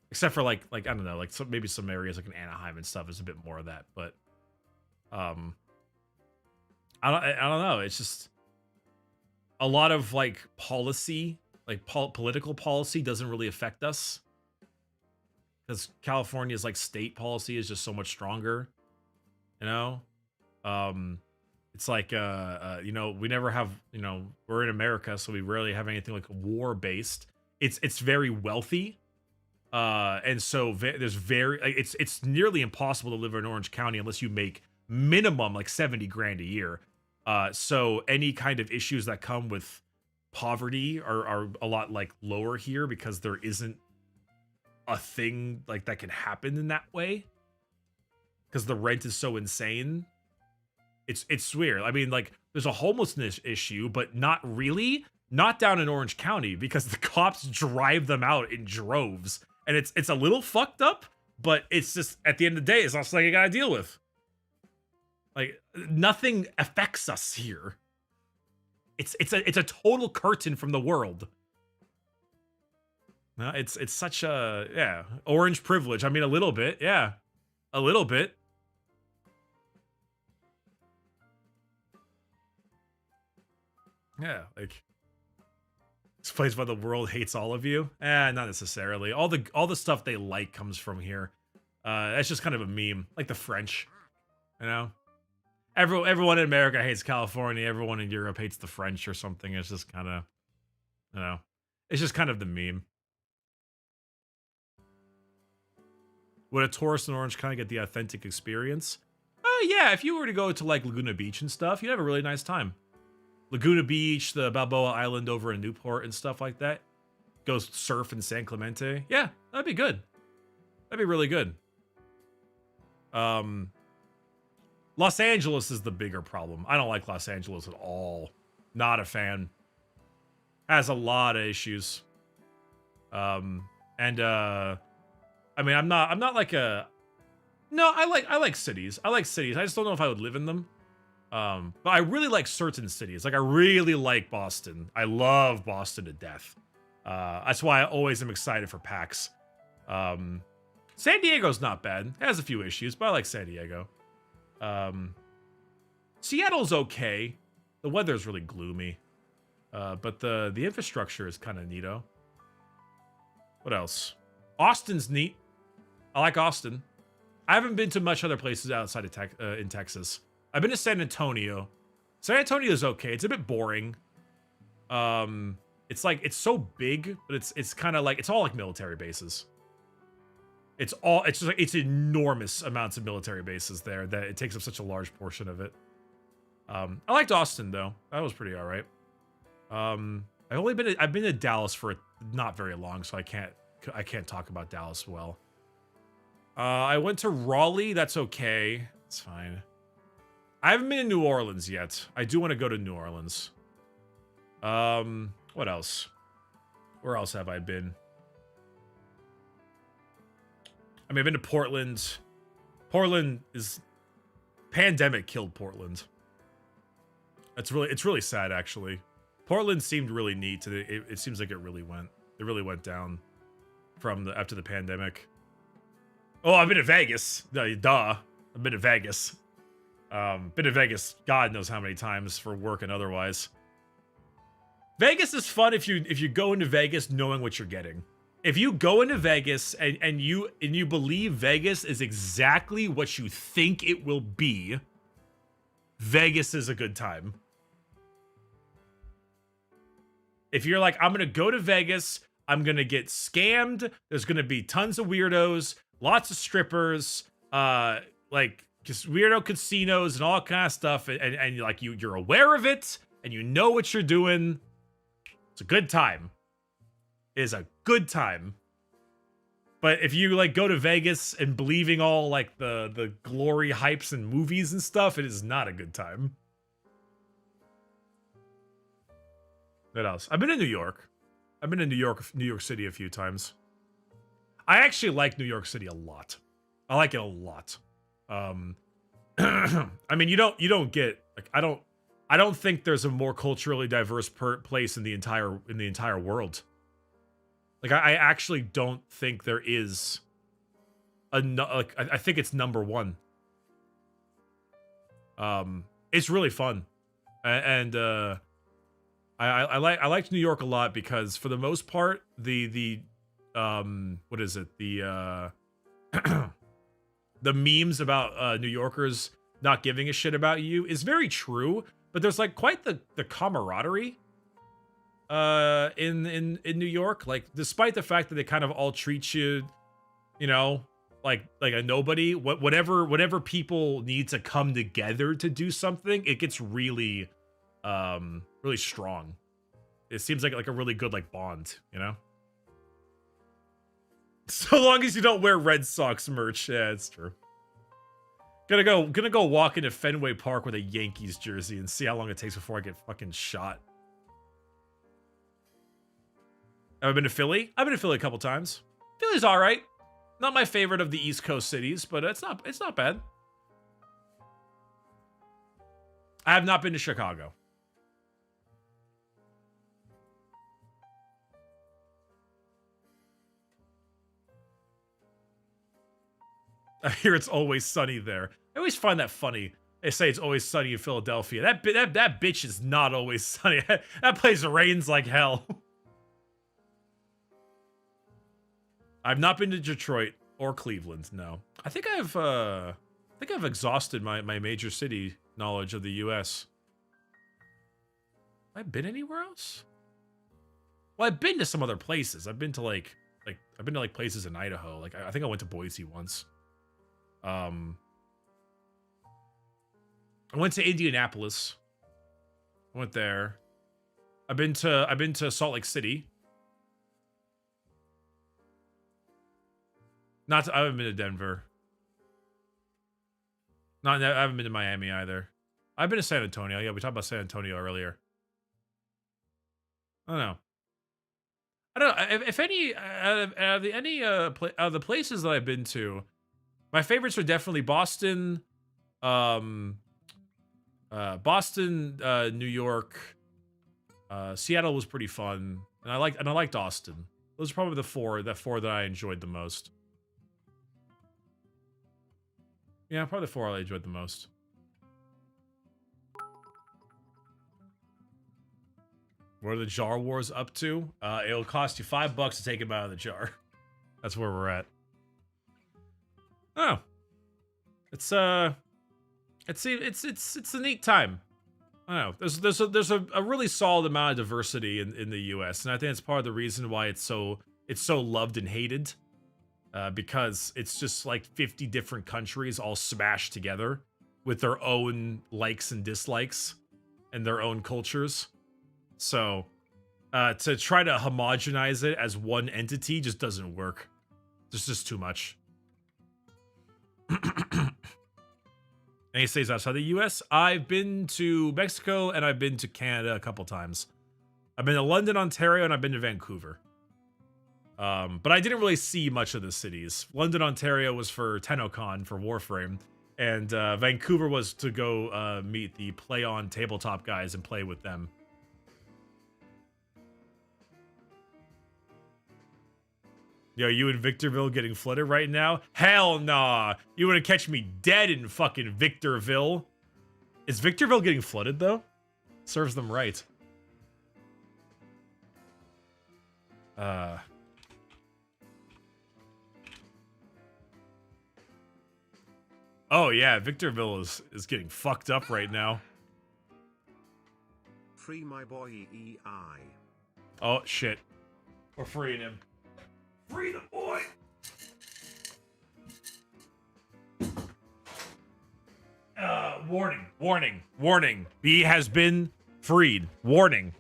A: except for like I don't know, like maybe some areas like in Anaheim and stuff is a bit more of that, but I don't know. It's just a lot of like policy, like political policy doesn't really affect us because California's like state policy is just so much stronger, you know. It's like you know, we never have, you know, we're in America, so we rarely have anything like war based. It's very wealthy, and so there's very like, it's nearly impossible to live in Orange County unless you make minimum like 70 grand a year. So any kind of issues that come with poverty are a lot like lower here because there isn't a thing like that can happen in that way because the rent is so insane. It's weird. I mean, like, there's a homelessness issue, but not really. Not down in Orange County because the cops drive them out in droves, and it's a little fucked up. But it's just at the end of the day, it's not something you gotta deal with. Like, nothing affects us here. It's a total curtain from the world. No, it's such a orange privilege. I mean, a little bit, yeah, a little bit. Yeah, like this place where the world hates all of you. Not necessarily. All the stuff they like comes from here. That's just kind of a meme, like the French. You know, everyone in America hates California. Everyone in Europe hates the French or something. It's just kind of, you know, it's just kind of the meme. Would a tourist in Orange County get the authentic experience? Yeah, if you were to go to like Laguna Beach and stuff, you'd have a really nice time. Laguna Beach, the Balboa Island over in Newport and stuff like that. Go surf in San Clemente. Yeah, that'd be good. That'd be really good. Los Angeles is the bigger problem. I don't like Los Angeles at all. Not a fan. Has a lot of issues. I mean, I'm not like a. No, I like cities. I like cities. I just don't know if I would live in them. But I really like certain cities. Like I really like Boston. I love Boston to death. That's why I always am excited for PAX. San Diego's not bad. It has a few issues, but I like San Diego. Seattle's okay. The weather's really gloomy. But the infrastructure is kind of neato. What else? Austin's neat. I like Austin. I haven't been to much other places outside of in Texas. I've been to San Antonio. San Antonio's okay. It's a bit boring. It's like it's so big, but it's kind of like it's all like military bases. It's just like it's enormous amounts of military bases there that it takes up such a large portion of it. I liked Austin though. That was pretty all right. I've been to Dallas for not very long, so I can't talk about Dallas well. I went to Raleigh. That's okay. It's fine. I haven't been in New Orleans yet. I do want to go to New Orleans. What else? Where else have I been? I mean, I've been to Portland. Portland is... Pandemic killed Portland. It's really sad, actually. Portland seemed really neat. It seems like it really went down from after the pandemic. Oh, I've been to Vegas. Duh. I've been to Vegas. Been to Vegas God knows how many times for work and otherwise. Vegas is fun if you go into Vegas knowing what you're getting. If you go into Vegas and you believe Vegas is exactly what you think it will be, Vegas is a good time. If you're like, I'm gonna go to Vegas, I'm gonna get scammed, there's gonna be tons of weirdos, lots of strippers, like weirdo casinos and all kind of stuff, and like you're aware of it and you know what you're doing. It's a good time. It is a good time. But if you like go to Vegas and believing all like the glory hypes and movies and stuff, it is not a good time. What else? I've been in New York. I've been in New York City a few times. I actually like New York City a lot. I like it a lot. I mean, you don't get like I don't think there's a more culturally diverse place in the entire world. Like I actually don't think there is like I think it's number one. It's really fun, and I liked New York a lot because for the most part the what is it, the the memes about New Yorkers not giving a shit about you is very true, but there's like quite the camaraderie in New York. Like despite the fact that they kind of all treat you, you know, like a nobody, whatever people need to come together to do something, it gets really really strong. It seems like a really good like bond, you know? So long as you don't wear Red Sox merch. Yeah, it's true. Gonna go walk into Fenway Park with a Yankees jersey and see how long it takes before I get fucking shot. Have I been to Philly? I've been to Philly a couple times. Philly's all right. Not my favorite of the East Coast cities, but it's not bad. I have not been to Chicago. I hear it's always sunny there. I always find that funny. They say it's always sunny in Philadelphia. That bitch is not always sunny. That place rains like hell. I've not been to Detroit or Cleveland. No, I think I've exhausted my major city knowledge of the U.S. Have I been anywhere else? Well, I've been to some other places. I've been to like places in Idaho. Like I think I went to Boise once. I went to Indianapolis. I went there. I've been to Salt Lake City. I haven't been to Denver. I haven't been to Miami either. I've been to San Antonio. Yeah, we talked about San Antonio earlier. I don't know. If any of the places that I've been to, my favorites are definitely Boston, New York, Seattle was pretty fun, and I liked Austin. Those are probably the four that I enjoyed the most. Yeah, probably the four I enjoyed the most. What are the jar wars up to? It'll cost you $5 to take them out of the jar. That's where we're at. Oh, it's a neat time. I don't know. There's a really solid amount of diversity in the U.S. and I think it's part of the reason why it's so loved and hated. Because it's just like 50 different countries all smashed together with their own likes and dislikes and their own cultures. So to try to homogenize it as one entity just doesn't work. There's just too much. And he stays outside the US. I've been to Mexico and I've been to Canada a couple times. I've been to London, Ontario, and I've been to Vancouver. But I didn't really see much of the cities. London, Ontario was for TennoCon for Warframe, and Vancouver was to go meet the Play On tabletop guys and play with them. Yo, you in Victorville getting flooded right now? Hell nah! You wanna catch me dead in fucking Victorville? Is Victorville getting flooded though? Serves them right. Oh yeah, Victorville is getting fucked up right now.
B: Free my boy EI.
A: Oh shit. We're freeing him. Free the boy! Warning, warning, warning. B has been freed. Warning.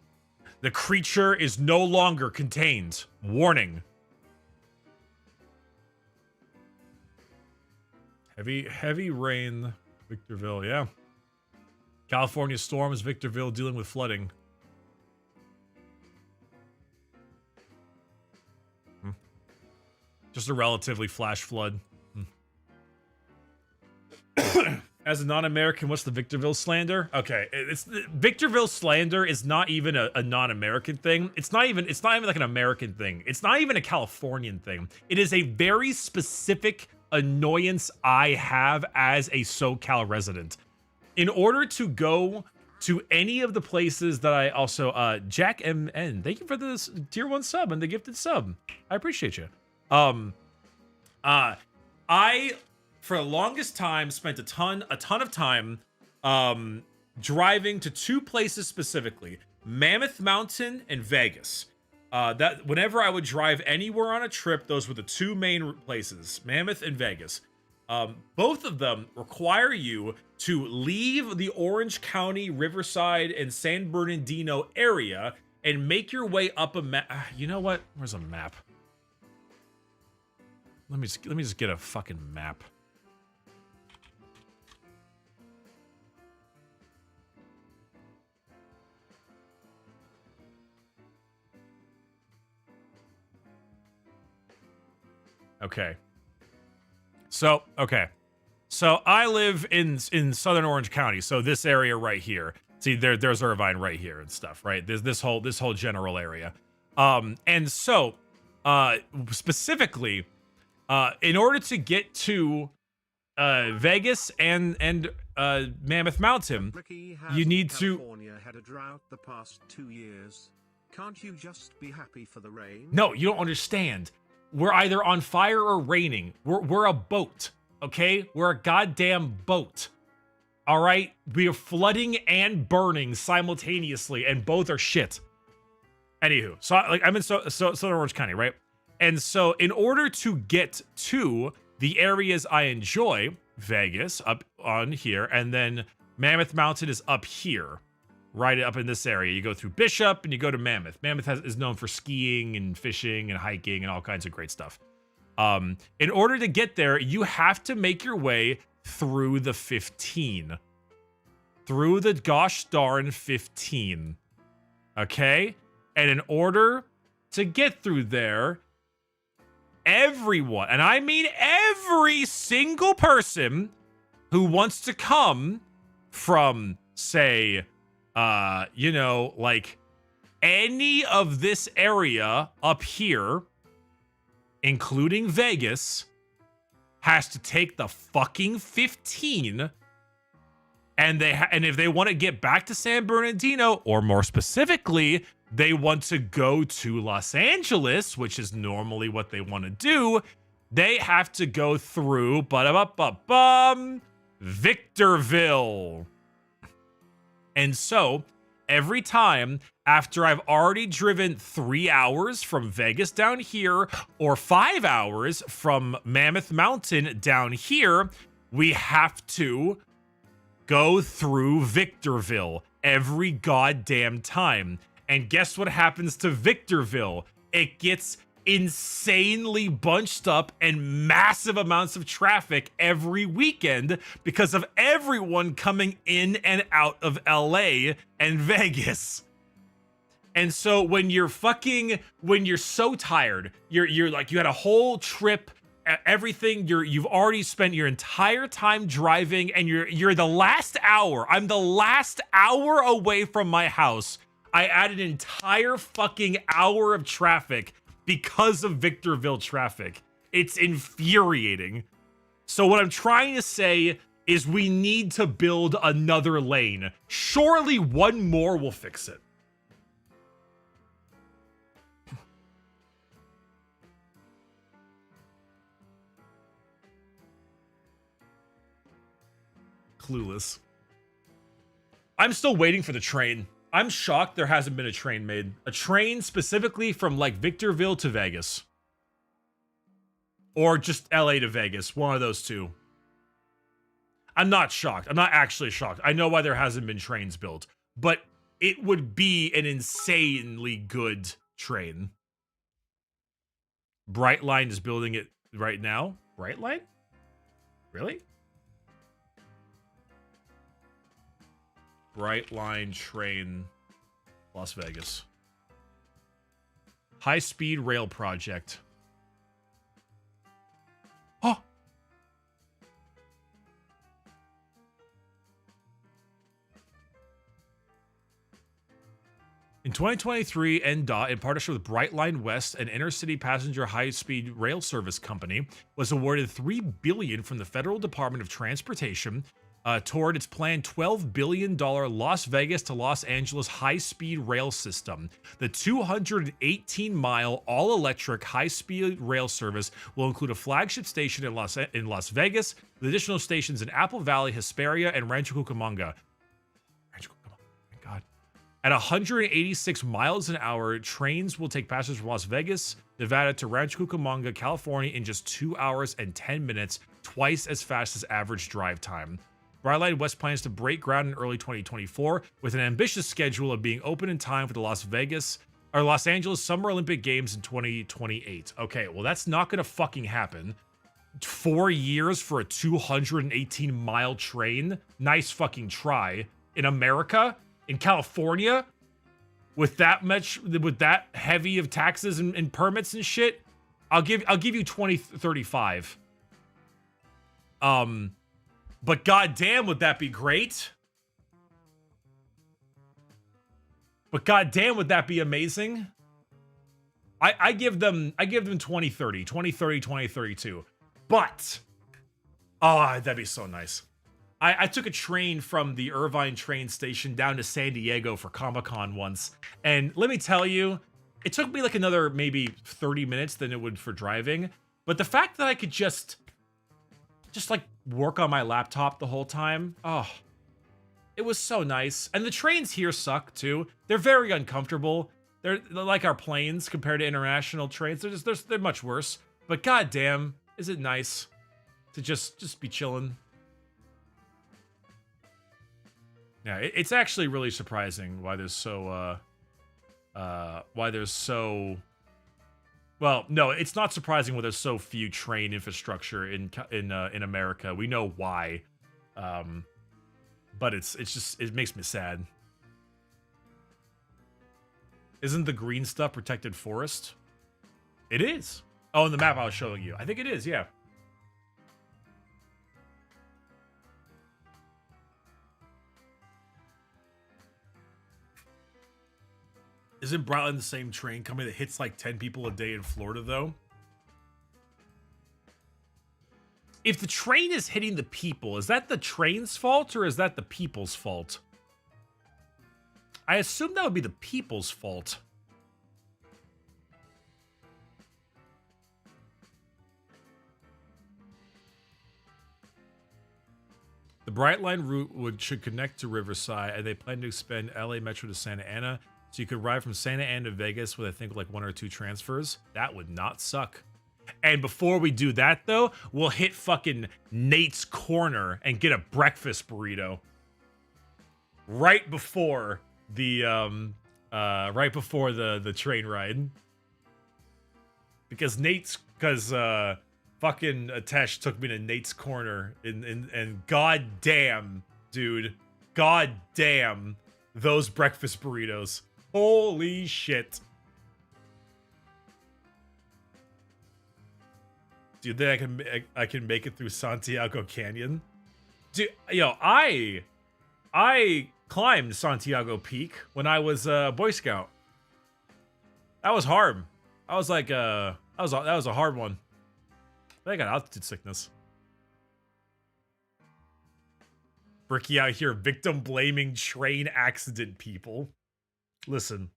A: The creature is no longer contained. Warning. Heavy rain, Victorville, yeah. California storms, Victorville dealing with flooding. Just a relatively flash flood. As a non-American, what's the Victorville slander? Okay, Victorville slander is not even a non-American thing. It's not even like an American thing. It's not even a Californian thing. It is a very specific annoyance I have as a SoCal resident. In order to go to any of the places that I also Jack MN, thank you for this tier 1 sub and the gifted sub. I appreciate you. I for the longest time spent a ton of time driving to 2 places specifically, Mammoth Mountain and Vegas. That whenever I would drive anywhere on a trip, those were the 2 main places, Mammoth and Vegas. Both of them require you to leave the Orange County, Riverside, and San Bernardino area and make your way up a map. You know what? Where's a map? Let me just get a fucking map. Okay. So I live in Southern Orange County, so this area right here. See, there's Irvine right here and stuff, right? There's this whole general area. And so specifically, in order to get to Vegas and Mammoth Mountain, you need to.
B: California had a drought the past 2 years. Can't you just be happy for the rain?
A: No, you don't understand. We're either on fire or raining. We're a boat, okay? We're a goddamn boat. All right? We are flooding and burning simultaneously, and both are shit. Anywho, so I'm in Southern Orange County, right? And so in order to get to the areas I enjoy, Vegas up on here, and then Mammoth Mountain is up here. Right up in this area. You go through Bishop and you go to Mammoth. Mammoth is known for skiing and fishing and hiking and all kinds of great stuff. In order to get there, you have to make your way through the 15. Through the gosh darn 15. Okay? And in order to get through there, everyone, and I mean every single person who wants to come from, say, like any of this area up here, including Vegas, has to take the fucking 15. And if they want to get back to San Bernardino, or more specifically, they want to go to Los Angeles, which is normally what they want to do, they have to go through Victorville. And so, every time after I've already driven 3 hours from Vegas down here, or 5 hours from Mammoth Mountain down here, we have to go through Victorville every goddamn time. And guess what happens to Victorville? It gets insanely bunched up and massive amounts of traffic every weekend because of everyone coming in and out of LA and Vegas. And so when you're so tired, you're like, you had a whole trip, everything, you've already spent your entire time driving, and you're the last hour. I'm the last hour away from my house. I added an entire fucking hour of traffic because of Victorville traffic. It's infuriating. So what I'm trying to say is we need to build another lane. Surely one more will fix it. Clueless. I'm still waiting for the train. I'm shocked there hasn't been a train made. A train specifically from like Victorville to Vegas. Or just LA to Vegas. One of those two. I'm not shocked. I'm not actually shocked. I know why there hasn't been trains built, but it would be an insanely good train. Brightline is building it right now. Brightline? Really? Brightline train, Las Vegas. High-speed rail project. Oh! In 2023, NDOT, in partnership with Brightline West, an inner-city passenger high-speed rail service company, was awarded $3 billion from the Federal Department of Transportation toward its planned $12 billion Las Vegas to Los Angeles high-speed rail system. The 218-mile all-electric high-speed rail service will include a flagship station in Las Vegas, with additional stations in Apple Valley, Hesperia, and Rancho Cucamonga. Thank God. At 186 miles an hour, trains will take passengers from Las Vegas, Nevada to Rancho Cucamonga, California in just 2 hours and 10 minutes, twice as fast as average drive time. Brightline West plans to break ground in early 2024 with an ambitious schedule of being open in time for the Los Angeles Summer Olympic Games in 2028. Okay, well that's not gonna fucking happen. 4 years for a 218-mile train? Nice fucking try. In America? In California? With that heavy of taxes and permits and shit? I'll give you 2035. But goddamn, would that be great? But goddamn, would that be amazing? I give them 2030, 2032. But oh, that'd be so nice. I took a train from the Irvine train station down to San Diego for Comic-Con once, and let me tell you, it took me like another maybe 30 minutes than it would for driving. But the fact that I could just like work on my laptop the whole time. Oh, it was so nice. And the trains here suck too. They're very uncomfortable. They're like our planes compared to international trains. They're much worse. But goddamn, is it nice to just be chilling? Yeah, it's actually really surprising why there's so well, no, it's not surprising why there's so few train infrastructure in America. We know why, but it makes me sad. Isn't the green stuff protected forest? It is. Oh, in the map I was showing you, I think it is. Yeah. Isn't Brightline the same train company that hits like 10 people a day in Florida, though? If the train is hitting the people, is that the train's fault or is that the people's fault? I assume that would be the people's fault. The Brightline route should connect to Riverside, and they plan to expand LA Metro to Santa Ana. So you could ride from Santa Ana to Vegas with, I think, like 1 or 2 transfers. That would not suck. And before we do that, though, we'll hit fucking Nate's Corner and get a breakfast burrito. Right before the train ride. Because fucking Atesh took me to Nate's Corner and goddamn, dude. Goddamn those breakfast burritos. Holy shit. Do you think I can make it through Santiago Canyon? Dude, yo, I climbed Santiago Peak when I was a Boy Scout. That was hard. I was like that was a hard one. I got altitude sickness. Bricky out here victim blaming train accident people. Listen.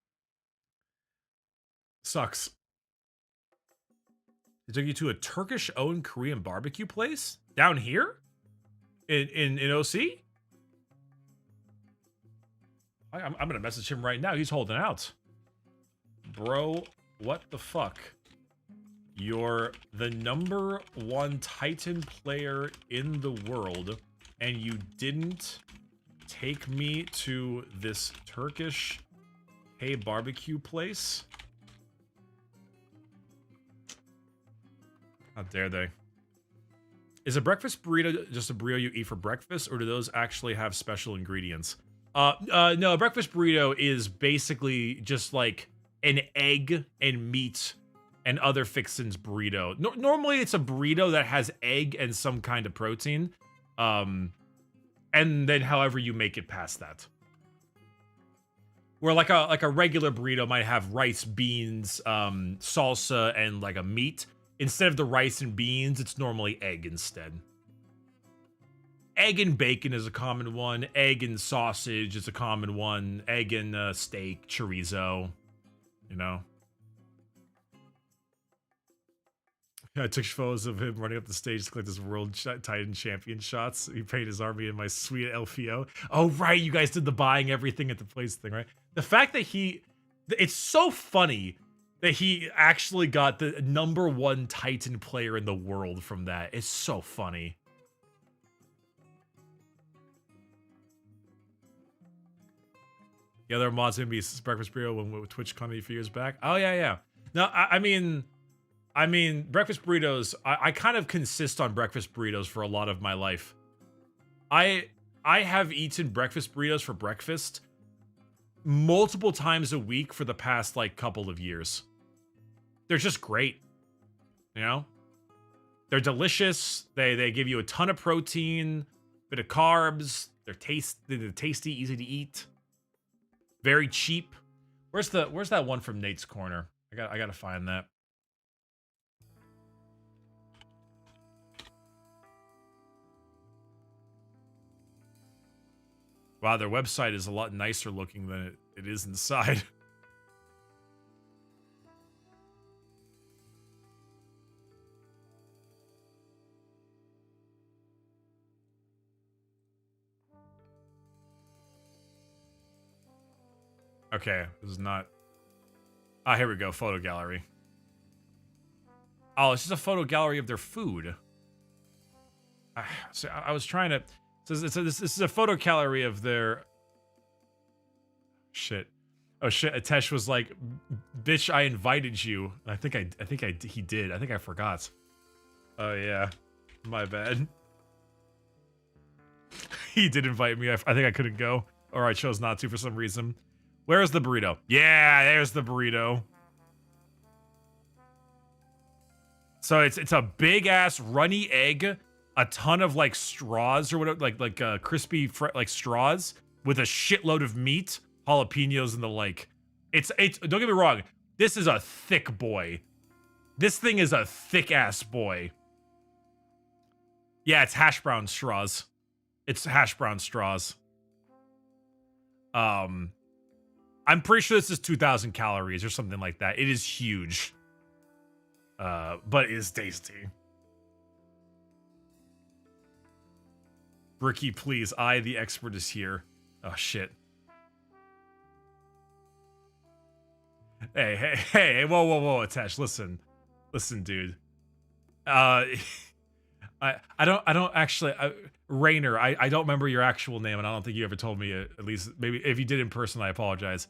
A: Sucks. They took you to a Turkish-owned Korean barbecue place? Down here? In OC? I'm gonna message him right now. He's holding out. Bro, what the fuck? You're the #1 Titan player in the world, and you didn't take me to this Turkish hey barbecue place? How dare they? Is a breakfast burrito just a burrito you eat for breakfast, or do those actually have special ingredients? No, a breakfast burrito is basically just like an egg and meat and other fixins burrito. Normally, it's a burrito that has egg and some kind of protein, and then however you make it past that. Where like a regular burrito might have rice, beans, salsa, and like a meat. Instead of the rice and beans, it's normally egg instead. Egg and bacon is a common one. Egg and sausage is a common one. Egg and steak, chorizo, you know. I took photos of him running up the stage to collect his World Titan Champion shots. He paid his army in my sweet LFO. Oh, right. You guys did the buying everything at the place thing, right? The fact that it's so funny that he actually got the #1 Titan player in the world from that. It's so funny. The other mod's gonna be breakfast burrito when Twitch comedy a few years back. Oh yeah. No, I mean, breakfast burritos. I kind of consist on breakfast burritos for a lot of my life. I have eaten breakfast burritos for breakfast multiple times a week for the past like couple of years. They're just great, you know? They're delicious. They give you a ton of protein, bit of carbs. They're tasty, easy to eat. Very cheap. Where's that one from Nate's Corner? I gotta find that. Wow, their website is a lot nicer looking than it is inside. Okay, this is not... Ah, here we go, photo gallery. Oh, it's just a photo gallery of their food. So I was trying to... So this is a photo gallery of their... Shit. Oh shit, Atesh was like, bitch, I invited you. He did. I think I forgot. Oh yeah, my bad. He did invite me. I think I couldn't go. Or I chose not to for some reason. Where's the burrito? Yeah, there's the burrito. So it's a big ass runny egg, a ton of like straws or whatever, like crispy like straws with a shitload of meat, jalapenos and the like. It's don't get me wrong, this is a thick boy. This thing is a thick ass boy. Yeah, it's hash brown straws. It's hash brown straws. I'm pretty sure this is 2,000 calories or something like that. It is huge. But it is tasty. Bricky, please. I, the expert, is here. Oh, shit. Hey, whoa, Atesh, listen. Listen, dude. I don't actually... Rainer, I don't remember your actual name, and I don't think you ever told me, at least, maybe if you did in person, I apologize.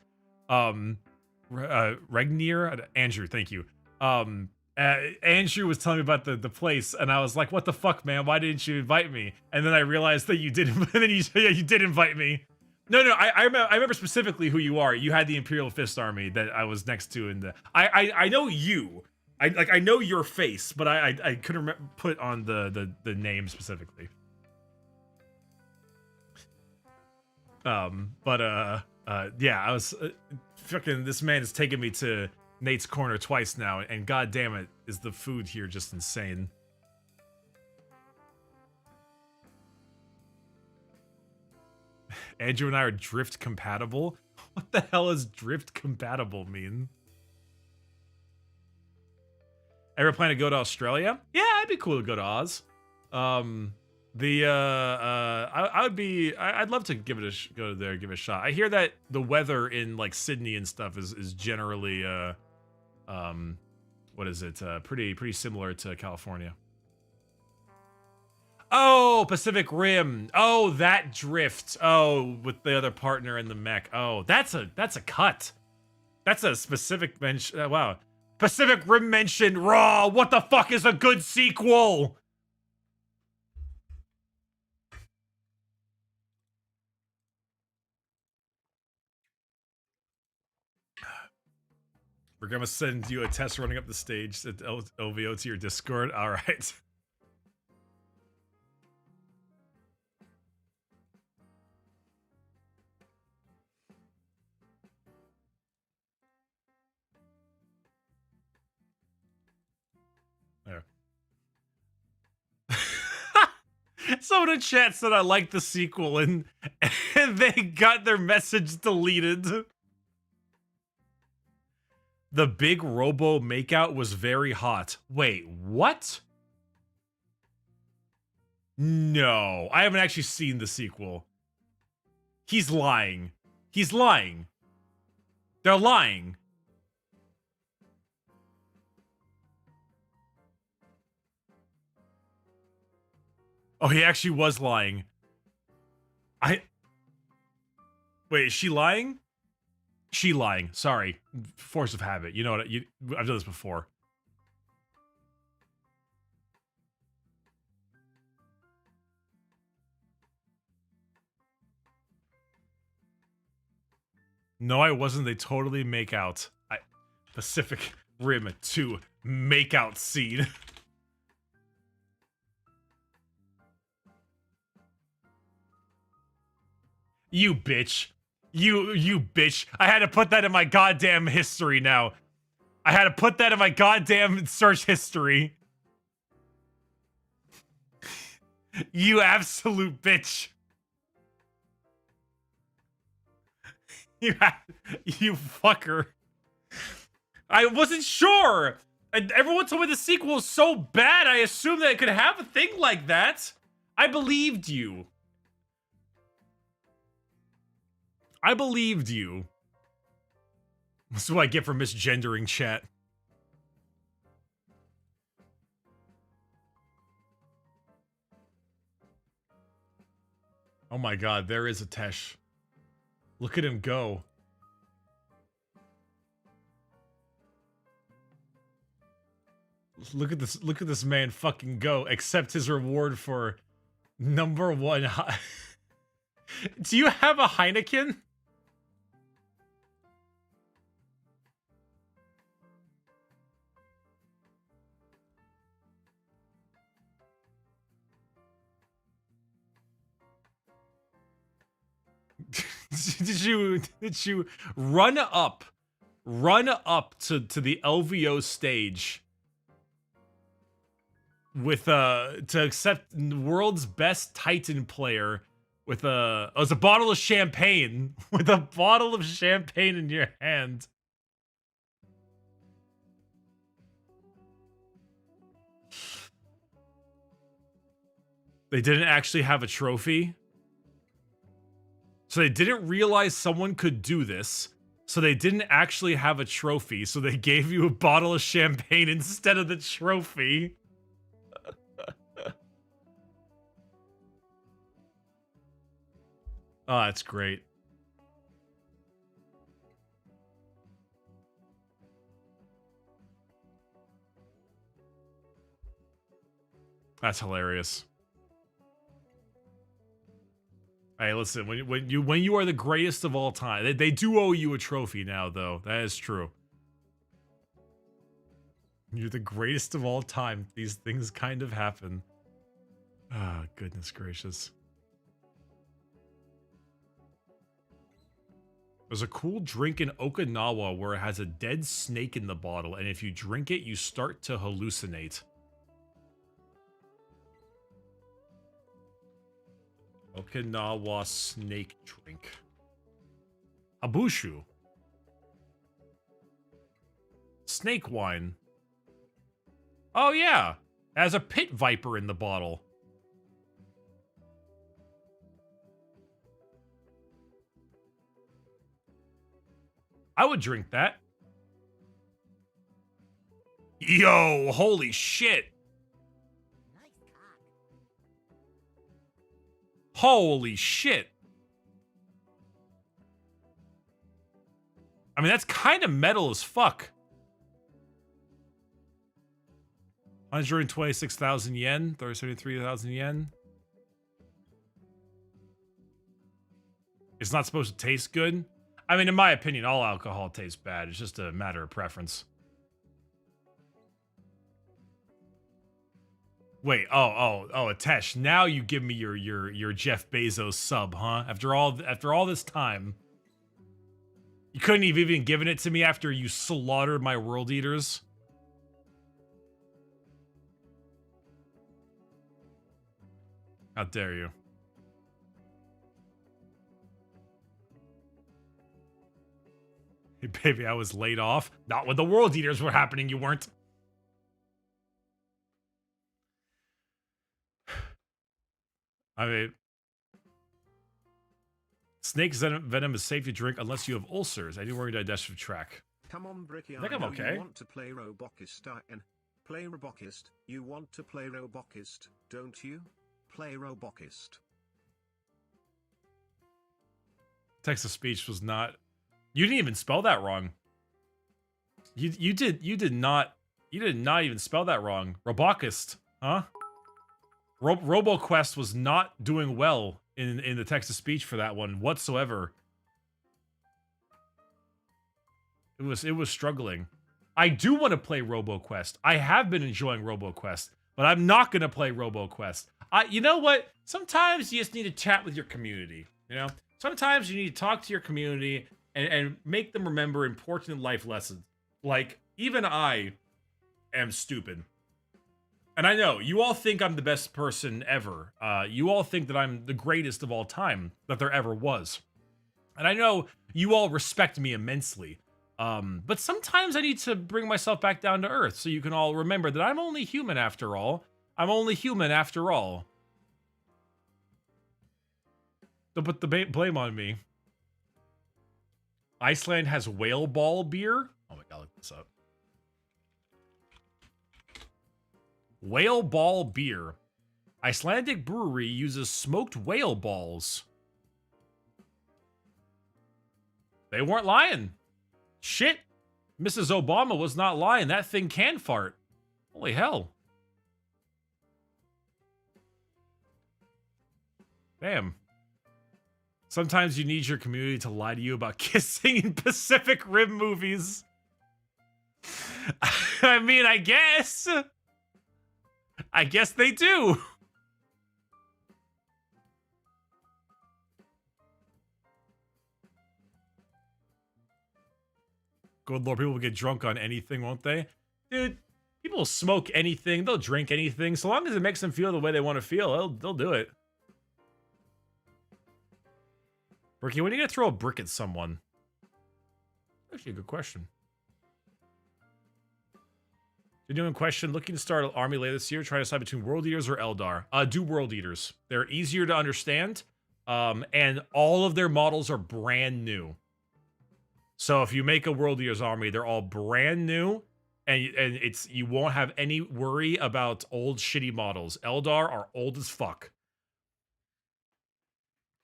A: Regnier? Andrew, thank you. Andrew was telling me about the place, and I was like, what the fuck, man? Why didn't you invite me? And then I realized that you did, and then you did invite me. No, I remember specifically who you are. You had the Imperial Fist Army that I was next to in the... I know you. I know your face, but I couldn't put on the name specifically. Yeah, I was fucking. This man has taken me to Nate's Corner twice now, and god damn it, is the food here just insane. Andrew and I are drift compatible. What the hell does drift compatible mean? Ever plan to go to Australia? Yeah, it'd be cool to go to Oz. I'd love to give it go there, give it a shot. I hear that the weather in like Sydney and stuff is generally what is it? Pretty similar to California. Oh, Pacific Rim. Oh, that drift. Oh, with the other partner in the mech. Oh, that's a cut. That's a specific mention. Wow. Pacific Rim mentioned. Raw. What the fuck is a good sequel? We're gonna send you a test running up the stage at LVO to your Discord. All right. There. Someone in chat said I like the sequel and they got their message deleted. The big robo makeout was very hot. Wait, what? No, I haven't actually seen the sequel. He's lying. He's lying. They're lying. Oh, he actually was lying. Wait, is she lying? She lying. Sorry. Force of habit. You know what? I've done this before. No, I wasn't. They totally make out. Pacific Rim 2 makeout scene. You bitch. You bitch. I had to put that in my goddamn history now. I had to put that in my goddamn search history. You absolute bitch. You fucker. I wasn't sure. And everyone told me the sequel was so bad, I assumed that it could have a thing like that. I believed you. I believed you. This is what I get for misgendering chat. Oh my god, there is a Tesh. Look at him go. Look at this man fucking go. Accept his reward for #1. Do you have a Heineken? did you run up to the LVO stage with to accept the world's best Titan player with it was a bottle of champagne with a bottle of champagne in your hand? They didn't actually have a trophy. So they didn't realize someone could do this. So they didn't actually have a trophy. So they gave you a bottle of champagne instead of the trophy. Oh, that's great. That's hilarious. Hey, listen, when you are the greatest of all time, they do owe you a trophy now, though. That is true. You're the greatest of all time. These things kind of happen. Ah, oh, goodness gracious. There's a cool drink in Okinawa where it has a dead snake in the bottle, and if you drink it, you start to hallucinate. Okinawa snake drink. Abushu. Snake wine. Oh yeah, it has a pit viper in the bottle. I would drink that. Yo, holy shit. Holy shit. I mean, that's kind of metal as fuck. 126,000 yen, 73,000 yen. It's not supposed to taste good. I mean, in my opinion, all alcohol tastes bad. It's just a matter of preference. Wait, oh, Atesh, now you give me your Jeff Bezos sub, huh? After all this time. You couldn't have even given it to me after you slaughtered my world eaters? How dare you? Hey, baby, I was laid off. Not when the world eaters were happening, you weren't. I mean, snake venom is safe to drink unless you have ulcers. I do worry digestive tract.
B: Come on, Bricky,
A: I think I'm okay.
B: You want to play Robokist and play Robokist. You want to play Robokist, don't you? Play Robokist.
A: Text to speech was not. You didn't even spell that wrong. You did not even spell that wrong. Robokist, huh? RoboQuest was not doing well in the text to speech for that one whatsoever. It was struggling. I do want to play RoboQuest. I have been enjoying RoboQuest, but I'm not gonna play RoboQuest. You know what? Sometimes you just need to chat with your community. You know, sometimes you need to talk to your community and make them remember important life lessons. Like, even I am stupid. And I know, you all think I'm the best person ever. You all think that I'm the greatest of all time that there ever was. And I know you all respect me immensely. But sometimes I need to bring myself back down to earth so you can all remember that I'm only human after all. I'm only human after all. Don't put the blame on me. Iceland has whale ball beer? Oh my god, look this up. Whale ball beer. Icelandic brewery uses smoked whale balls. They weren't lying. Shit. Mrs. Obama was not lying. That thing can fart. Holy hell. Damn. Sometimes you need your community to lie to you about kissing in Pacific Rim movies. I mean, I guess they do. Good lord, people will get drunk on anything, won't they? Dude, people will smoke anything, they'll drink anything. So long as it makes them feel the way they want to feel, they'll do it. Bricky, when are you gonna throw a brick at someone? Actually, a good question. Genuine question. Looking to start an army later this year. Try to decide between World Eaters or Eldar. Do World Eaters. They're easier to understand. And all of their models are brand new. So if you make a World Eaters army, they're all brand new. And you won't have any worry about old shitty models. Eldar are old as fuck.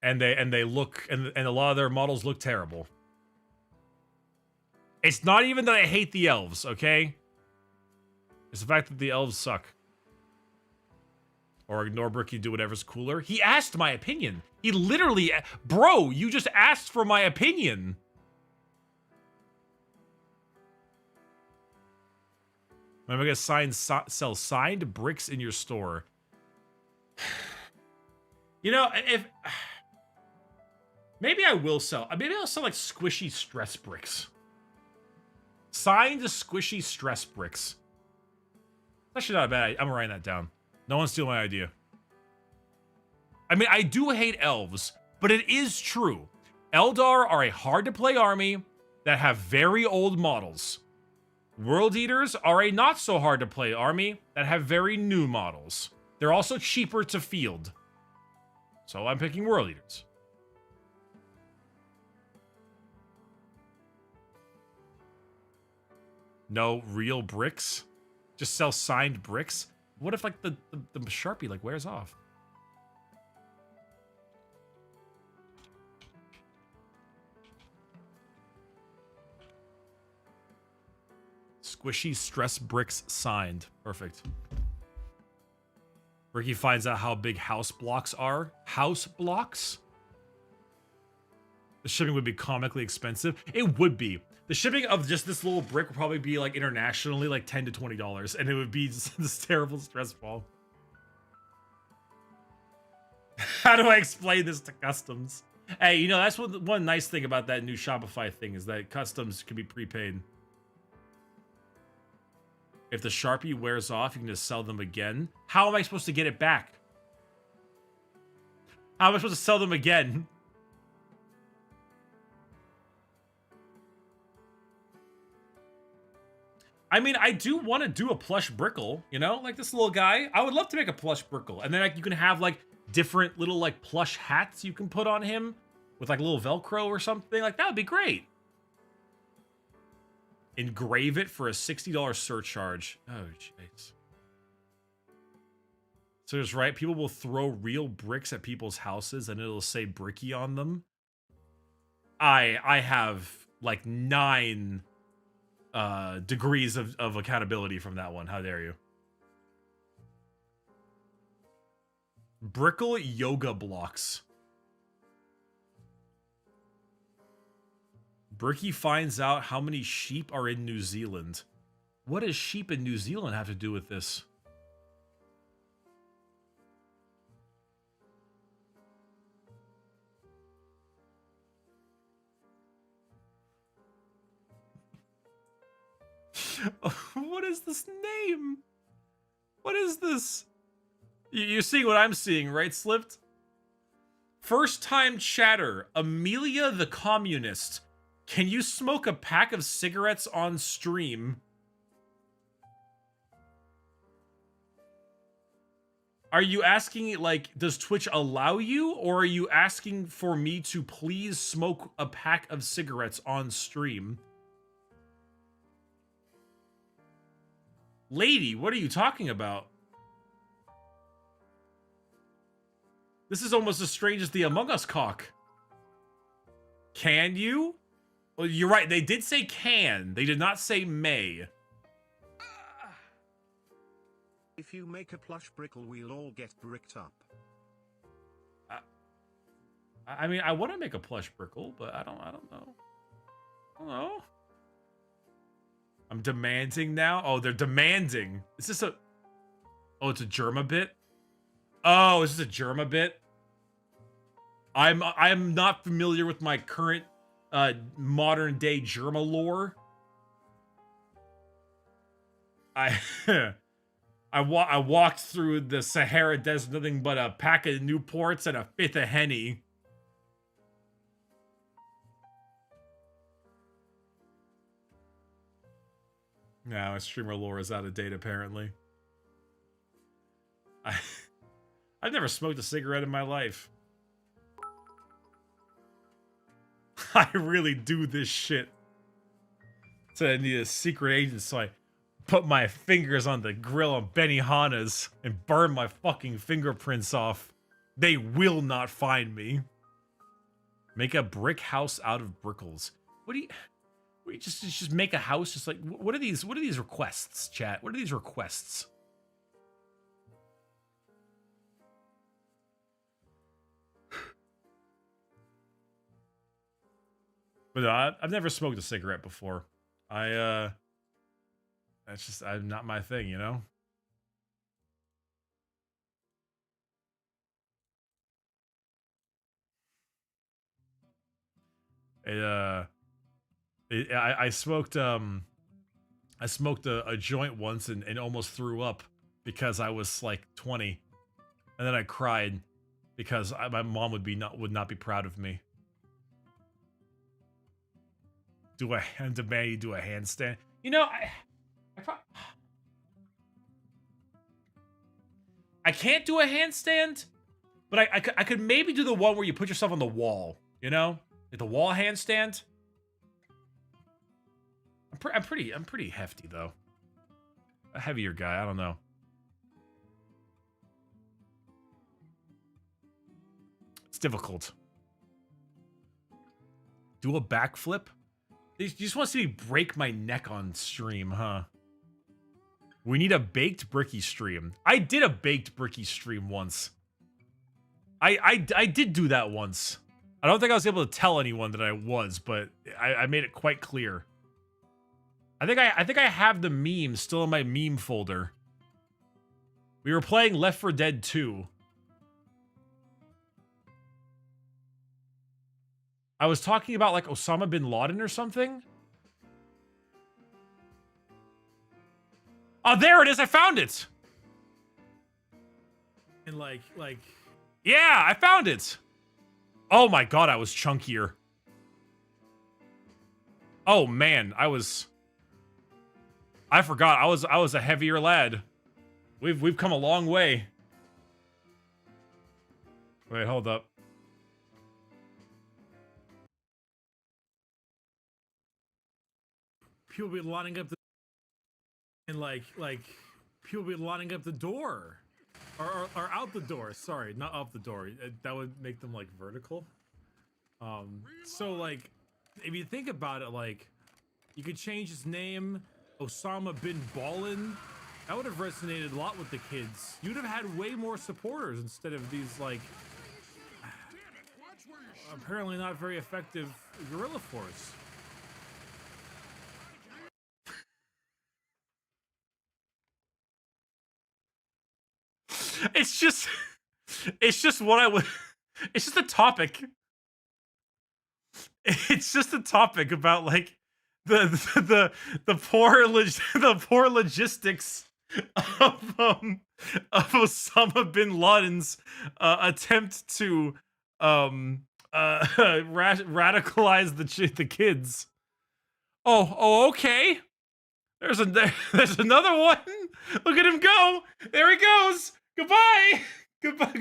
A: And they look, and a lot of their models look terrible. It's not even that I hate the elves, okay? It's the fact that the elves suck. Or ignore Bricky, do whatever's cooler. He asked my opinion. He literally... Bro, you just asked for my opinion. Am I gonna sell signed bricks in your store? You know, if... Maybe I will sell... Maybe I'll sell, like, squishy stress bricks. Signed squishy stress bricks. Actually not a bad idea. I'm writing that down. No one steal my idea. I mean, I do hate elves, but it is true. Eldar are a hard-to-play army that have very old models. World Eaters are a not-so-hard-to-play army that have very new models. They're also cheaper to field. So I'm picking World Eaters. No real bricks? Just sell signed bricks? What if, like, the Sharpie, like, wears off? squishy stress bricks signed. Perfect. Bricky finds out how big house blocks are. House blocks? The shipping would be comically expensive. It would be. The shipping of just this little brick would probably be like internationally like $10 to $20, and it would be just this terrible stress ball. How do I explain this to customs? Hey, you know, that's one nice thing about that new Shopify thing is that customs can be prepaid. If the Sharpie wears off, you can just sell them again. How am I supposed to get it back? How am I supposed to sell them again? I mean, I do want to do a plush Brickle, you know? Like this little guy. I would love to make a plush Brickle. And then like, you can have like different little like plush hats you can put on him with like a little Velcro or something. Like that would be great. Engrave it for a $60 surcharge. Oh, jeez. So it's right. People will throw real bricks at people's houses and it'll say Bricky on them. I have like 9 degrees of accountability from that one. How dare you? Brickle yoga blocks. Bricky finds out how many sheep are in New Zealand. What does sheep in New Zealand have to do with this? What is this name? What is this? You're seeing what I'm seeing, right, Slipped? First time chatter. Amelia the Communist. Can you smoke a pack of cigarettes on stream? Are you asking, like, does Twitch allow you? Or are you asking for me to please smoke a pack of cigarettes on stream? Lady, what are you talking about? This is almost as strange as the Among Us cock. Can you? Well, you're right. They did say can. They did not say may.
B: If you make a plush Brickle, we'll all get bricked up.
A: I mean, I want to make a plush Brickle, but I don't know. I don't know. I'm demanding now. Oh, they're demanding. Is this a... Oh, it's a Germa bit? Oh, is this a Germa bit? I'm not familiar with my current modern day Germa lore. I walked through the Sahara Desert, nothing but a pack of Newports and a 5th of Henny. No, my streamer lore is out of date, apparently. I've never smoked a cigarette in my life. I really do this shit. So I need a secret agent, so I put my fingers on the grill on Benihana's and burn my fucking fingerprints off. They will not find me. Make a brick house out of brickles. What do you just make a house? Just like, what are these requests, chat? What are these requests? But no, I've never smoked a cigarette before. That's just not my thing, you know? I smoked a joint once and almost threw up because I was like 20, and then I cried because my mom would not be proud of me. I'm demanding you do a handstand. You know, I can't do a handstand, but I could maybe do the one where you put yourself on the wall. You know, like the wall handstand. I'm pretty hefty though. A heavier guy. I don't know. It's difficult. Do a backflip. You just want to see me break my neck on stream, huh? We need a baked Bricky stream. I did a baked Bricky stream once. I did do that once. I don't think I was able to tell anyone that I was, but I made it quite clear. I think I have the meme still in my meme folder. We were playing Left 4 Dead 2. I was talking about like Osama bin Laden or something. Oh, there it is. I found it. And like, yeah, I found it. Oh my God, I was chunkier. Oh man, I forgot. I was a heavier lad. We've come a long way. Wait, hold up. People be lining up the and like people be lining up the door. Or out the door. Sorry, not up the door. That would make them like vertical. So like if you think about it, like you could change his name Osama bin Ballin. That would have resonated a lot with the kids. You'd have had way more supporters instead of these like apparently not very effective guerrilla force. It's just what I would. It's just a topic. It's just a topic about like the poor logistics of Osama bin Laden's attempt to radicalize the kids. Oh, okay. There's another one. Look at him go. There he goes. Goodbye. Goodbye.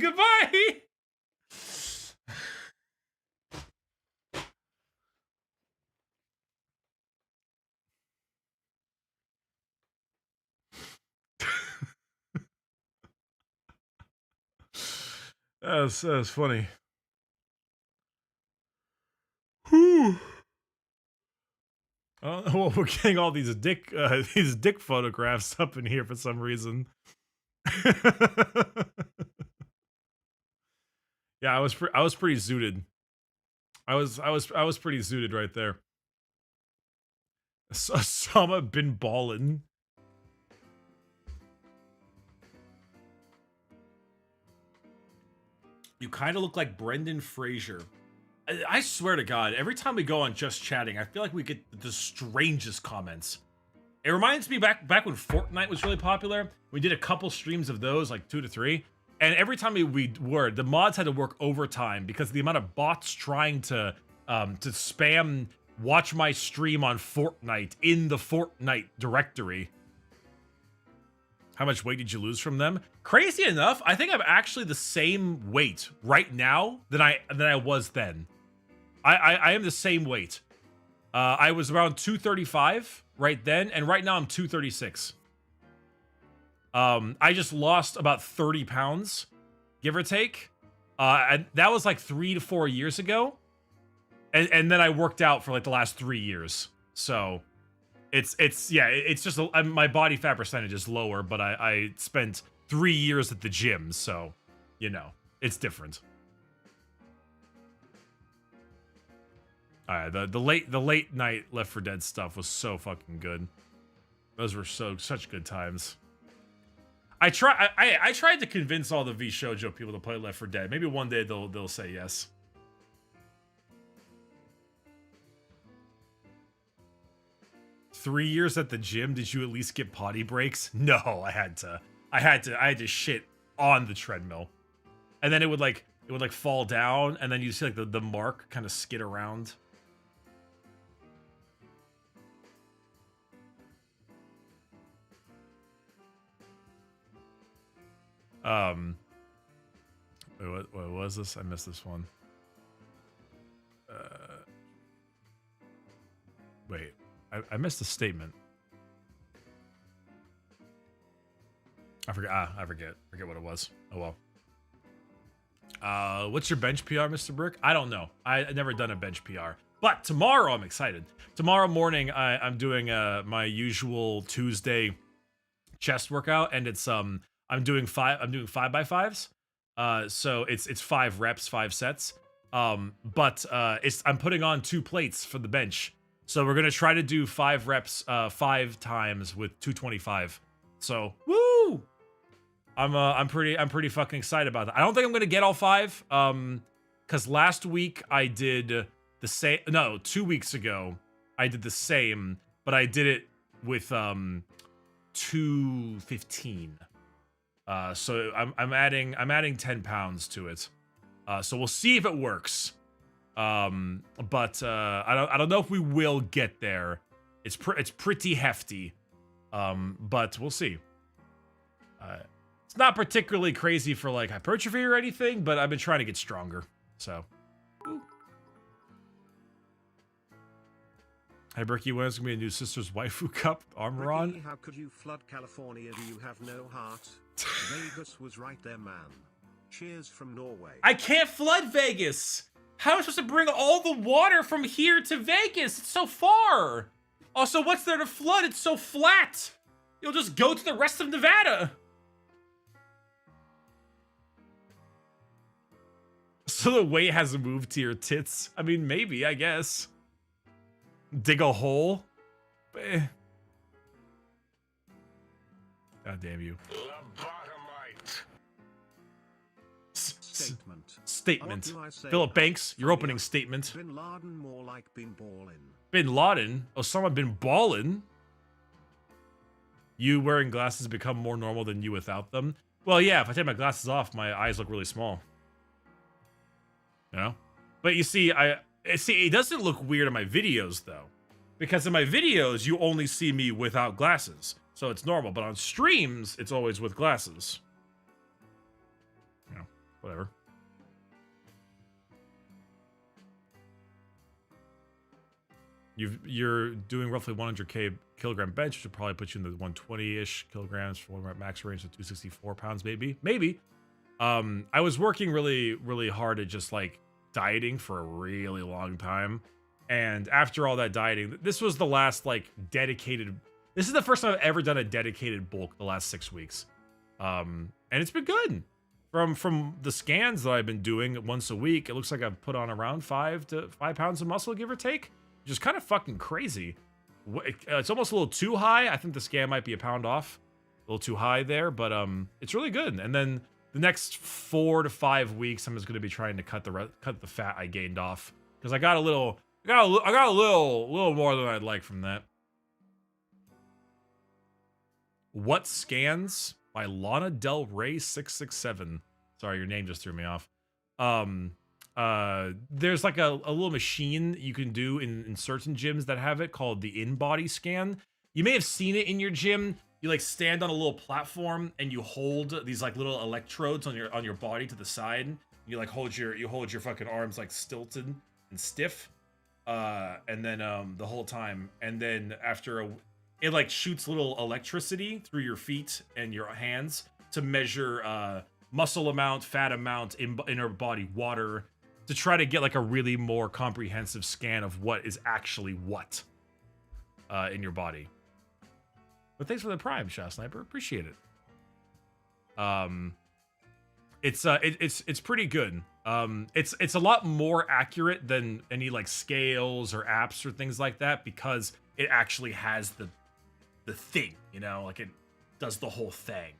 A: That was funny. Whew. Well, we're getting all these dick photographs up in here for some reason. Yeah, I was pretty zooted. I was pretty zooted right there. Osama bin Ballin. You kind of look like Brendan Fraser. I swear to God, every time we go on Just Chatting, I feel like we get the strangest comments. It reminds me back when Fortnite was really popular. We did a couple streams of those, like 2 to 3. And every time the mods had to work overtime because the amount of bots trying to spam watch my stream on Fortnite in the Fortnite directory. How much weight did you lose from them? Crazy enough, I think I'm actually the same weight right now than I was then. I am the same weight. I was around 235 right then, and right now I'm 236. I just lost about 30 pounds, give or take. And that was like 3 to 4 years ago. And then I worked out for like the last 3 years. So it's just my body fat percentage is lower, but I spent 3 years at the gym, so you know, it's different. Alright, the late night Left 4 Dead stuff was so fucking good. Those were such good times. I tried to convince all the V Shoujo people to play Left 4 Dead. Maybe one day they'll say yes. Three years at the gym, did you at least get potty breaks? No, I had to shit on the treadmill. And then it would fall down, and then you see like the mark kind of skid around. Wait, what was this? I missed this one. Wait, I missed a statement. I forget what it was. Oh well. What's your bench PR, Mr. Brick? I don't know. I never done a bench PR. But tomorrow I'm excited. Tomorrow morning I'm doing my usual Tuesday chest workout, and it's I'm doing 5x5s. So it's 5 reps, 5 sets. But I'm putting on 2 plates for the bench. So we're gonna try to do 5 reps 5 times with 225. So woo! I'm pretty fucking excited about that. I don't think I'm gonna get all 5. Because last week I did the same. No, 2 weeks ago I did the same, but I did it with 215. So I'm adding 10 pounds to it. So we'll see if it works. But I don't know if we will get there. It's pretty hefty. But we'll see. It's not particularly crazy for like hypertrophy or anything, but I've been trying to get stronger. So. Ooh. Hey, Bricky, when is going to be a new Sister's Waifu Cup armor
B: Bricky,
A: on?
B: how could you flood California? Do you have no heart? Vegas was right there, man. Cheers from Norway.
A: I can't flood Vegas. How am I supposed to bring all the water from here to Vegas? It's so far. Also, what's there to flood? It's so flat. You'll just go to the rest of Nevada. So the weight hasn't moved to your tits? I mean, maybe, I guess. Dig a hole? Eh. God damn you. Statement. Philip Banks, your opening statement.
B: Bin Laden more like bin ballin'.
A: Bin Laden? Osama bin Ballin? You wearing glasses become more normal than you without them? Well, yeah, if I take my glasses off, my eyes look really small. You know? But you see, it doesn't look weird in my videos, though. Because in my videos, you only see me without glasses. So it's normal. But on streams, it's always with glasses. You know, whatever. You're doing roughly 100k kilogram bench, which will probably put you in the 120-ish kilograms for one rep max range of 264 pounds, maybe. I was working really, really hard at just like dieting for a really long time. And after all that dieting, this was the last like dedicated, this is the first time I've ever done a dedicated bulk the last 6 weeks. And it's been good. From the scans that I've been doing once a week, it looks like I've put on around 5 pounds of muscle, give or take, which is kind of fucking crazy. It's almost a little too high. I think the scan might be a pound off, a little too high there, but it's really good. And then the next 4 to 5 weeks, I'm just going to be trying to cut the fat I gained off, because I got a little more than I'd like from that. What Scans by Lana Del Rey 667. Sorry, your name just threw me off. There's like a little machine you can do in certain gyms that have it called the InBody scan. You may have seen it in your gym. You like stand on a little platform and you hold these like little electrodes on your body to the side. You like hold your fucking arms like stilted and stiff, and then the whole time. And then after it like shoots little electricity through your feet and your hands to measure muscle amount, fat amount, inner body water, to try to get like a really more comprehensive scan of what is actually what in your body. But thanks for the Prime, Shot Sniper. Appreciate it. It's pretty good. It's a lot more accurate than any like scales or apps or things like that, because it actually has the thing, you know, like it does the whole thing.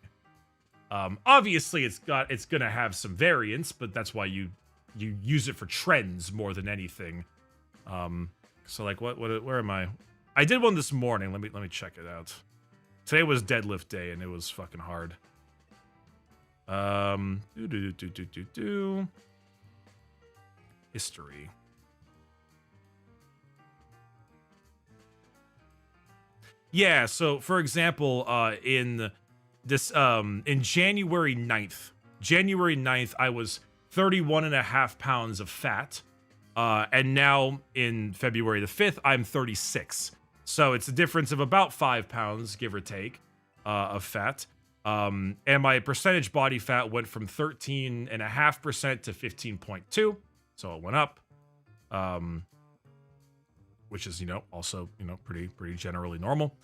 A: Obviously it's gonna have some variance, but that's why you use it for trends more than anything. So like where am I? I did one this morning. Let me check it out. Today was deadlift day and it was fucking hard. History. Yeah, so for example, in January 9th, I was 31.5 pounds of fat. And now in February the 5th, I'm 36. So it's a difference of about 5 pounds, give or take, of fat. And my percentage body fat went from 13.5% to 15.2. So it went up. which is, also, pretty generally normal,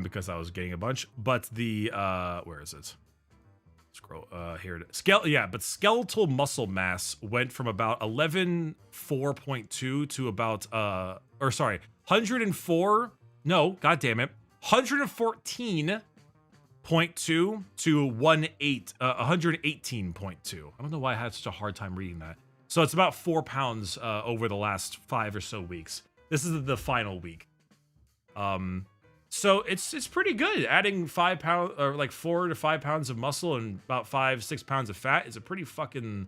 A: because I was getting a bunch. But the, where is it? Scroll, here it is. But skeletal muscle mass went from about 11.4.2 to about, 104, no, god damn it, 114.2 to 118.2. I don't know why I had such a hard time reading that. So it's about 4 pounds over the last 5 or so weeks. This is the final week. So it's pretty good. Adding 5 pounds or like 4 to 5 pounds of muscle and about 5-6 pounds of fat is a pretty fucking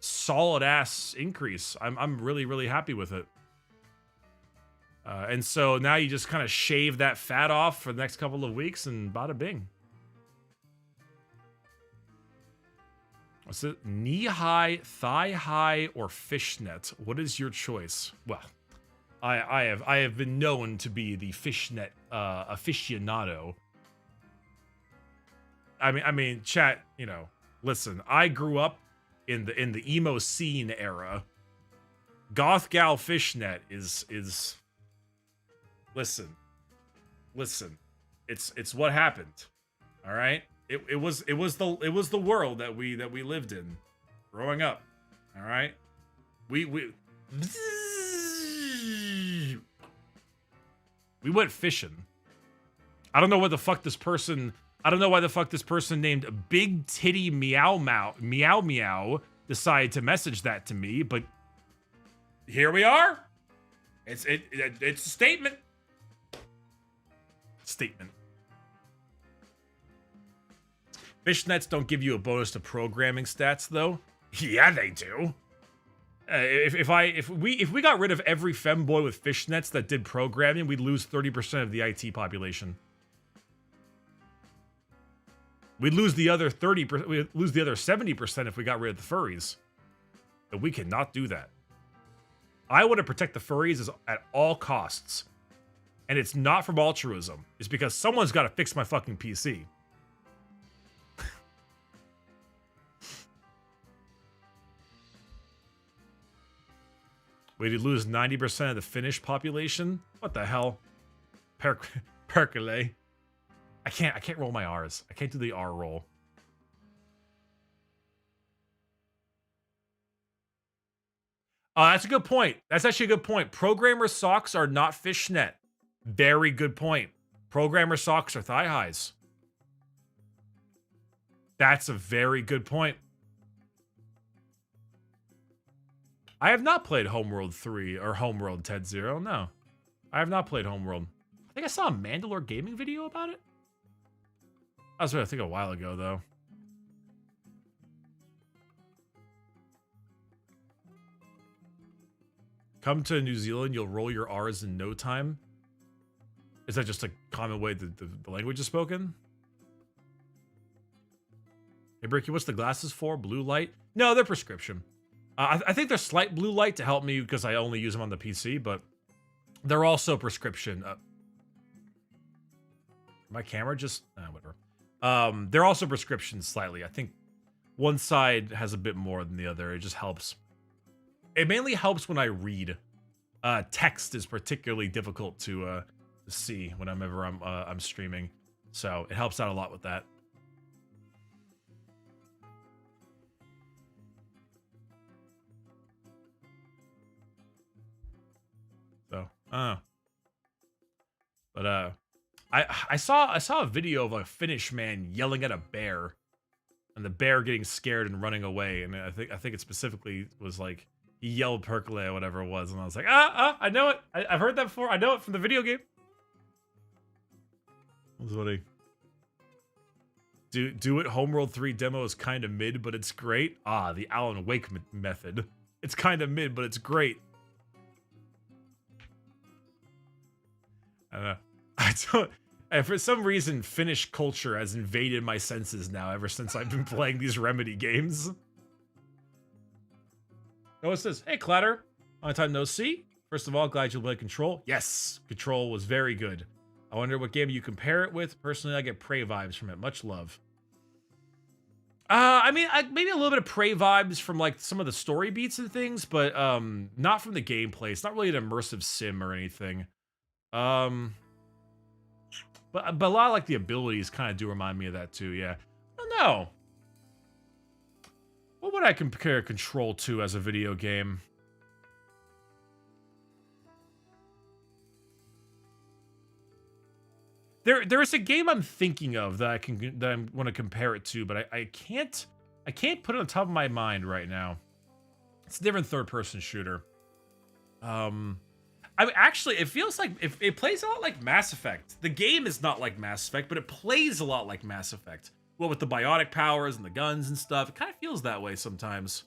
A: solid ass increase. I'm really, really happy with it. And so now you just kind of shave that fat off for the next couple of weeks and bada bing. What's it? Knee high, thigh high, or fishnet? What is your choice? Well, I have been known to be the fishnet aficionado. I mean, chat. Listen. I grew up in the emo scene era. Goth gal fishnet is. Listen. It's what happened. All right. It was the world that we lived in, growing up. All right. We went fishing. I don't know why the fuck this person named Big Titty Meow Meow decided to message that to me, but here we are. It's a statement. Fishnets don't give you a bonus to programming stats, though. Yeah, they do. If we got rid of every femboy with fishnets that did programming, we'd lose 30% of the IT population. We'd lose the other 30%. We'd lose the other 70% if we got rid of the furries. But we cannot do that. I want to protect the furries at all costs, and it's not from altruism. It's because someone's got to fix my fucking PC. We'd lose 90% of the Finnish population? What the hell? Perkele. I can't roll my R's. I can't do the R roll. That's a good point. That's actually a good point. Programmer socks are not fishnet. Very good point. Programmer socks are thigh highs. That's a very good point. I have not played Homeworld 3 or Homeworld Ted Zero. No, I have not played Homeworld. I think I saw a Mandalore gaming video about it. I was, I think, a while ago, though. Come to New Zealand, you'll roll your R's in no time. Is that just a common way the language is spoken? Hey, Bricky, what's the glasses for? Blue light? No, they're prescription. I think they're slight blue light to help me because I only use them on the PC, but they're also prescription. My camera just... whatever. They're also prescription slightly. I think one side has a bit more than the other. It just helps. It mainly helps when I read. Text is particularly difficult to see whenever I'm streaming, so it helps out a lot with that. So, but I saw a video of a Finnish man yelling at a bear, and the bear getting scared and running away. And I think it specifically was like he yelled "Perkele" or whatever it was, and I was like, I know it. I've heard that before. I know it from the video game. That's funny. Do it. Homeworld 3 demo is kind of mid, but it's great. The Alan Wake method. It's kind of mid, but it's great. I don't. And for some reason, Finnish culture has invaded my senses now ever since I've been playing these Remedy games. Oh, what's this? Hey, Clatter. Long time no see. First of all, glad you played Control. Yes, Control was very good. I wonder what game you compare it with. Personally, I get Prey vibes from it. Much love. I mean, maybe a little bit of Prey vibes from like some of the story beats and things, but not from the gameplay. It's not really an immersive sim or anything. But a lot of like the abilities kind of do remind me of that too. Yeah, I don't know. What would I compare Control to as a video game? There's a game I'm thinking of that I want to compare it to, but I can't put it on top of my mind right now. It's a different third-person shooter. I mean, actually, it feels like it plays a lot like Mass Effect. The game is not like Mass Effect, but it plays a lot like Mass Effect. Well, with the biotic powers and the guns and stuff, it kind of feels that way sometimes.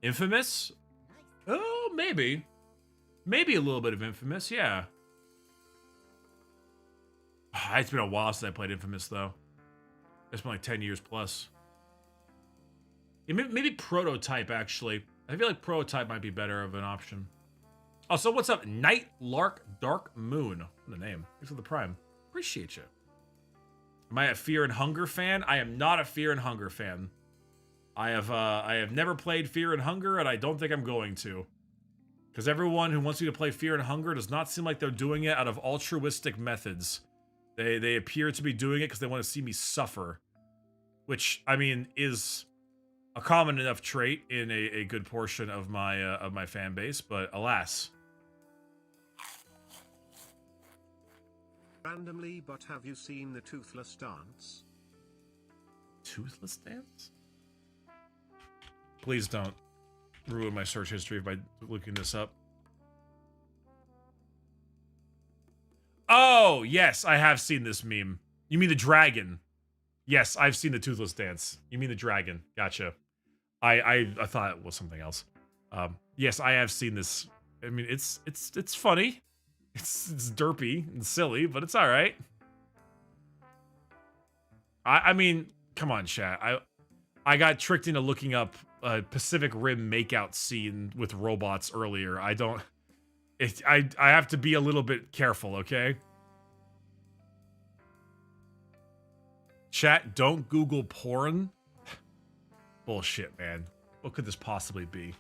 A: Infamous? Oh, maybe. Maybe a little bit of Infamous, yeah. It's been a while since I played Infamous, though. It's been like 10 years plus. Yeah, maybe Prototype, actually. I feel like Prototype might be better of an option. Oh, so what's up? Night Lark Dark Moon. What a name. Thanks for the Prime. Appreciate you. Am I a Fear and Hunger fan? I am not a Fear and Hunger fan. I have never played Fear and Hunger, and I don't think I'm going to. Because everyone who wants me to play Fear and Hunger does not seem like they're doing it out of altruistic methods. They appear to be doing it because they want to see me suffer. Which, I mean, is a common enough trait in a good portion of my fan base, but alas.
B: Randomly, but have you seen the Toothless Dance?
A: Toothless Dance? Please don't ruin my search history by looking this up. Oh, yes, I have seen this meme. You mean the dragon? Yes, I've seen the Toothless Dance. You mean the dragon? Gotcha. I thought it was something else. Yes, I have seen this. I mean, it's funny. It's derpy and silly, but it's all right. I mean, come on, chat. I got tricked into looking up a Pacific Rim makeout scene with robots earlier. I have to be a little bit careful, okay? Chat, don't Google porn. Bullshit, man. What could this possibly be?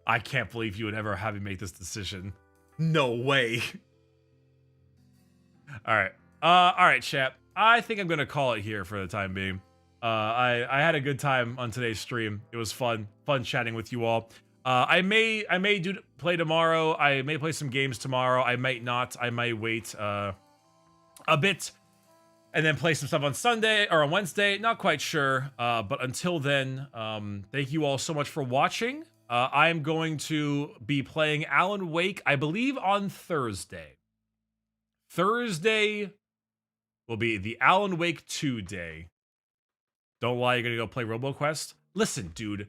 A: I can't believe you would ever have me make this decision. No way. All right, chat. I think I'm gonna call it here for the time being. I had a good time on today's stream. It was fun chatting with you all. I may play tomorrow. I may play some games tomorrow. I might not. I might wait a bit and then play some stuff on Sunday or on Wednesday. Not quite sure. But until then, thank you all so much for watching. I am going to be playing Alan Wake, I believe, on Thursday. Thursday will be the Alan Wake 2 day. Don't lie, you're gonna go play RoboQuest? Listen, dude.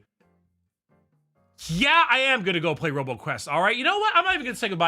A: Yeah, I am gonna go play RoboQuest, alright? You know what? I'm not even gonna say goodbye.